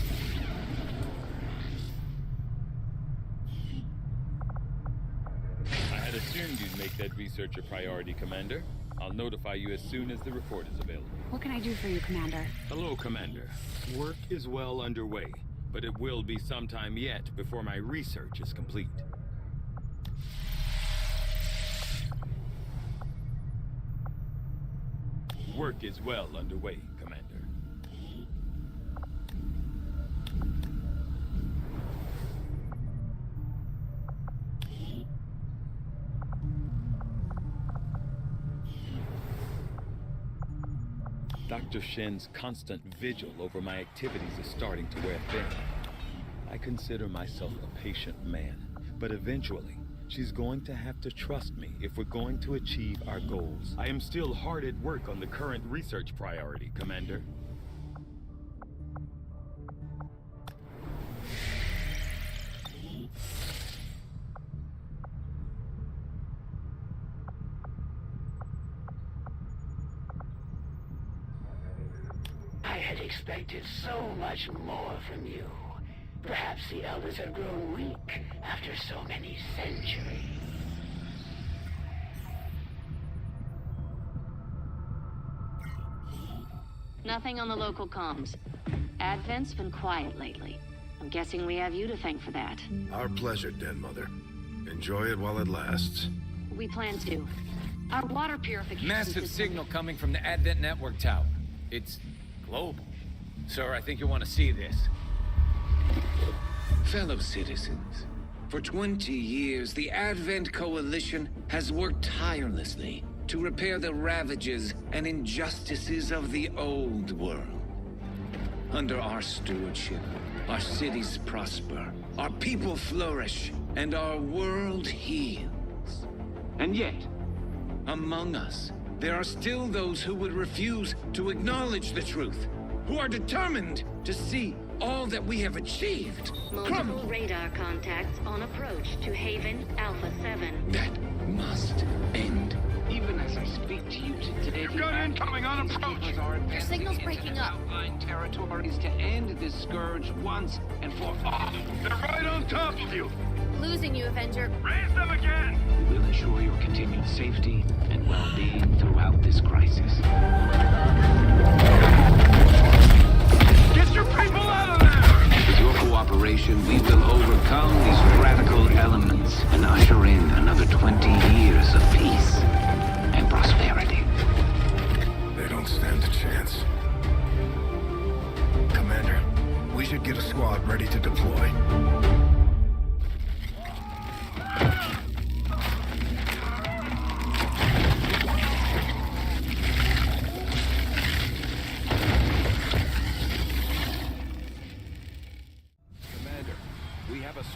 I had assumed you'd make that research a priority, Commander. I'll notify you as soon as the report is available. What can I do for you, Commander? Hello, Commander. Work is well underway, but it will be some time yet before my research is complete. Work is well underway, Commander. Dr. Shen's constant vigil over my activities is starting to wear thin. I consider myself a patient man, but eventually, she's going to have to trust me if we're going to achieve our goals. I am still hard at work on the current research priority, Commander. I had expected so much more from you. Perhaps the elders have grown weak after so many centuries. Nothing on the local comms. Advent's been quiet lately. I'm guessing we have you to thank for that. Our pleasure, Den Mother. Enjoy it while it lasts. We plan to. Our water purification Massive system... signal coming from the Advent network tower. It's global. Sir, I think you'll want to see this. Fellow citizens, for 20 years, the Advent Coalition has worked tirelessly to repair the ravages and injustices of the old world. Under our stewardship, our cities prosper, our people flourish, and our world heals. And yet, among us, there are still those who would refuse to acknowledge the truth, who are determined to see all that we have achieved. Multiple radar contacts on approach to Haven Alpha 7. That must end. Even as I speak to you today, You've got incoming on approach. Your signal's breaking up. Outlying territories to end this scourge once and for all. They're right on top of you. Losing you, Avenger. Raise them again. We will ensure your continued safety and well-being throughout this crisis. Get your people out of there! With your cooperation, we will overcome these radical elements and usher in another 20 years of peace and prosperity. They don't stand a chance. Commander, we should get a squad ready to deploy.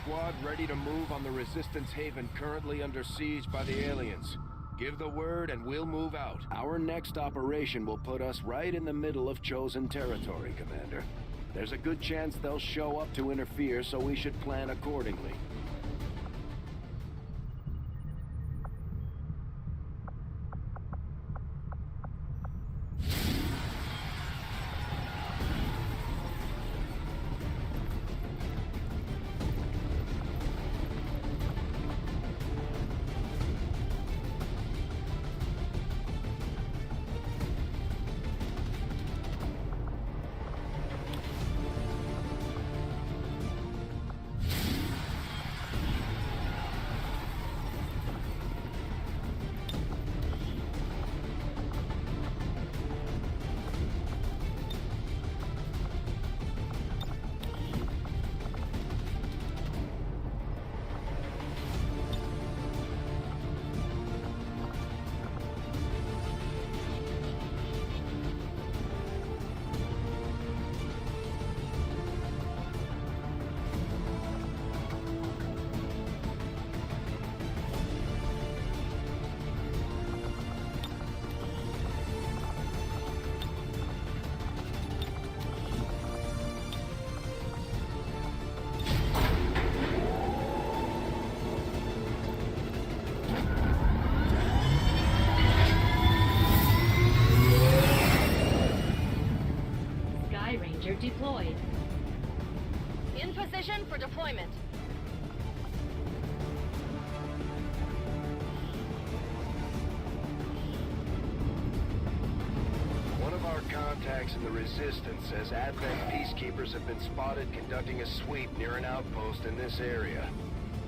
Squad ready to move on the Resistance Haven currently under siege by the aliens. Give the word and we'll move out. Our next operation will put us right in the middle of chosen territory, Commander. There's a good chance they'll show up to interfere, so we should plan accordingly. position for deployment. One of our contacts in the Resistance says Advent peacekeepers have been spotted conducting a sweep near an outpost in this area.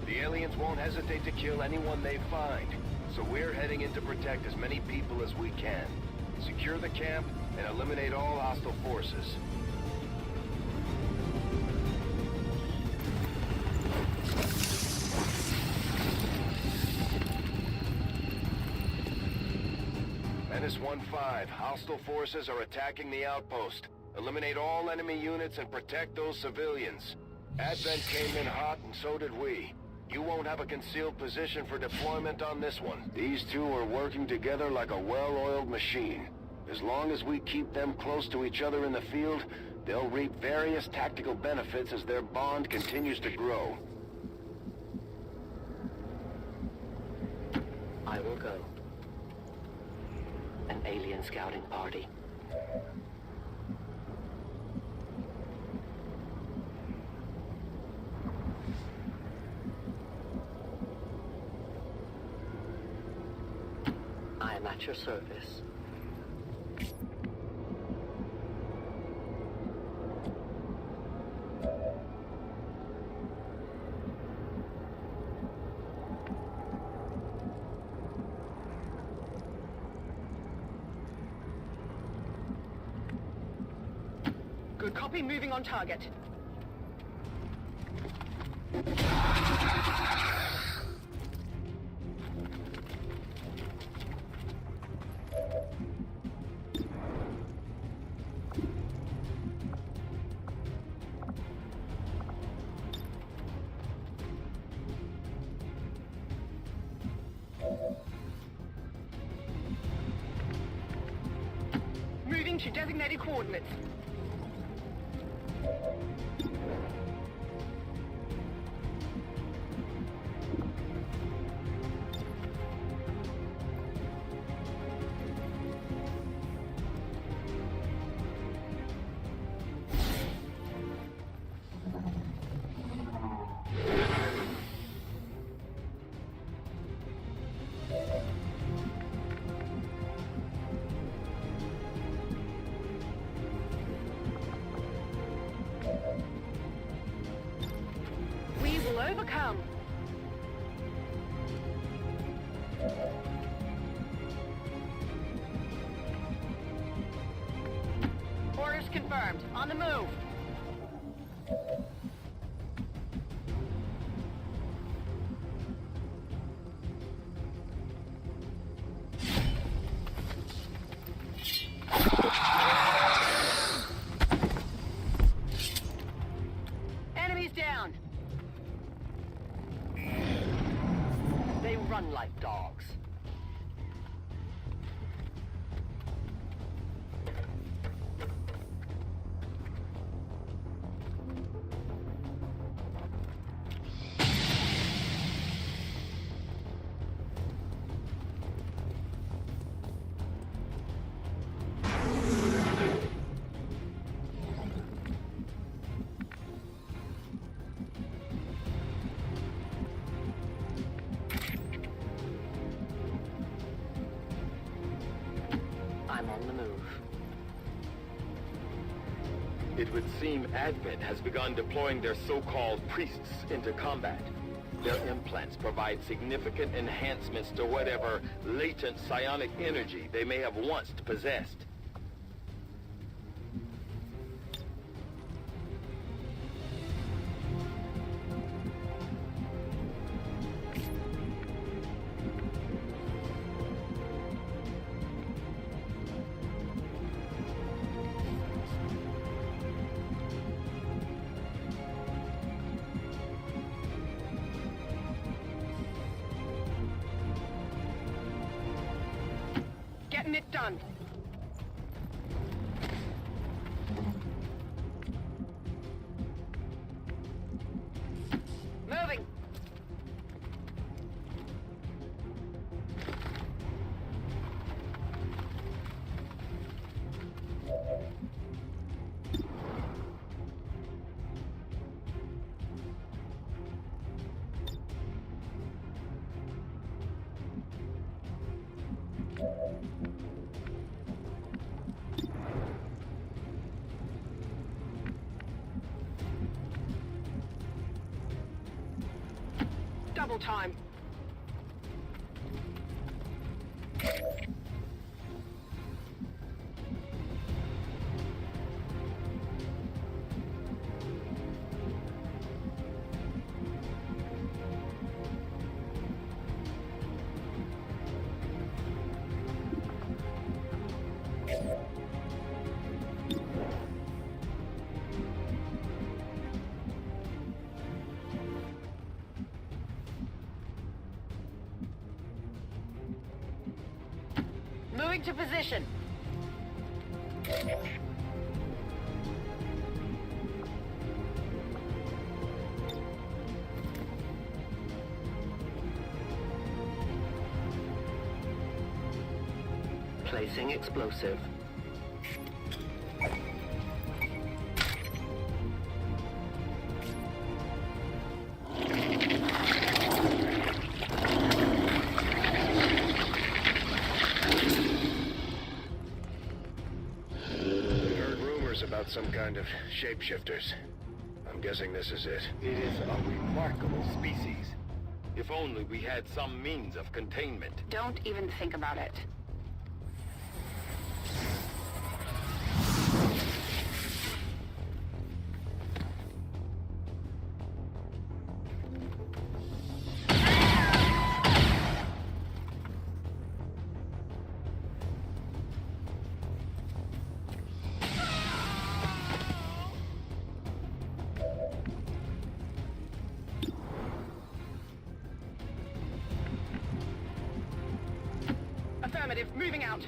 The aliens won't hesitate to kill anyone they find, so we're heading in to protect as many people as we can. Secure the camp and eliminate all hostile forces. Menace 1-5, hostile forces are attacking the outpost. Eliminate all enemy units and protect those civilians. Advent came in hot and so did we. You won't have a concealed position for deployment on this one. These two are working together like a well-oiled machine. As long as we keep them close to each other in the field, they'll reap various tactical benefits as their bond continues to grow. I will go. An alien scouting party. I am at your service. Good copy, moving on target. Moving to designated coordinates. Overcome. Orders confirmed. On the move. Enemies down. They run like dogs. I'm on the move. It would seem Advent has begun deploying their so-called priests into combat. Their implants provide significant enhancements to whatever latent psionic energy they may have once possessed. Getting it done. Moving. Double time. Moving to position. Placing explosive. About some kind of shapeshifters. I'm guessing this is it. It is a remarkable species. If only we had some means of containment. Don't even think about it. Affirmative, moving out.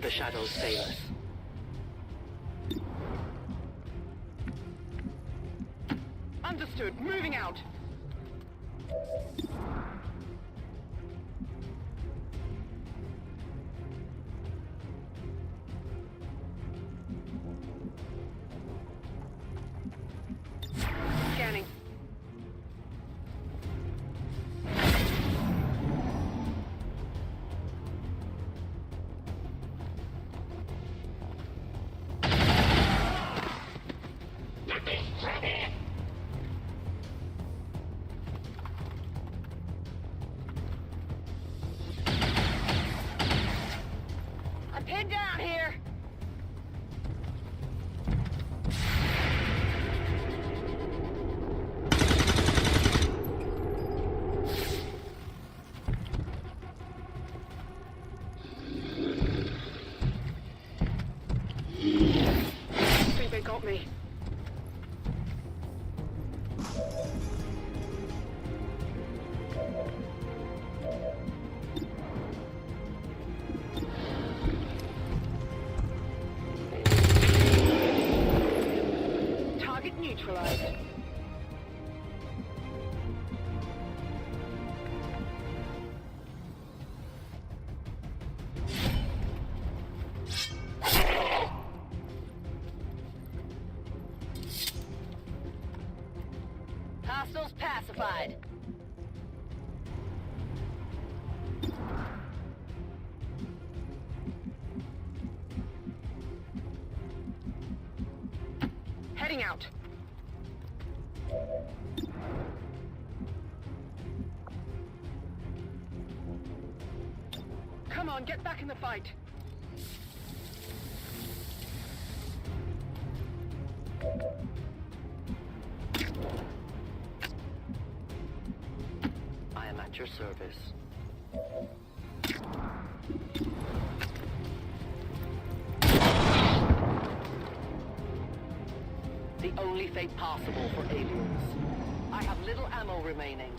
The shadows fail us. Understood. Moving out. Scanning. I'm pinned down here. I think they got me. Target neutralized. Hostiles pacified. Heading out. Come on, get back in the fight. I am at your service. The only fate possible for aliens. I have little ammo remaining.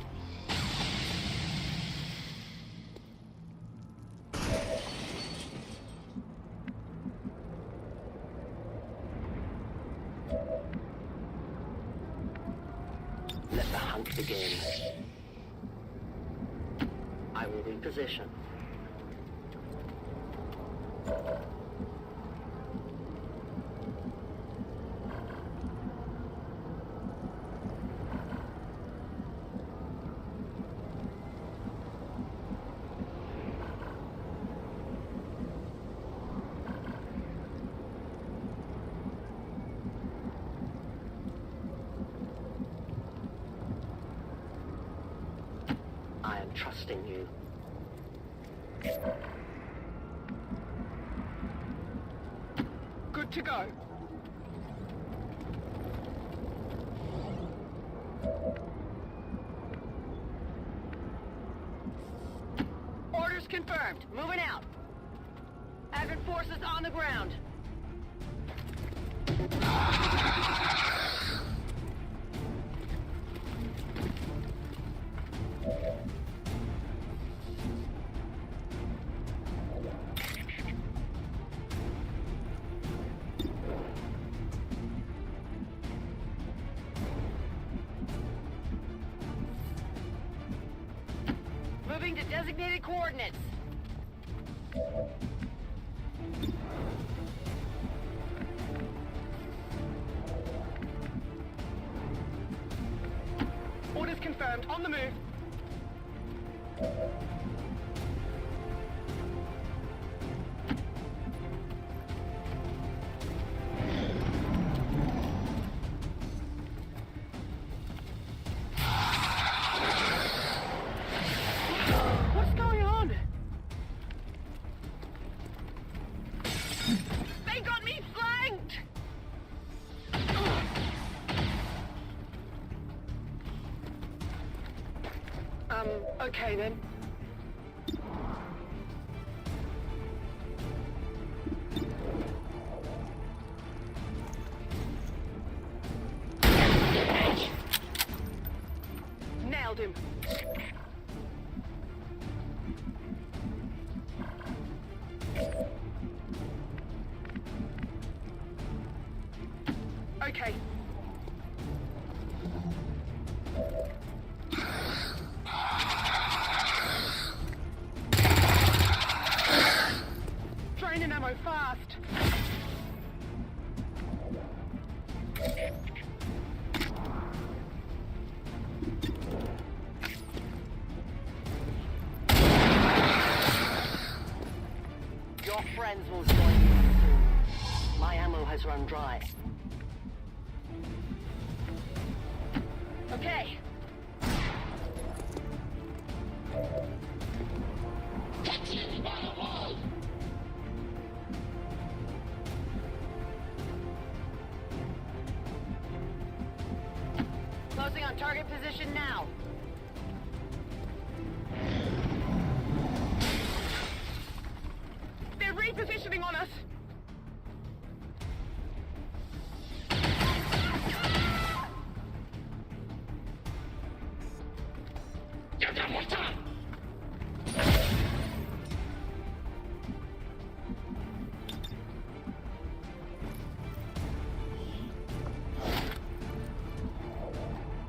Let the hunt begin. I will reposition. I am trusting you. Good to go. Orders confirmed. Moving out. Advent forces on the ground. Moving to designated coordinates. Orders confirmed. On the move. What's going on? They got me flanked! Okay then. Nailed him. Okay. Draining ammo fast. Your friends will join you soon. My ammo has run dry. Okay. Closing on target position now. They're repositioning on us.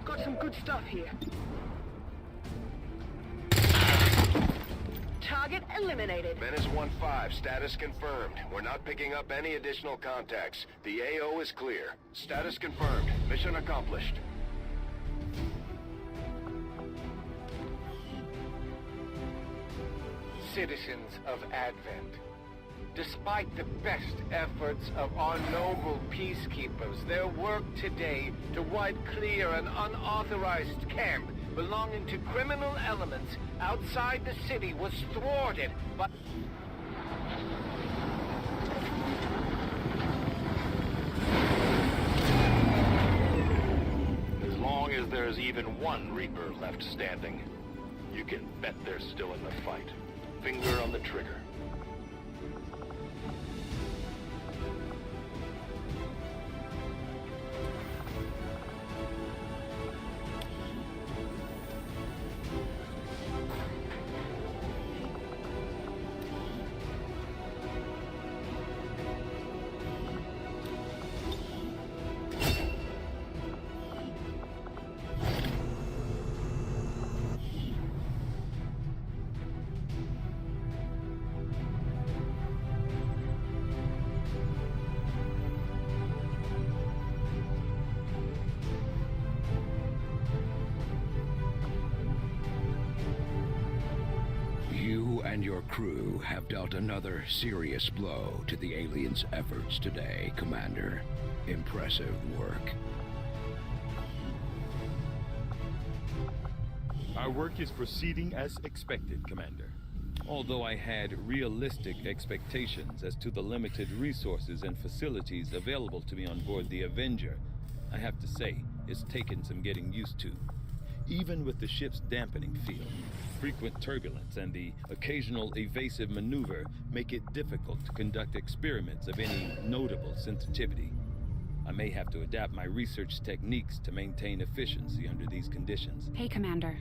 Got some good stuff here. Target eliminated. Menace 1-5, status confirmed. We're not picking up any additional contacts. The AO is clear. Status confirmed. Mission accomplished. Citizens of Advent, despite the best efforts of our noble peacekeepers, their work today to wipe clear an unauthorized camp belonging to criminal elements outside the city was thwarted by... there's even one Reaper left standing, you can bet they're still in the fight. Finger on the trigger. And your crew have dealt another serious blow to the aliens' efforts today, Commander. Impressive work. Our work is proceeding as expected, Commander. Although I had realistic expectations as to the limited resources and facilities available to me on board the Avenger, I have to say, it's taken some getting used to. Even with the ship's dampening field, frequent turbulence and the occasional evasive maneuver make it difficult to conduct experiments of any notable sensitivity. I may have to adapt my research techniques to maintain efficiency under these conditions. Hey, Commander.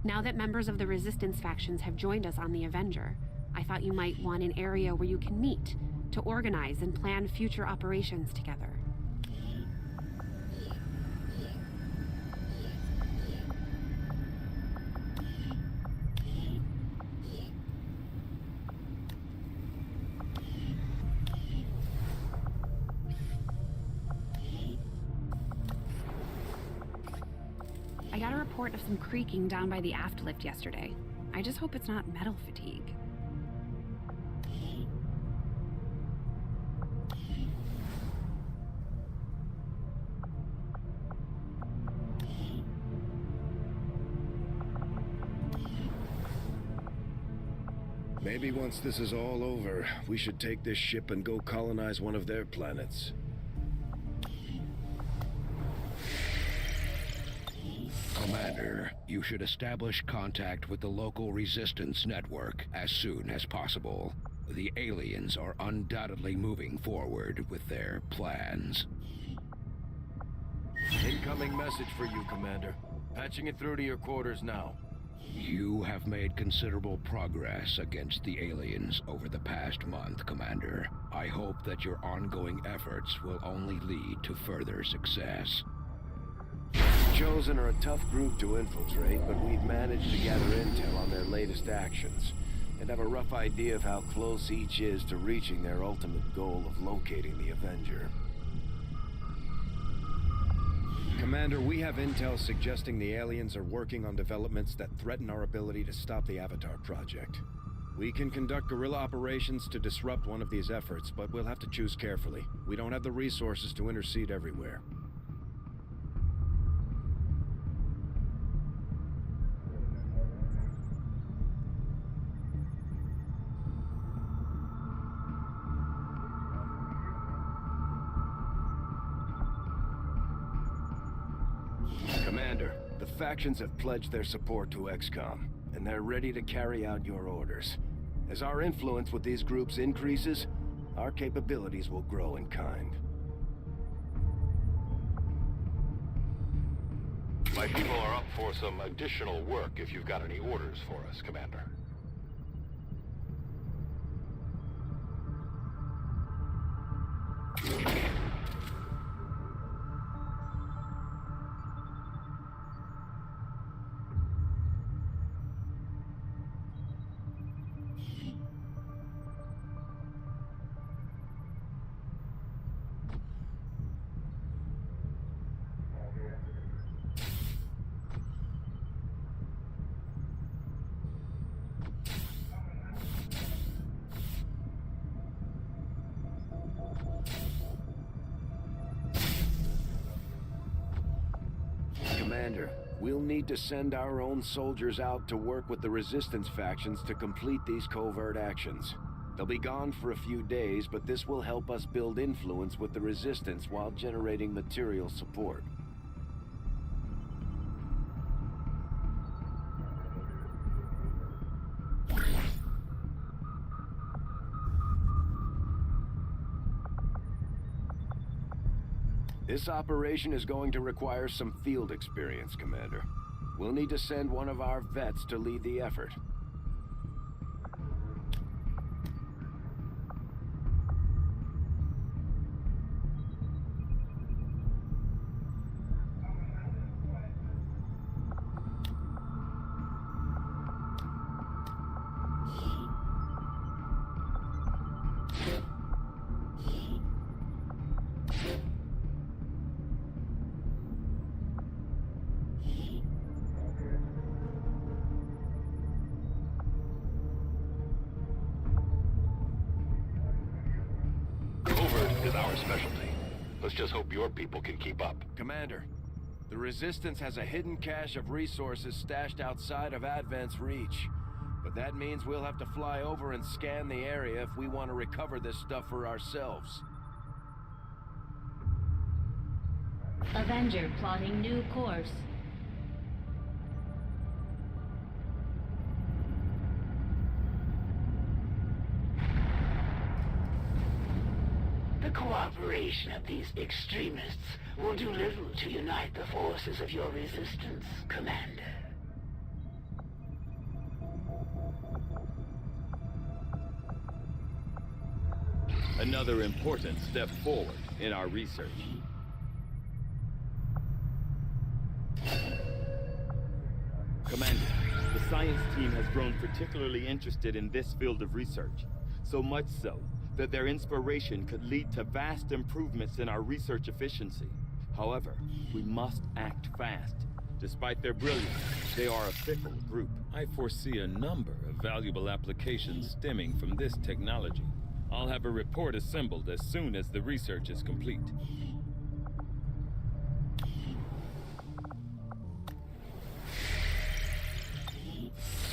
Now that members of the Resistance factions have joined us on the Avenger, I thought you might want an area where you can meet, to organize and plan future operations together. I got a report of some creaking down by the aft lift yesterday. I just hope it's not metal fatigue. Maybe once this is all over, we should take this ship and go colonize one of their planets. Commander, you should establish contact with the local resistance network as soon as possible. The aliens are undoubtedly moving forward with their plans. Incoming message for you, Commander. Patching it through to your quarters now. You have made considerable progress against the aliens over the past month, Commander. I hope that your ongoing efforts will only lead to further success. Chosen are a tough group to infiltrate, but we've managed to gather intel on their latest actions, and have a rough idea of how close each is to reaching their ultimate goal of locating the Avenger. Commander, we have intel suggesting the aliens are working on developments that threaten our ability to stop the Avatar project. We can conduct guerrilla operations to disrupt one of these efforts, but we'll have to choose carefully. We don't have the resources to intercede everywhere. Commander, the factions have pledged their support to XCOM, and they're ready to carry out your orders. As our influence with these groups increases, our capabilities will grow in kind. My people are up for some additional work if you've got any orders for us, Commander. Commander, we'll need to send our own soldiers out to work with the Resistance factions to complete these covert actions. They'll be gone for a few days, but this will help us build influence with the Resistance while generating material support. This operation is going to require some field experience, Commander. We'll need to send one of our vets to lead the effort. Is our specialty. Let's just hope your people can keep up. Commander, the Resistance has a hidden cache of resources stashed outside of Advent's reach. But that means we'll have to fly over and scan the area if we want to recover this stuff for ourselves. Avenger plotting new course. The cooperation of these extremists will do little to unite the forces of your resistance, Commander. Another important step forward in our research. Commander, the science team has grown particularly interested in this field of research, so much so that their inspiration could lead to vast improvements in our research efficiency. However, we must act fast. Despite their brilliance, they are a fickle group. I foresee a number of valuable applications stemming from this technology. I'll have a report assembled as soon as the research is complete.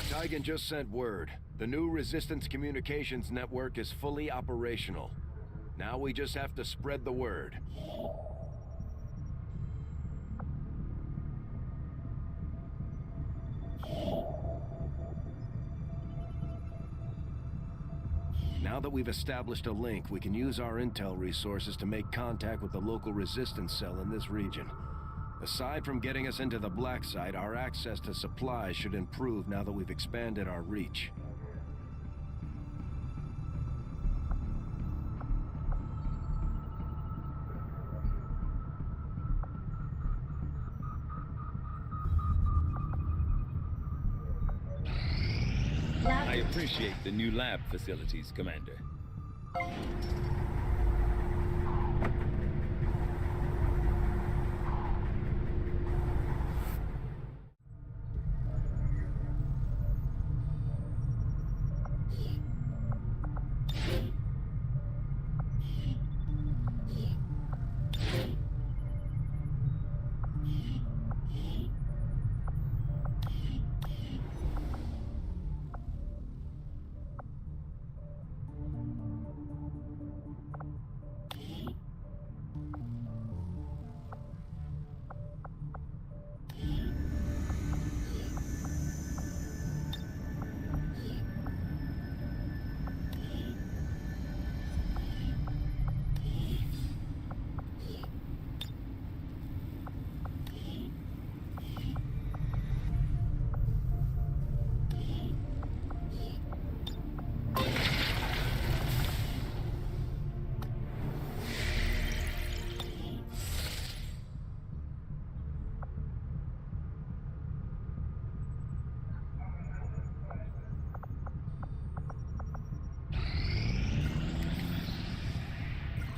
Tygan just sent word. The new Resistance communications network is fully operational. Now we just have to spread the word. Now that we've established a link, we can use our intel resources to make contact with the local resistance cell in this region. Aside from getting us into the black site, our access to supplies should improve now that we've expanded our reach. I appreciate the new lab facilities, Commander.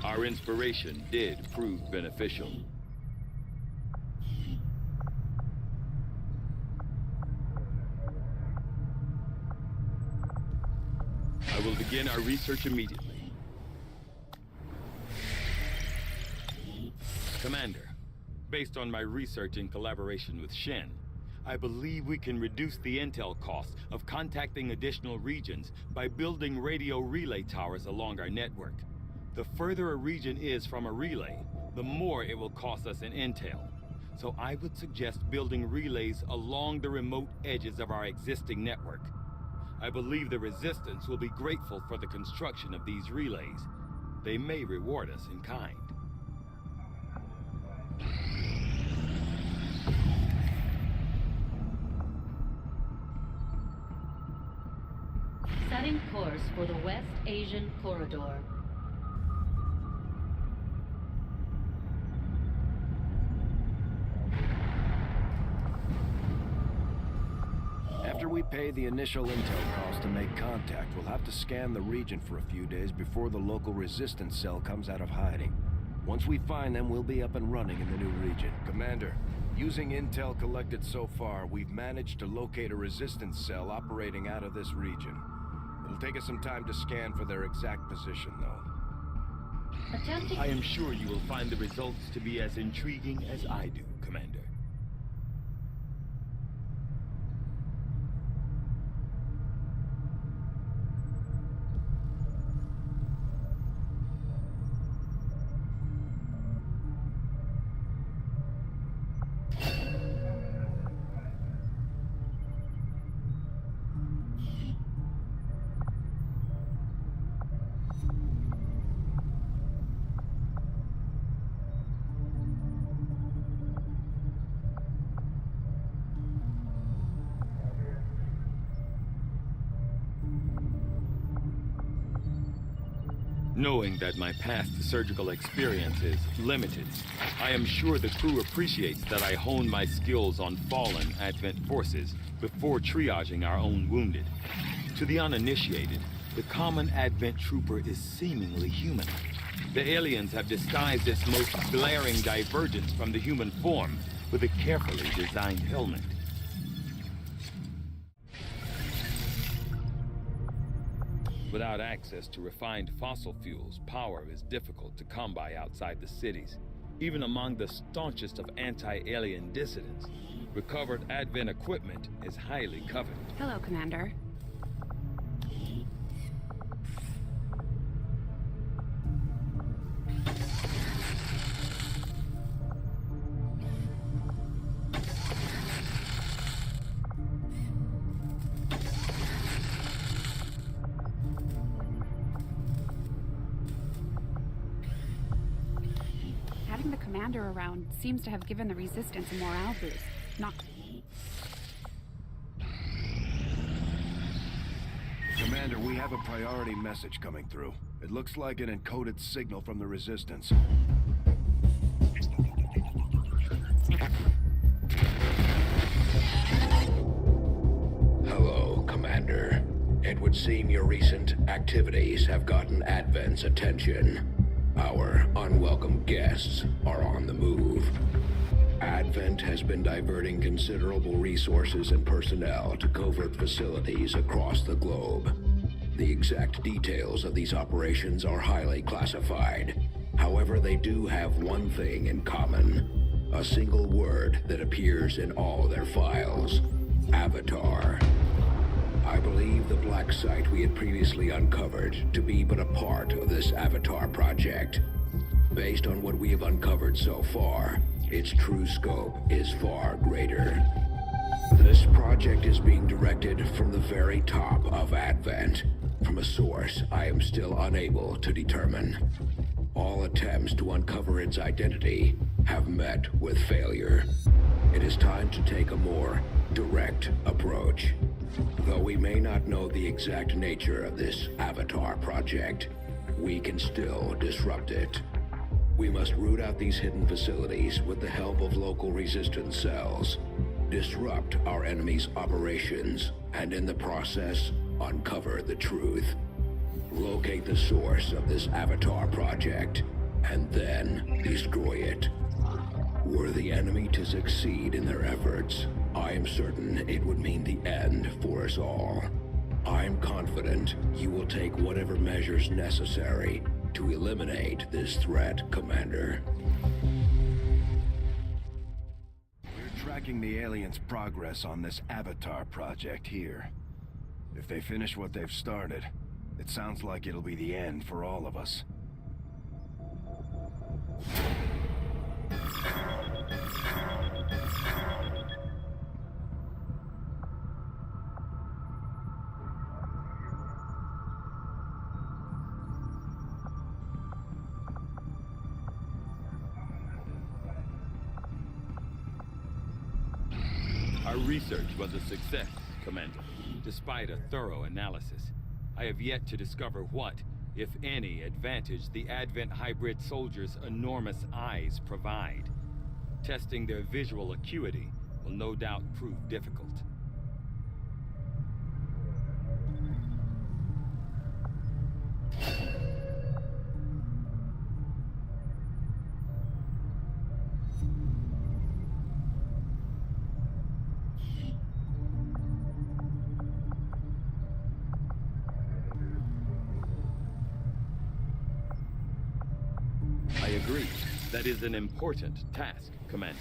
Our inspiration did prove beneficial. I will begin our research immediately. Commander, based on my research in collaboration with Shen, I believe we can reduce the intel costs of contacting additional regions by building radio relay towers along our network. The further a region is from a relay, the more it will cost us in intel. So I would suggest building relays along the remote edges of our existing network. I believe the Resistance will be grateful for the construction of these relays. They may reward us in kind. Setting course for the West Asian Corridor. After we pay the initial intel cost to make contact, we'll have to scan the region for a few days before the local resistance cell comes out of hiding. Once we find them, we'll be up and running in the new region. Commander, using intel collected so far, we've managed to locate a resistance cell operating out of this region. It'll take us some time to scan for their exact position, though. I am sure you will find the results to be as intriguing as I do, Commander. Knowing that my past surgical experience is limited, I am sure the crew appreciates that I hone my skills on fallen Advent forces before triaging our own wounded. To the uninitiated, the common Advent trooper is seemingly human. The aliens have disguised this most glaring divergence from the human form with a carefully designed helmet. Without access to refined fossil fuels, power is difficult to come by outside the cities. Even among the staunchest of anti-alien dissidents, recovered Advent equipment is highly coveted. Hello, Commander. Having the Commander around seems to have given the Resistance a morale boost. Not... Commander, we have a priority message coming through. It looks like an encoded signal from the Resistance. Hello, Commander. It would seem your recent activities have gotten Advent's attention. Our unwelcome guests are on the move. Advent has been diverting considerable resources and personnel to covert facilities across the globe. The exact details of these operations are highly classified. However, they do have one thing in common. A single word that appears in all their files. Avatar. I believe the black site we had previously uncovered to be but a part of this Avatar project. Based on what we have uncovered so far, its true scope is far greater. This project is being directed from the very top of Advent, from a source I am still unable to determine. All attempts to uncover its identity have met with failure. It is time to take a more direct approach. Though we may not know the exact nature of this Avatar project, we can still disrupt it. We must root out these hidden facilities with the help of local resistance cells, disrupt our enemy's operations, and in the process, uncover the truth. Locate the source of this Avatar project, and then destroy it. Were the enemy to succeed in their efforts, I am certain it would mean the end for us all. I am confident you will take whatever measures necessary to eliminate this threat, Commander. We're tracking the aliens' progress on this Avatar project here. If they finish what they've started, it sounds like it'll be the end for all of us. Our research was a success, Commander, despite a thorough analysis. I have yet to discover what, if any, advantage the Advent hybrid soldiers' enormous eyes provide. Testing their visual acuity will no doubt prove difficult. I agree. That is an important task, Commander.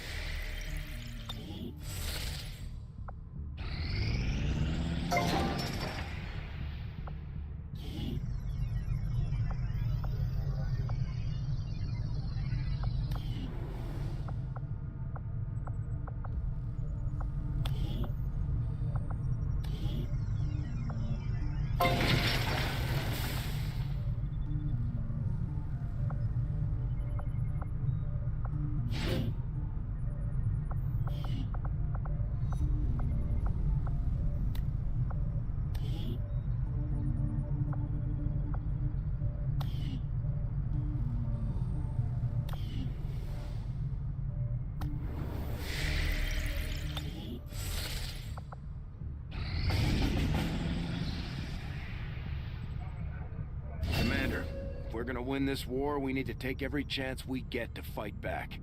If we're gonna win this war, we need to take every chance we get to fight back.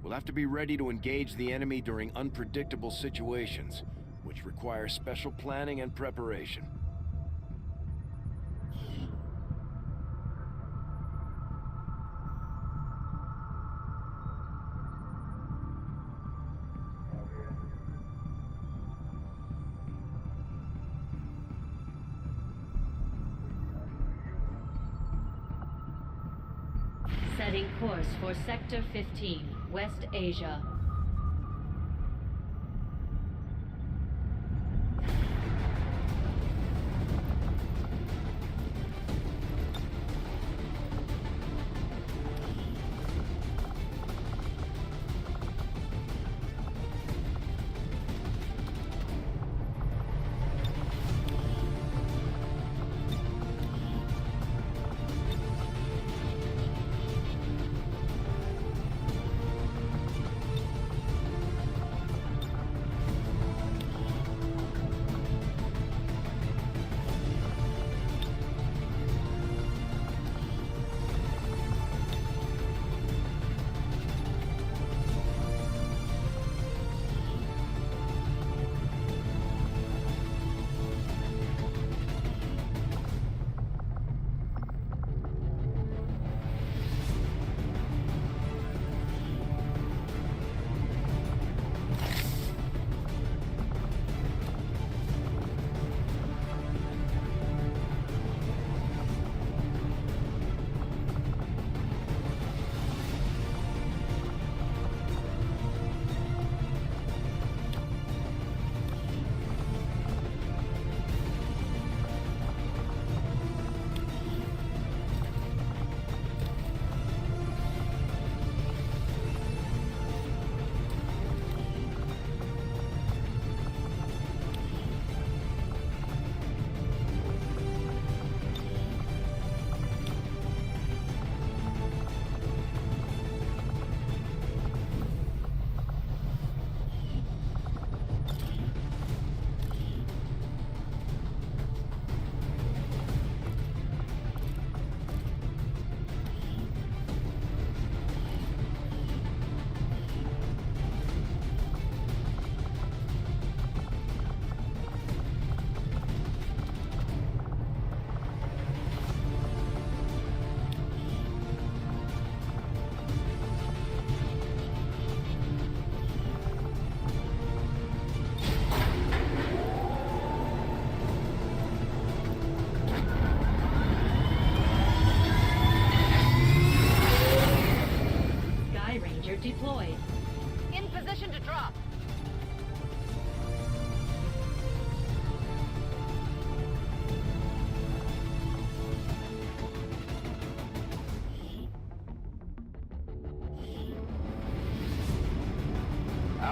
We'll have to be ready to engage the enemy during unpredictable situations, which require special planning and preparation. Setting course for Sector 15, West Asia.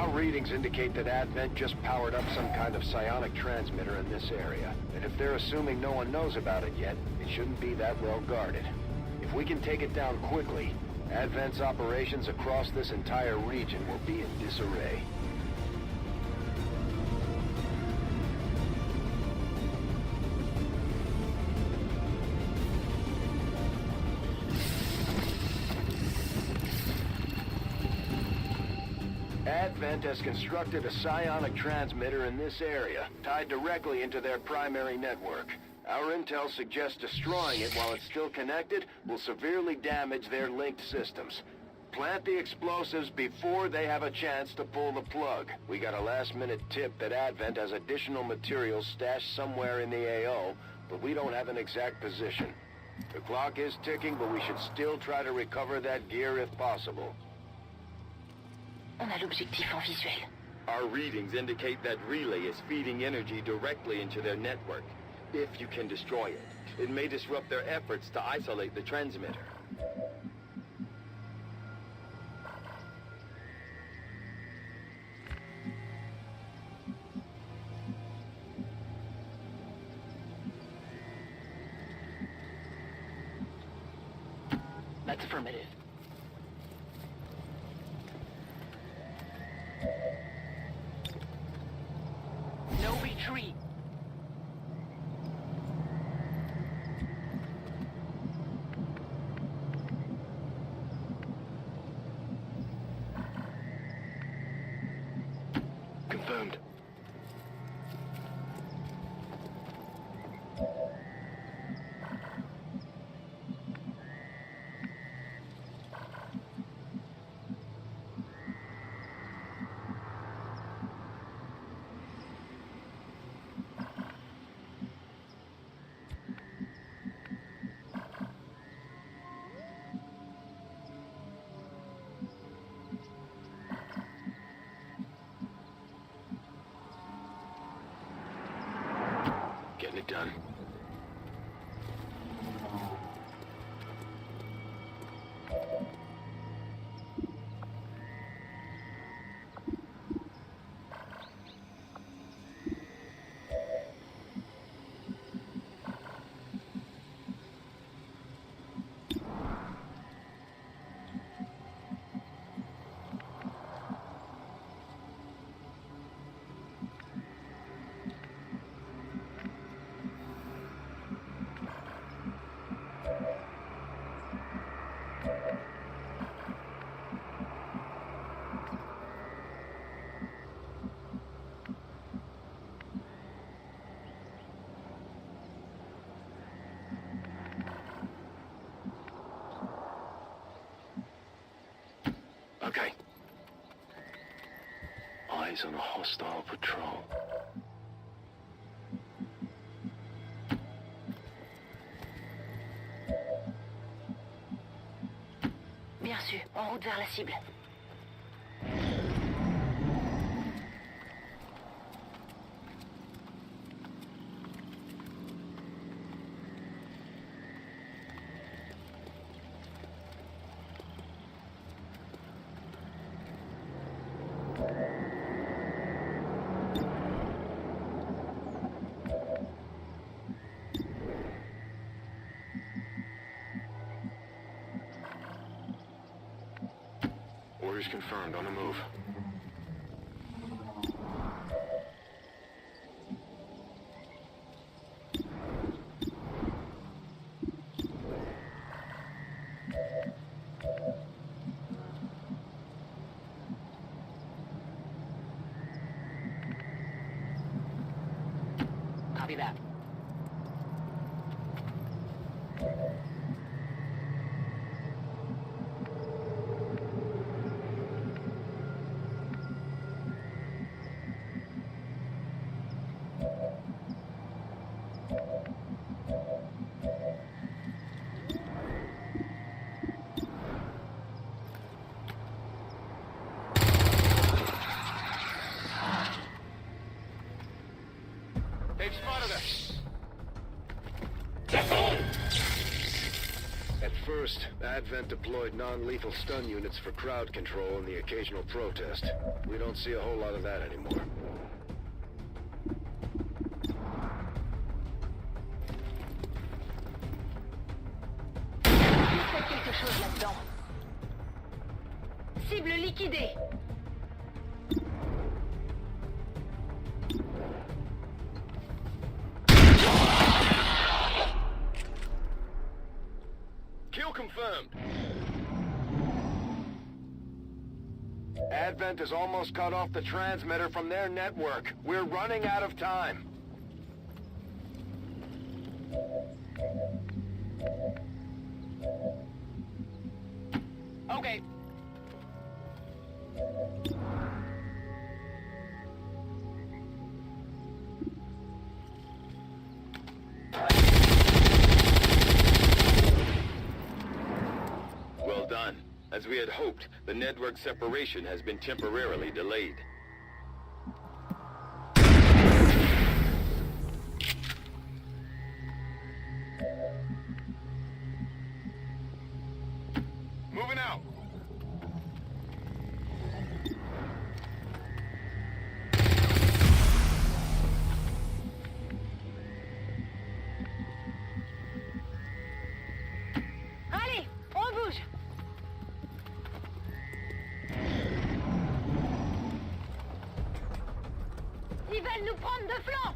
Our readings indicate that Advent just powered up some kind of psionic transmitter in this area. And if they're assuming no one knows about it yet, it shouldn't be that well guarded. If we can take it down quickly, Advent's operations across this entire region will be in disarray. Advent has constructed a psionic transmitter in this area, tied directly into their primary network. Our intel suggests destroying it while it's still connected will severely damage their linked systems. Plant the explosives before they have a chance to pull the plug. We got a last-minute tip that Advent has additional materials stashed somewhere in the AO, but we don't have an exact position. The clock is ticking, but we should still try to recover that gear if possible. On a l'objectif en visuel. Our readings indicate that relay is feeding energy directly into their network. If you can destroy it, it may disrupt their efforts to isolate the transmitter. That's affirmative. No retreat. Confirmed. Getting it done. Okay. Eyes on a hostile patrol. Bien sûr, en route vers la cible. Orders confirmed, on the move. Copy that. First, Advent deployed non-lethal stun units for crowd control and the occasional protest. We don't see a whole lot of that anymore. Faites quelque chose là-dedans. Cible liquidée. Kill confirmed. Advent has almost cut off the transmitter from their network. We're running out of time. Okay. Well done. As we had hoped, the network separation has been temporarily delayed. Moving out. Allez, on bouge. Ils veulent nous prendre de flanc.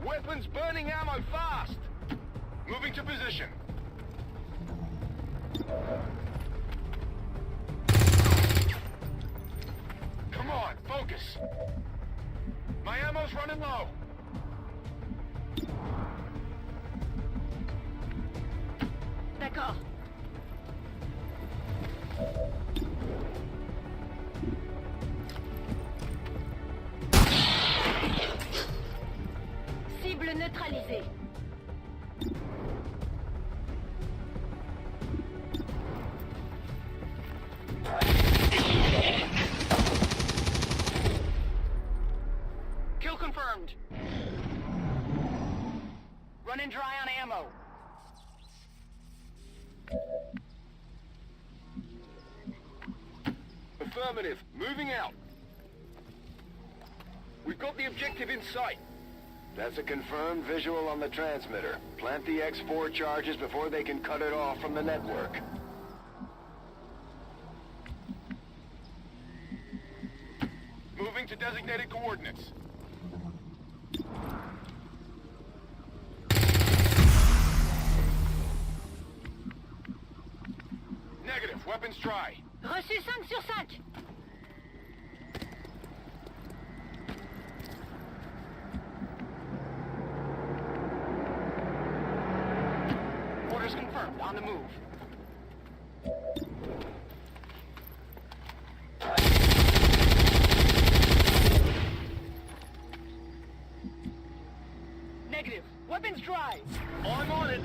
Weapons burning ammo fast. Moving to position. Come on, focus. My ammo's running low. D'accord. Cible neutralisée. Kill confirmed. Running dry on ammo. Affirmative. Moving out. We've got the objective in sight. That's a confirmed visual on the transmitter. Plant the X4 charges before they can cut it off from the network. Moving to designated coordinates. Negative. Weapons dry. Reçu 5 sur 5. Orders confirmed. On the move. Negative. Weapons dry. I'm on it.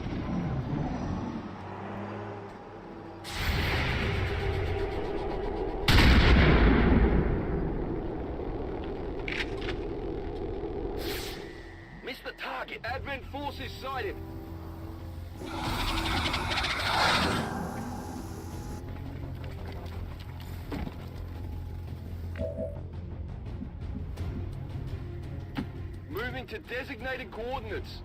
Missed the target. Advent forces sighted. Moving to designated coordinates.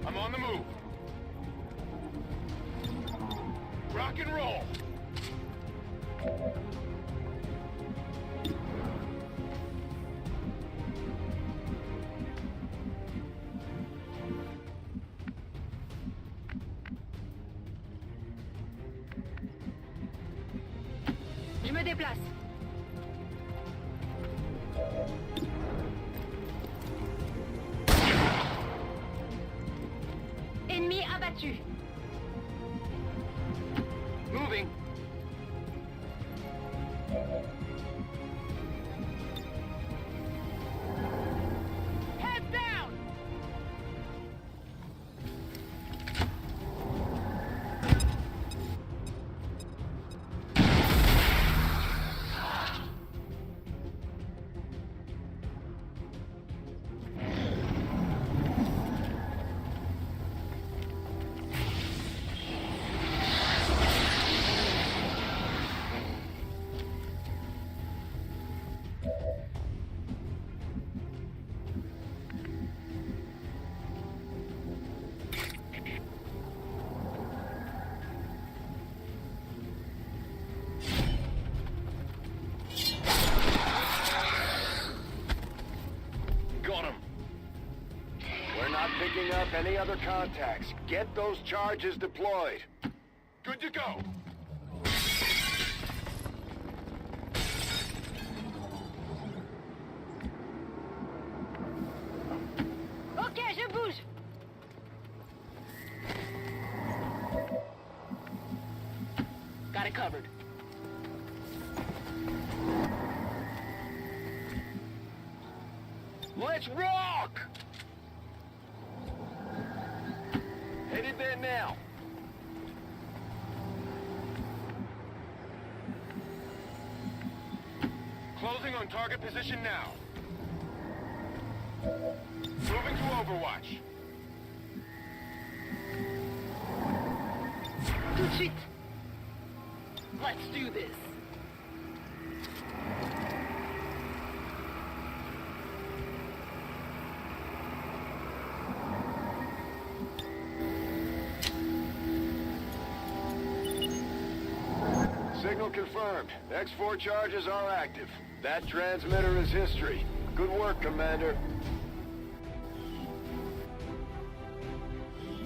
I'm on the move. Rock and roll. Je me déplace. Ennemi abattu. any other contacts. Get those charges deployed. Good to go. Ok, je bouge. Got it covered. Let's rock! Headed there now. Closing on target position now. Moving to Overwatch. Tout de suite. Let's do this. Signal confirmed. X4 charges are active. That transmitter is history. Good work, Commander.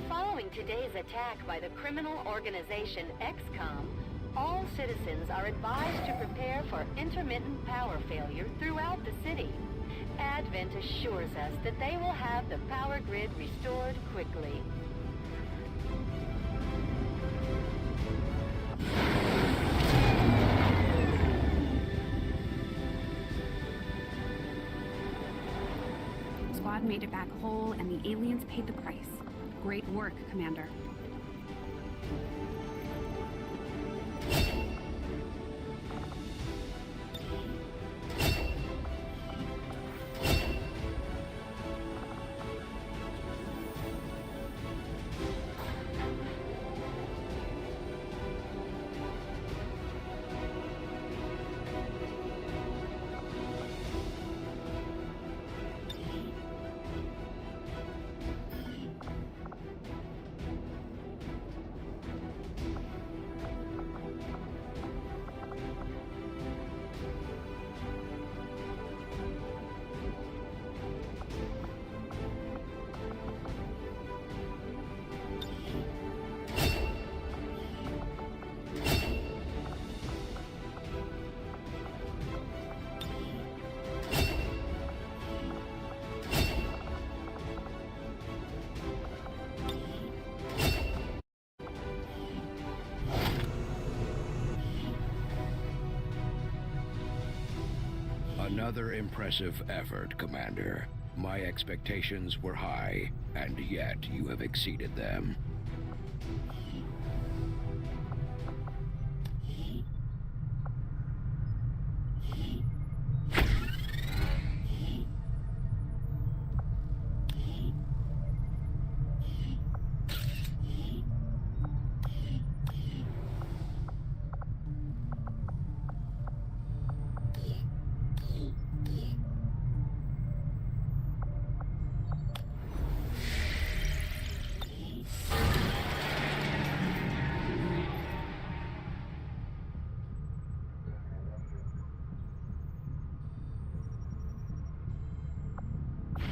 Following today's attack by the criminal organization 엑스컴, all citizens are advised to prepare for intermittent power failure throughout the city. Advent assures us that they will have the power grid restored quickly. Squad made it back whole, and the aliens paid the price. Great work, Commander. Another impressive effort, Commander. My expectations were high, and yet you have exceeded them.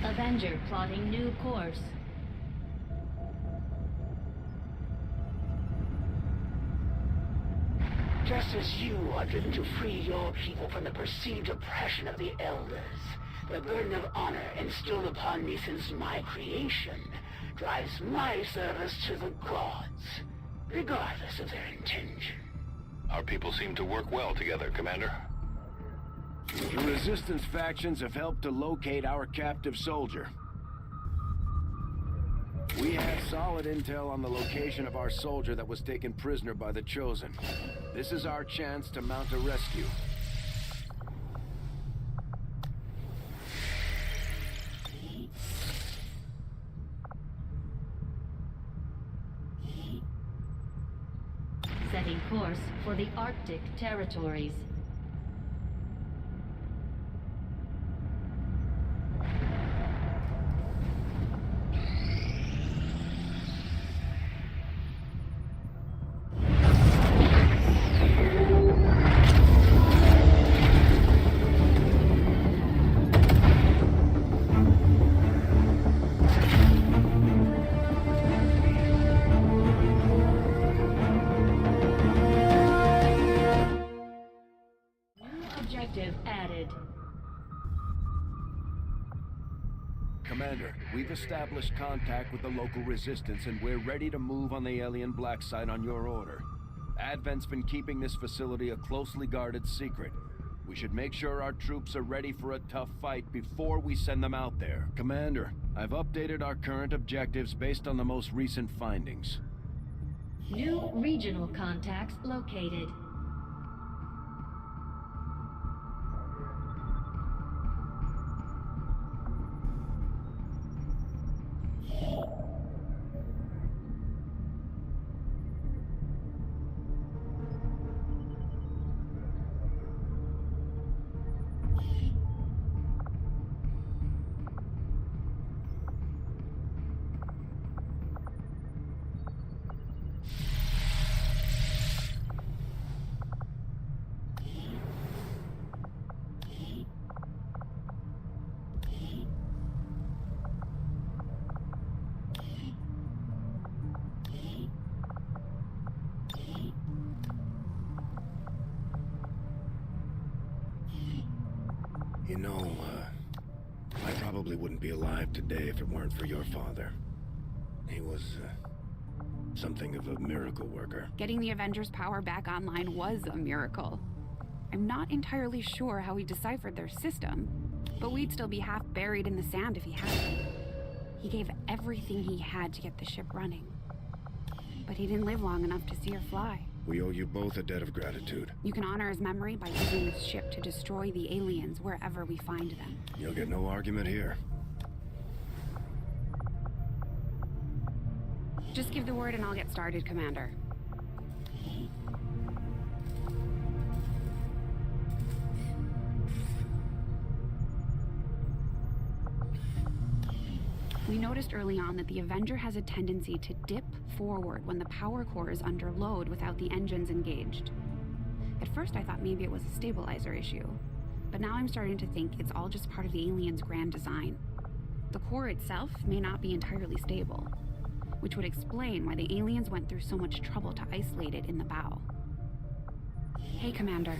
Avenger plotting new course. Just as you are driven to free your people from the perceived oppression of the Elders, the burden of honor instilled upon me since my creation drives my service to the gods, regardless of their intention. Our people seem to work well together, Commander. The Resistance factions have helped to locate our captive soldier. We have solid intel on the location of our soldier that was taken prisoner by the Chosen. This is our chance to mount a rescue. Setting course for the Arctic territories. spotted. Commander, we've established contact with the local resistance and we're ready to move on the alien black site on your order. Advent's been keeping this facility a closely guarded secret. We should make sure our troops are ready for a tough fight before we send them out there. Commander, I've updated our current objectives based on the most recent findings. New regional contacts located. You know, I probably wouldn't be alive today if it weren't for your father. He was, something of a miracle worker. Getting the Avengers' power back online was a miracle. I'm not entirely sure how he deciphered their system, but we'd still be half buried in the sand if he hadn't. He gave everything he had to get the ship running. But he didn't live long enough to see her fly. We owe you both a debt of gratitude. You can honor his memory by using this ship to destroy the aliens wherever we find them. You'll get no argument here. Just give the word and I'll get started, Commander. We noticed early on that the Avenger has a tendency to dip forward when the power core is under load without the engines engaged. At first I thought maybe it was a stabilizer issue, but now I'm starting to think it's all just part of the alien's grand design. The core itself may not be entirely stable, which would explain why the aliens went through so much trouble to isolate it in the bow. Hey, Commander.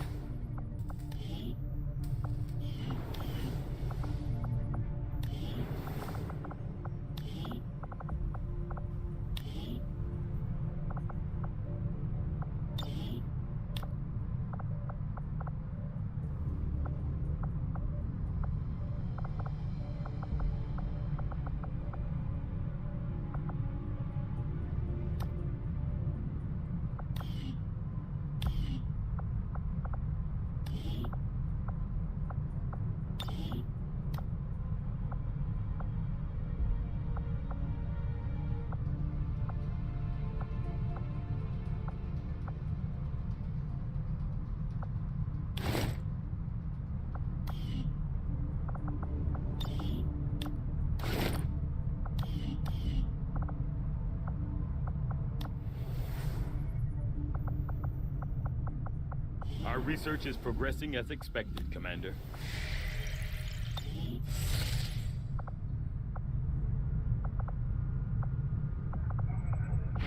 Our research is progressing as expected, Commander.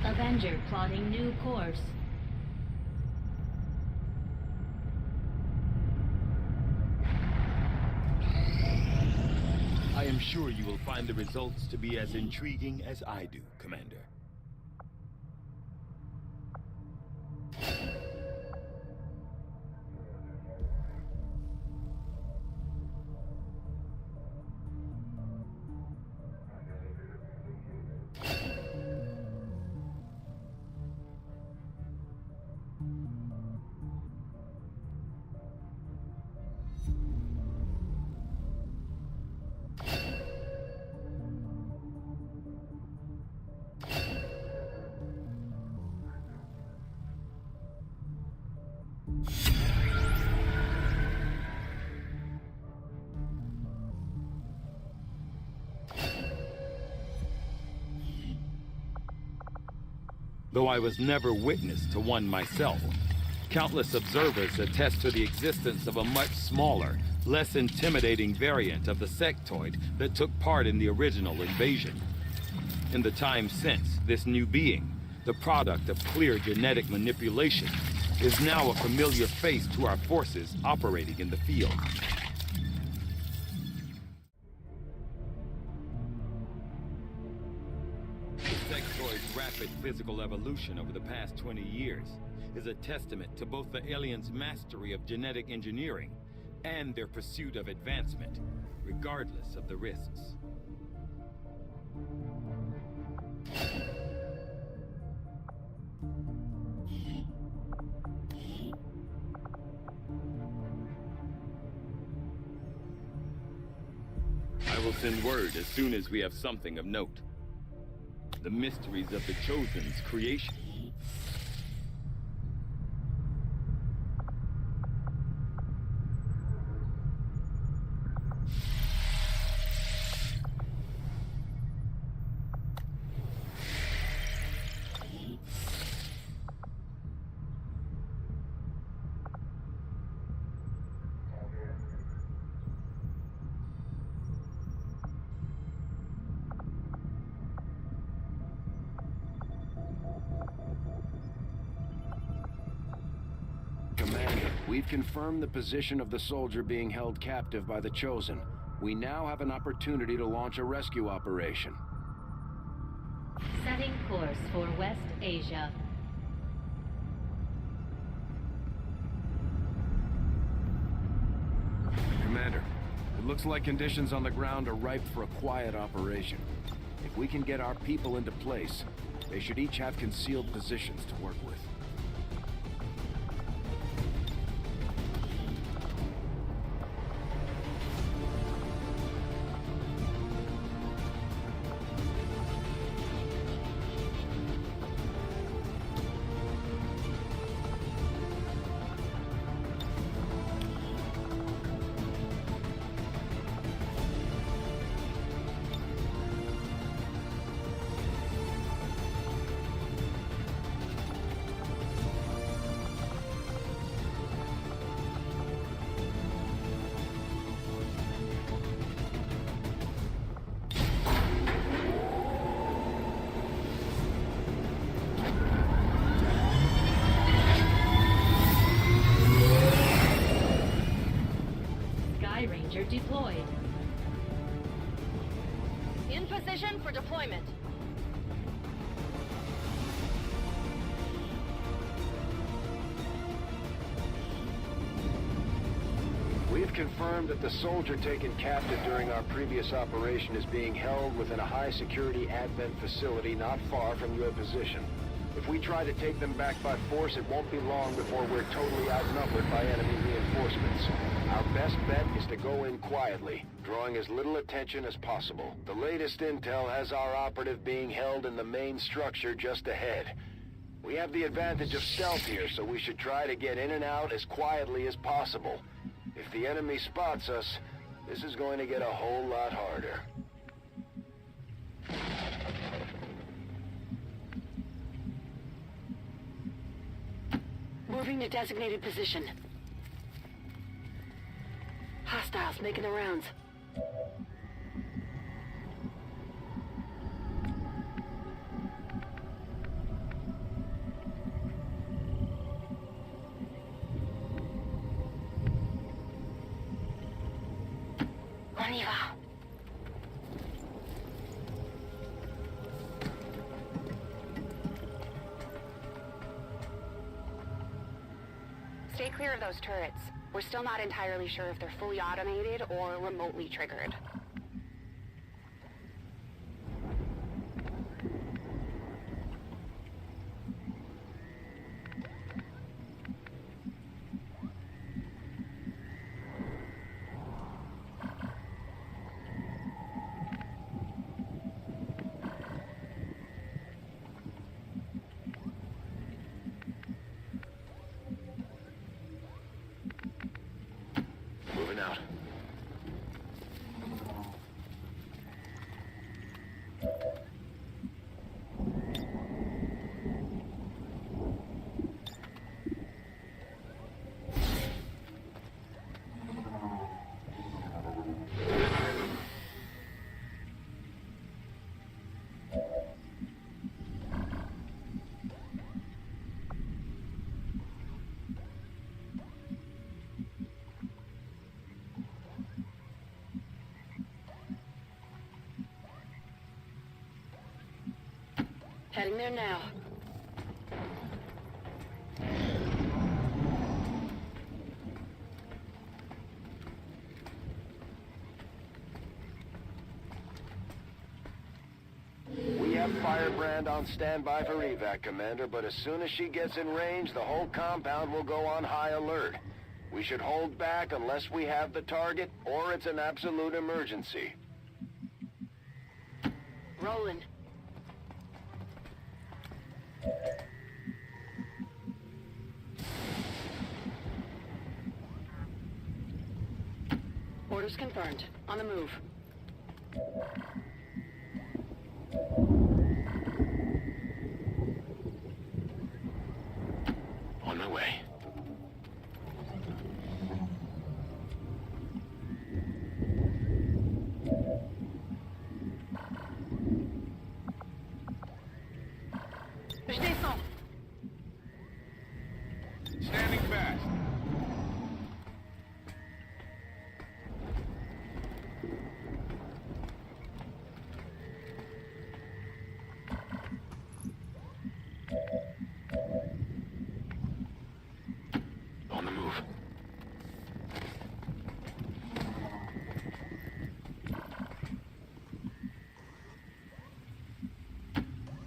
Avenger plotting new course. I am sure you will find the results to be as intriguing as I do, Commander. Though I was never witness to one myself, countless observers attest to the existence of a much smaller, less intimidating variant of the sectoid that took part in the original invasion. In the time since, this new being, the product of clear genetic manipulation, is now a familiar face to our forces operating in the field. physical evolution over the past 20 years is a testament to both the aliens' mastery of genetic engineering and their pursuit of advancement, regardless of the risks. I will send word as soon as we have something of note. The mysteries of the Chosen's creation. Commander, we've confirmed the position of the soldier being held captive by the Chosen. We now have an opportunity to launch a rescue operation. Setting course for West Asia. Commander, it looks like conditions on the ground are ripe for a quiet operation. If we can get our people into place, they should each have concealed positions to work with. Ranger deployed. In position for deployment. We've confirmed that the soldier taken captive during our previous operation is being held within a high-security Advent facility not far from your position. If we try to take them back by force, it won't be long before we're totally outnumbered by enemy reinforcements. Our best bet is to go in quietly, drawing as little attention as possible. The latest intel has our operative being held in the main structure just ahead. We have the advantage of stealth here, so we should try to get in and out as quietly as possible. If the enemy spots us, this is going to get a whole lot harder. Moving to designated position. Hostiles making the rounds. On y va. Stay clear of those turrets. We're still not entirely sure if they're fully automated or remotely triggered. Moving out. Heading there now. Firebrand on standby for evac, Commander, but as soon as she gets in range, the whole compound will go on high alert. We should hold back unless we have the target, or it's an absolute emergency. Roland. Orders confirmed. On the move. On my way. Je descends. Standing fast. On the move.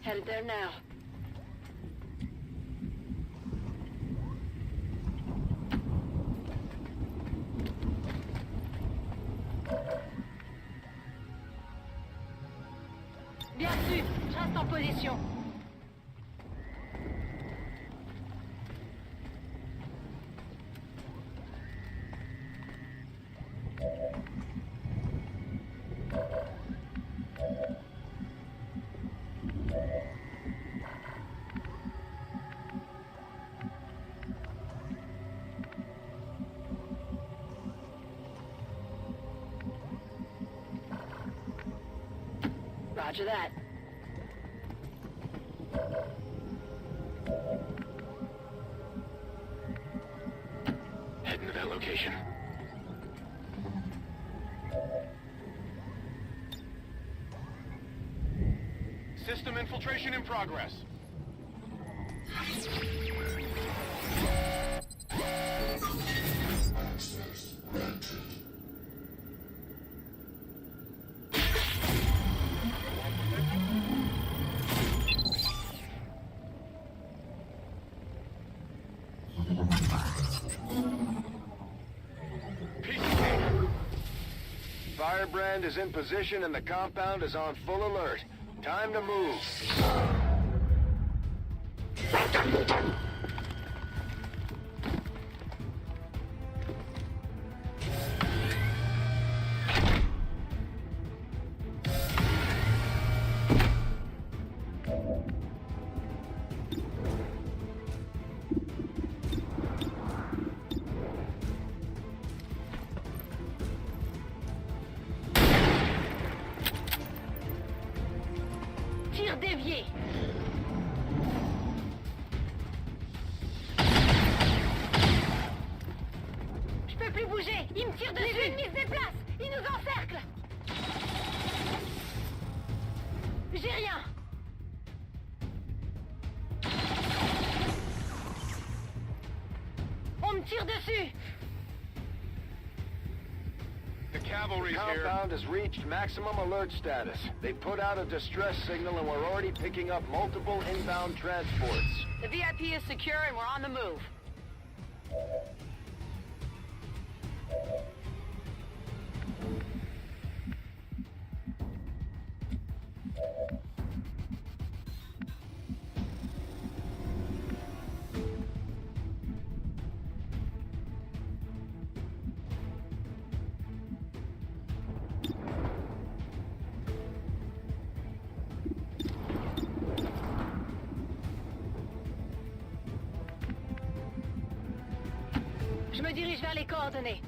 Headed there now. Bien reçu. Je reste en position. Roger that. Heading to that location. System infiltration in progress. Firebrand is in position and the compound is on full alert. Time to move. Tir dévié. Je peux plus bouger. Il me tire dessus. Les ennemis se déplacent. Ils nous encerclent. J'ai rien. On me tire dessus. The cavalry's The here. compound has reached maximum alert status. They put out a distress signal and we're already picking up multiple inbound transports. The VIP is secure and we're on the move. Je me dirige vers les coordonnées.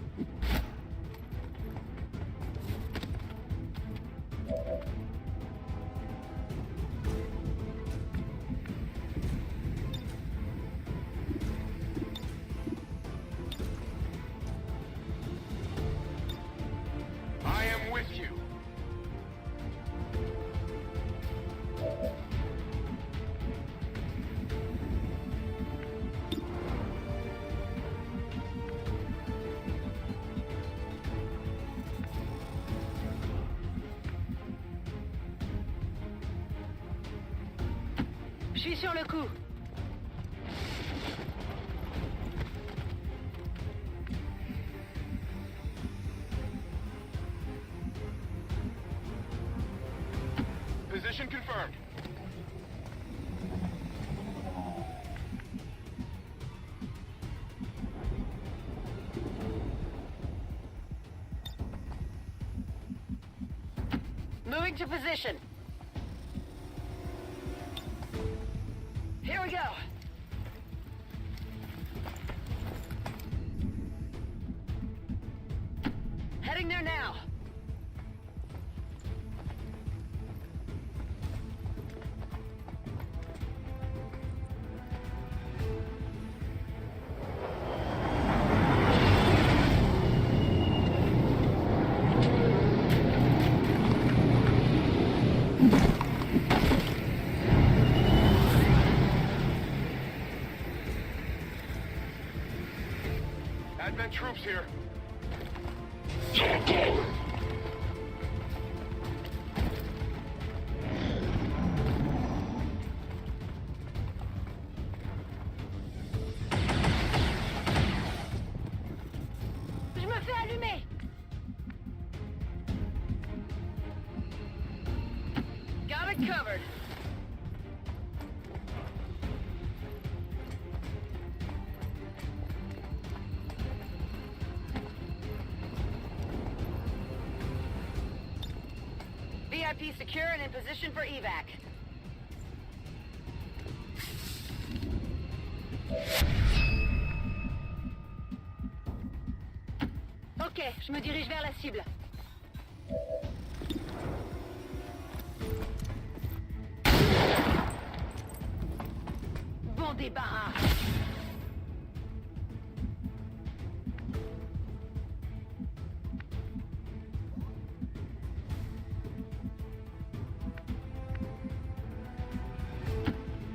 I am with you. suis sur le coup. Position confirmed. Moving to position. Here we go. Heading there now. Advent troops here. Je me fais allumer. Got it covered. VIP secure and in position for evac. Ok, je me dirige vers la cible. Bon débarras.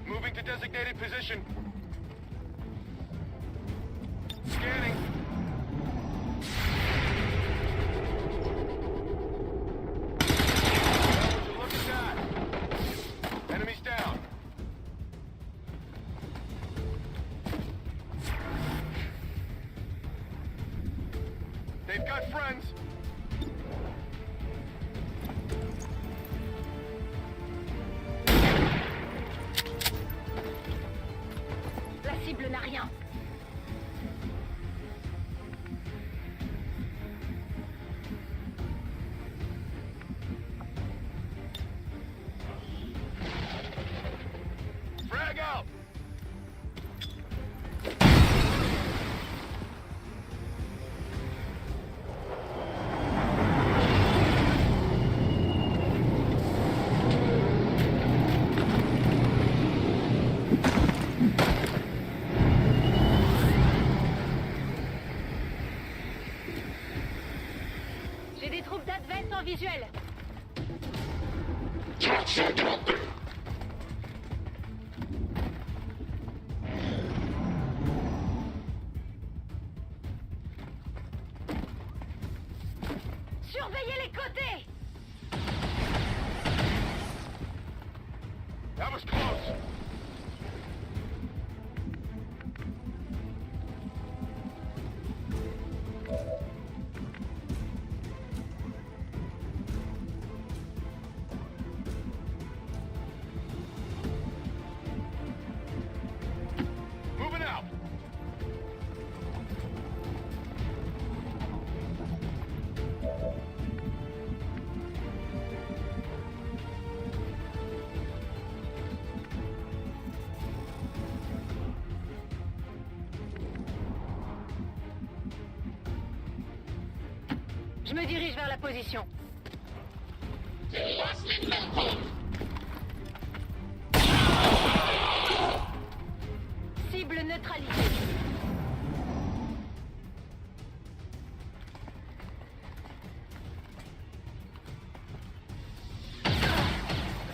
Moving to designated position. Scanning. Would you look at that? Enemies down. They've got friends. La cible n'a rien. Frag out. J'ai des troupes d'Advent en visuel. Surveillez les côtés. That was close. Moving out. Je me dirige vers la position. Cible neutralisée.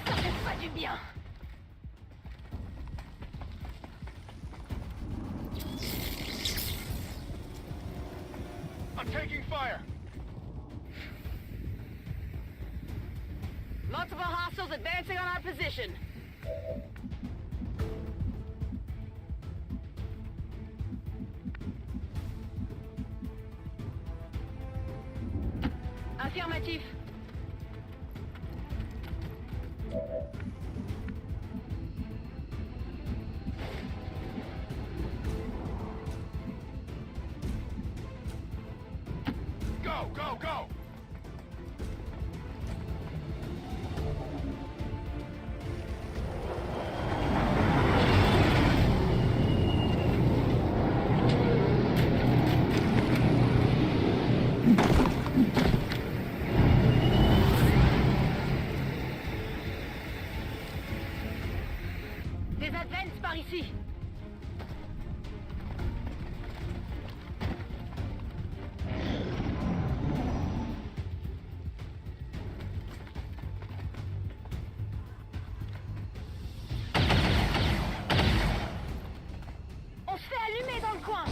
Ça fait pas du bien. I'm taking fire. Multiple hostiles advancing on our position. Affirmatif. Go, go, go! Des advents par ici. On se fait allumer dans le coin.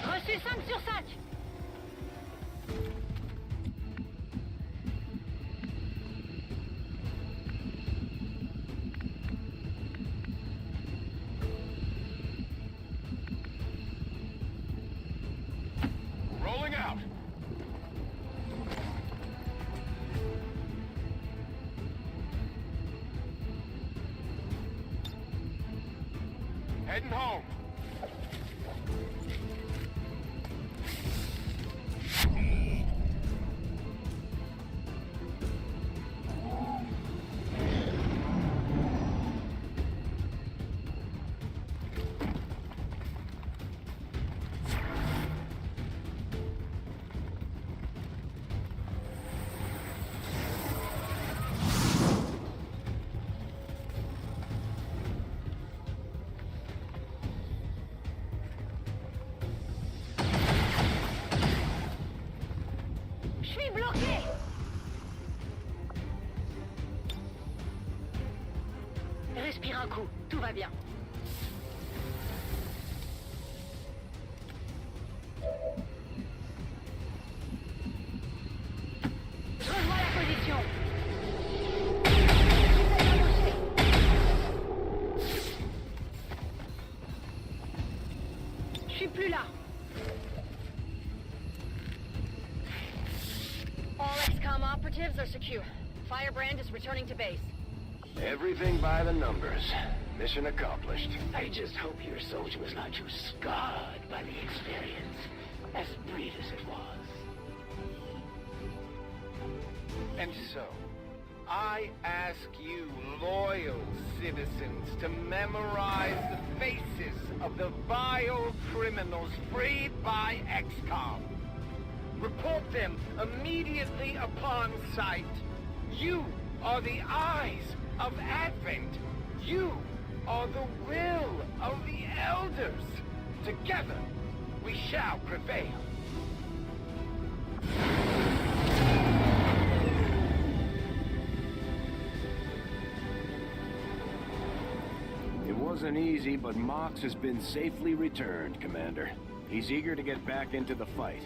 Reçu 5 sur 5. Rolling out! Heading home. Je suis bloqué. Respire un coup, tout va bien. Je revois la position. Je suis plus là. All XCOM operatives are secure. Firebrand is returning to base. Everything by the numbers. Mission accomplished. I just hope your soldier was not too scarred by the experience, as brief as it was. And so, I ask you, loyal citizens, to memorize the faces of the vile criminals freed by XCOM. Report them immediately upon sight. You are the eyes of Advent. You are the will of the Elders. Together, we shall prevail. It wasn't easy, but Mox has been safely returned, Commander. He's eager to get back into the fight.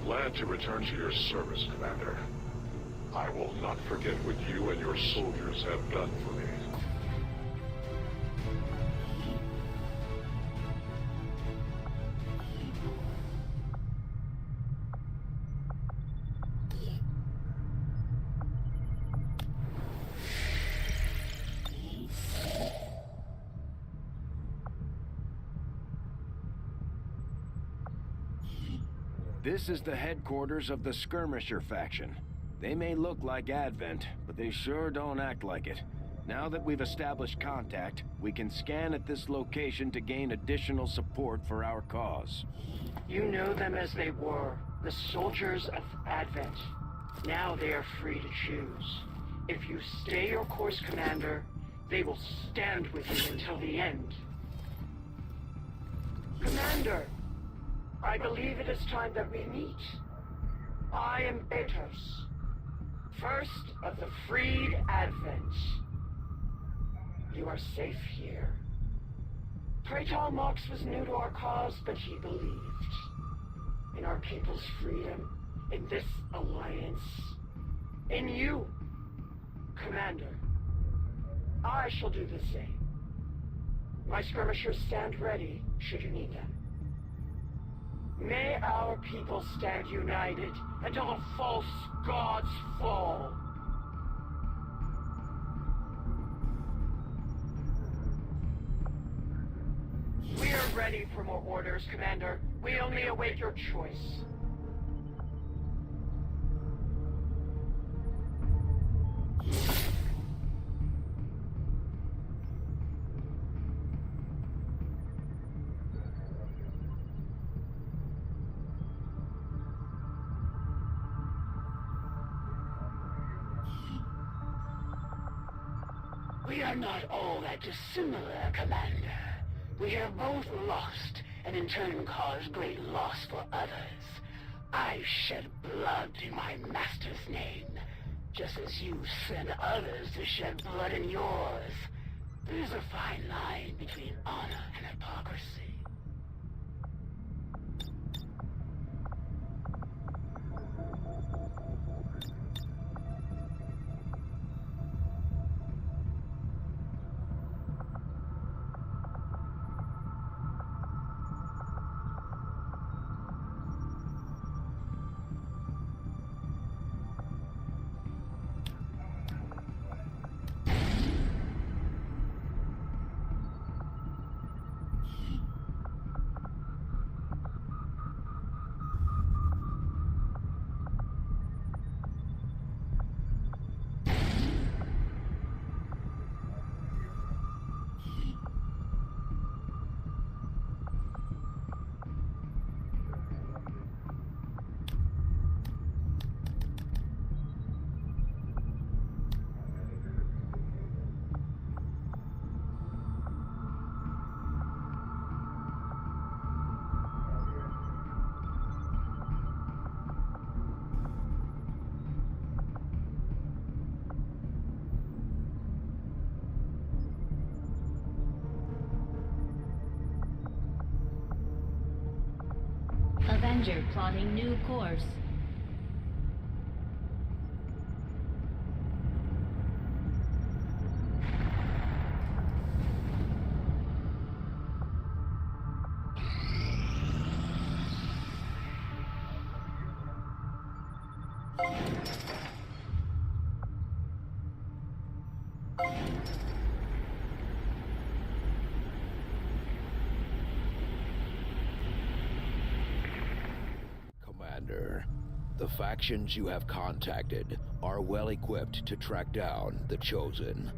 Glad to return to your service, Commander. I will not forget what you and your soldiers have done for me. This is the headquarters of the Skirmisher faction. They may look like Advent, but they sure don't act like it. Now that we've established contact, we can scan at this location to gain additional support for our cause. You know them as they were, the soldiers of Advent. Now they are free to choose. If you stay your course, Commander, they will stand with you until the end. Commander, I believe it is time that we meet. I am Betos, first of the freed Advent. You are safe here. Praetor Mox was new to our cause, but he believed in our people's freedom, in this alliance, in you, Commander. I shall do the same. My skirmishers stand ready, should you need them. May our people stand united until the false gods fall. We are ready for more orders, Commander. We only await your choice. We are not all that dissimilar, Commander. We have both lost, and in turn caused great loss for others. I shed blood in my master's name, just as you send others to shed blood in yours. There's a fine line between honor and hypocrisy. Avenger plotting new course. The factions you have contacted are well equipped to track down the Chosen.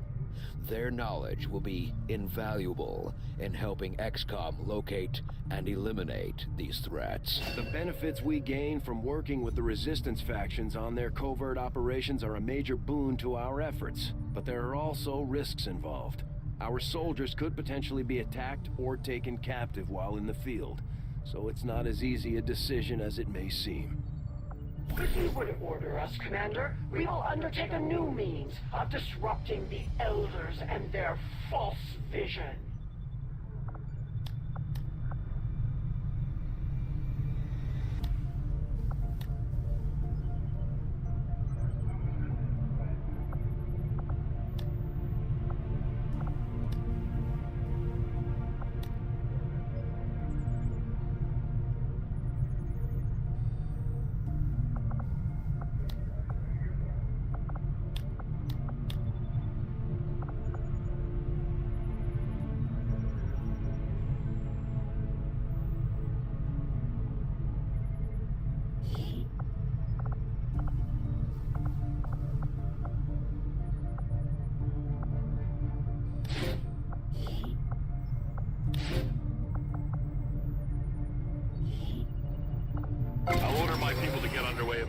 Their knowledge will be invaluable in helping XCOM locate and eliminate these threats. The benefits we gain from working with the Resistance factions on their covert operations are a major boon to our efforts, but there are also risks involved. Our soldiers could potentially be attacked or taken captive while in the field, so it's not as easy a decision as it may seem. If you would order us, Commander, we will undertake a new means of disrupting the Elders and their false vision.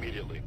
immediately.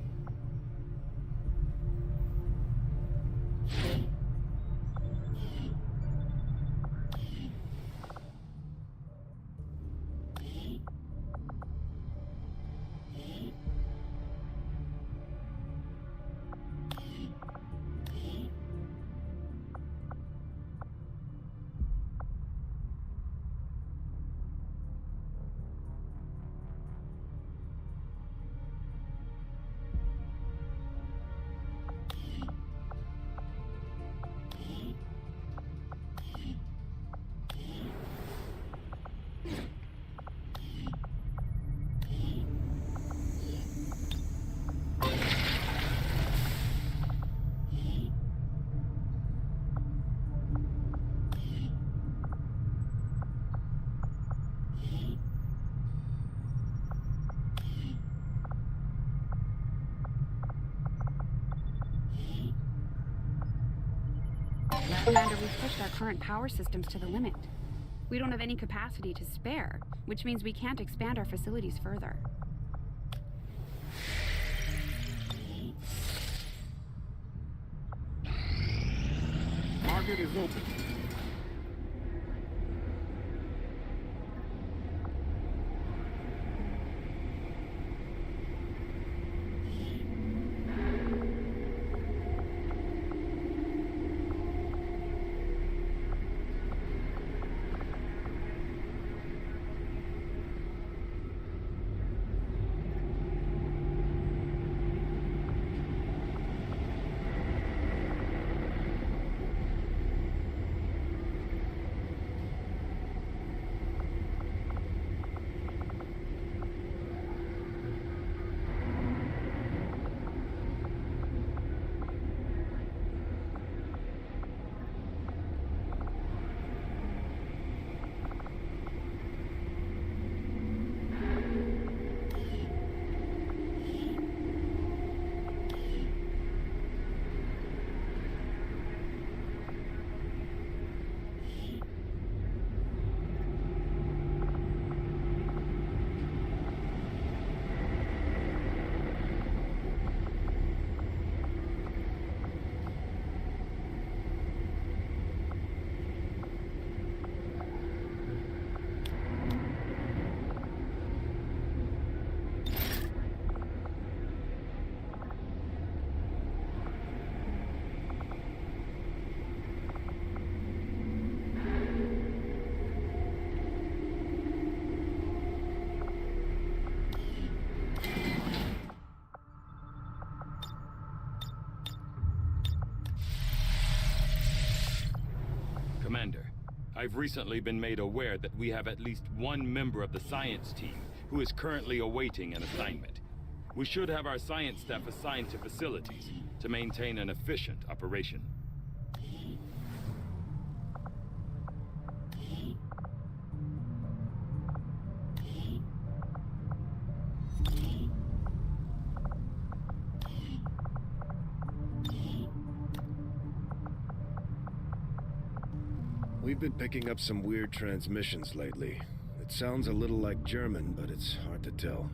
Commander, we've pushed our current power systems to the limit. We don't have any capacity to spare, which means we can't expand our facilities further. Target is open. Commander, I've recently been made aware that we have at least one member of the science team who is currently awaiting an assignment. We should have our science staff assigned to facilities to maintain an efficient operation. We've been picking up some weird transmissions lately. It sounds a little like German, but it's hard to tell.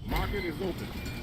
Market is open.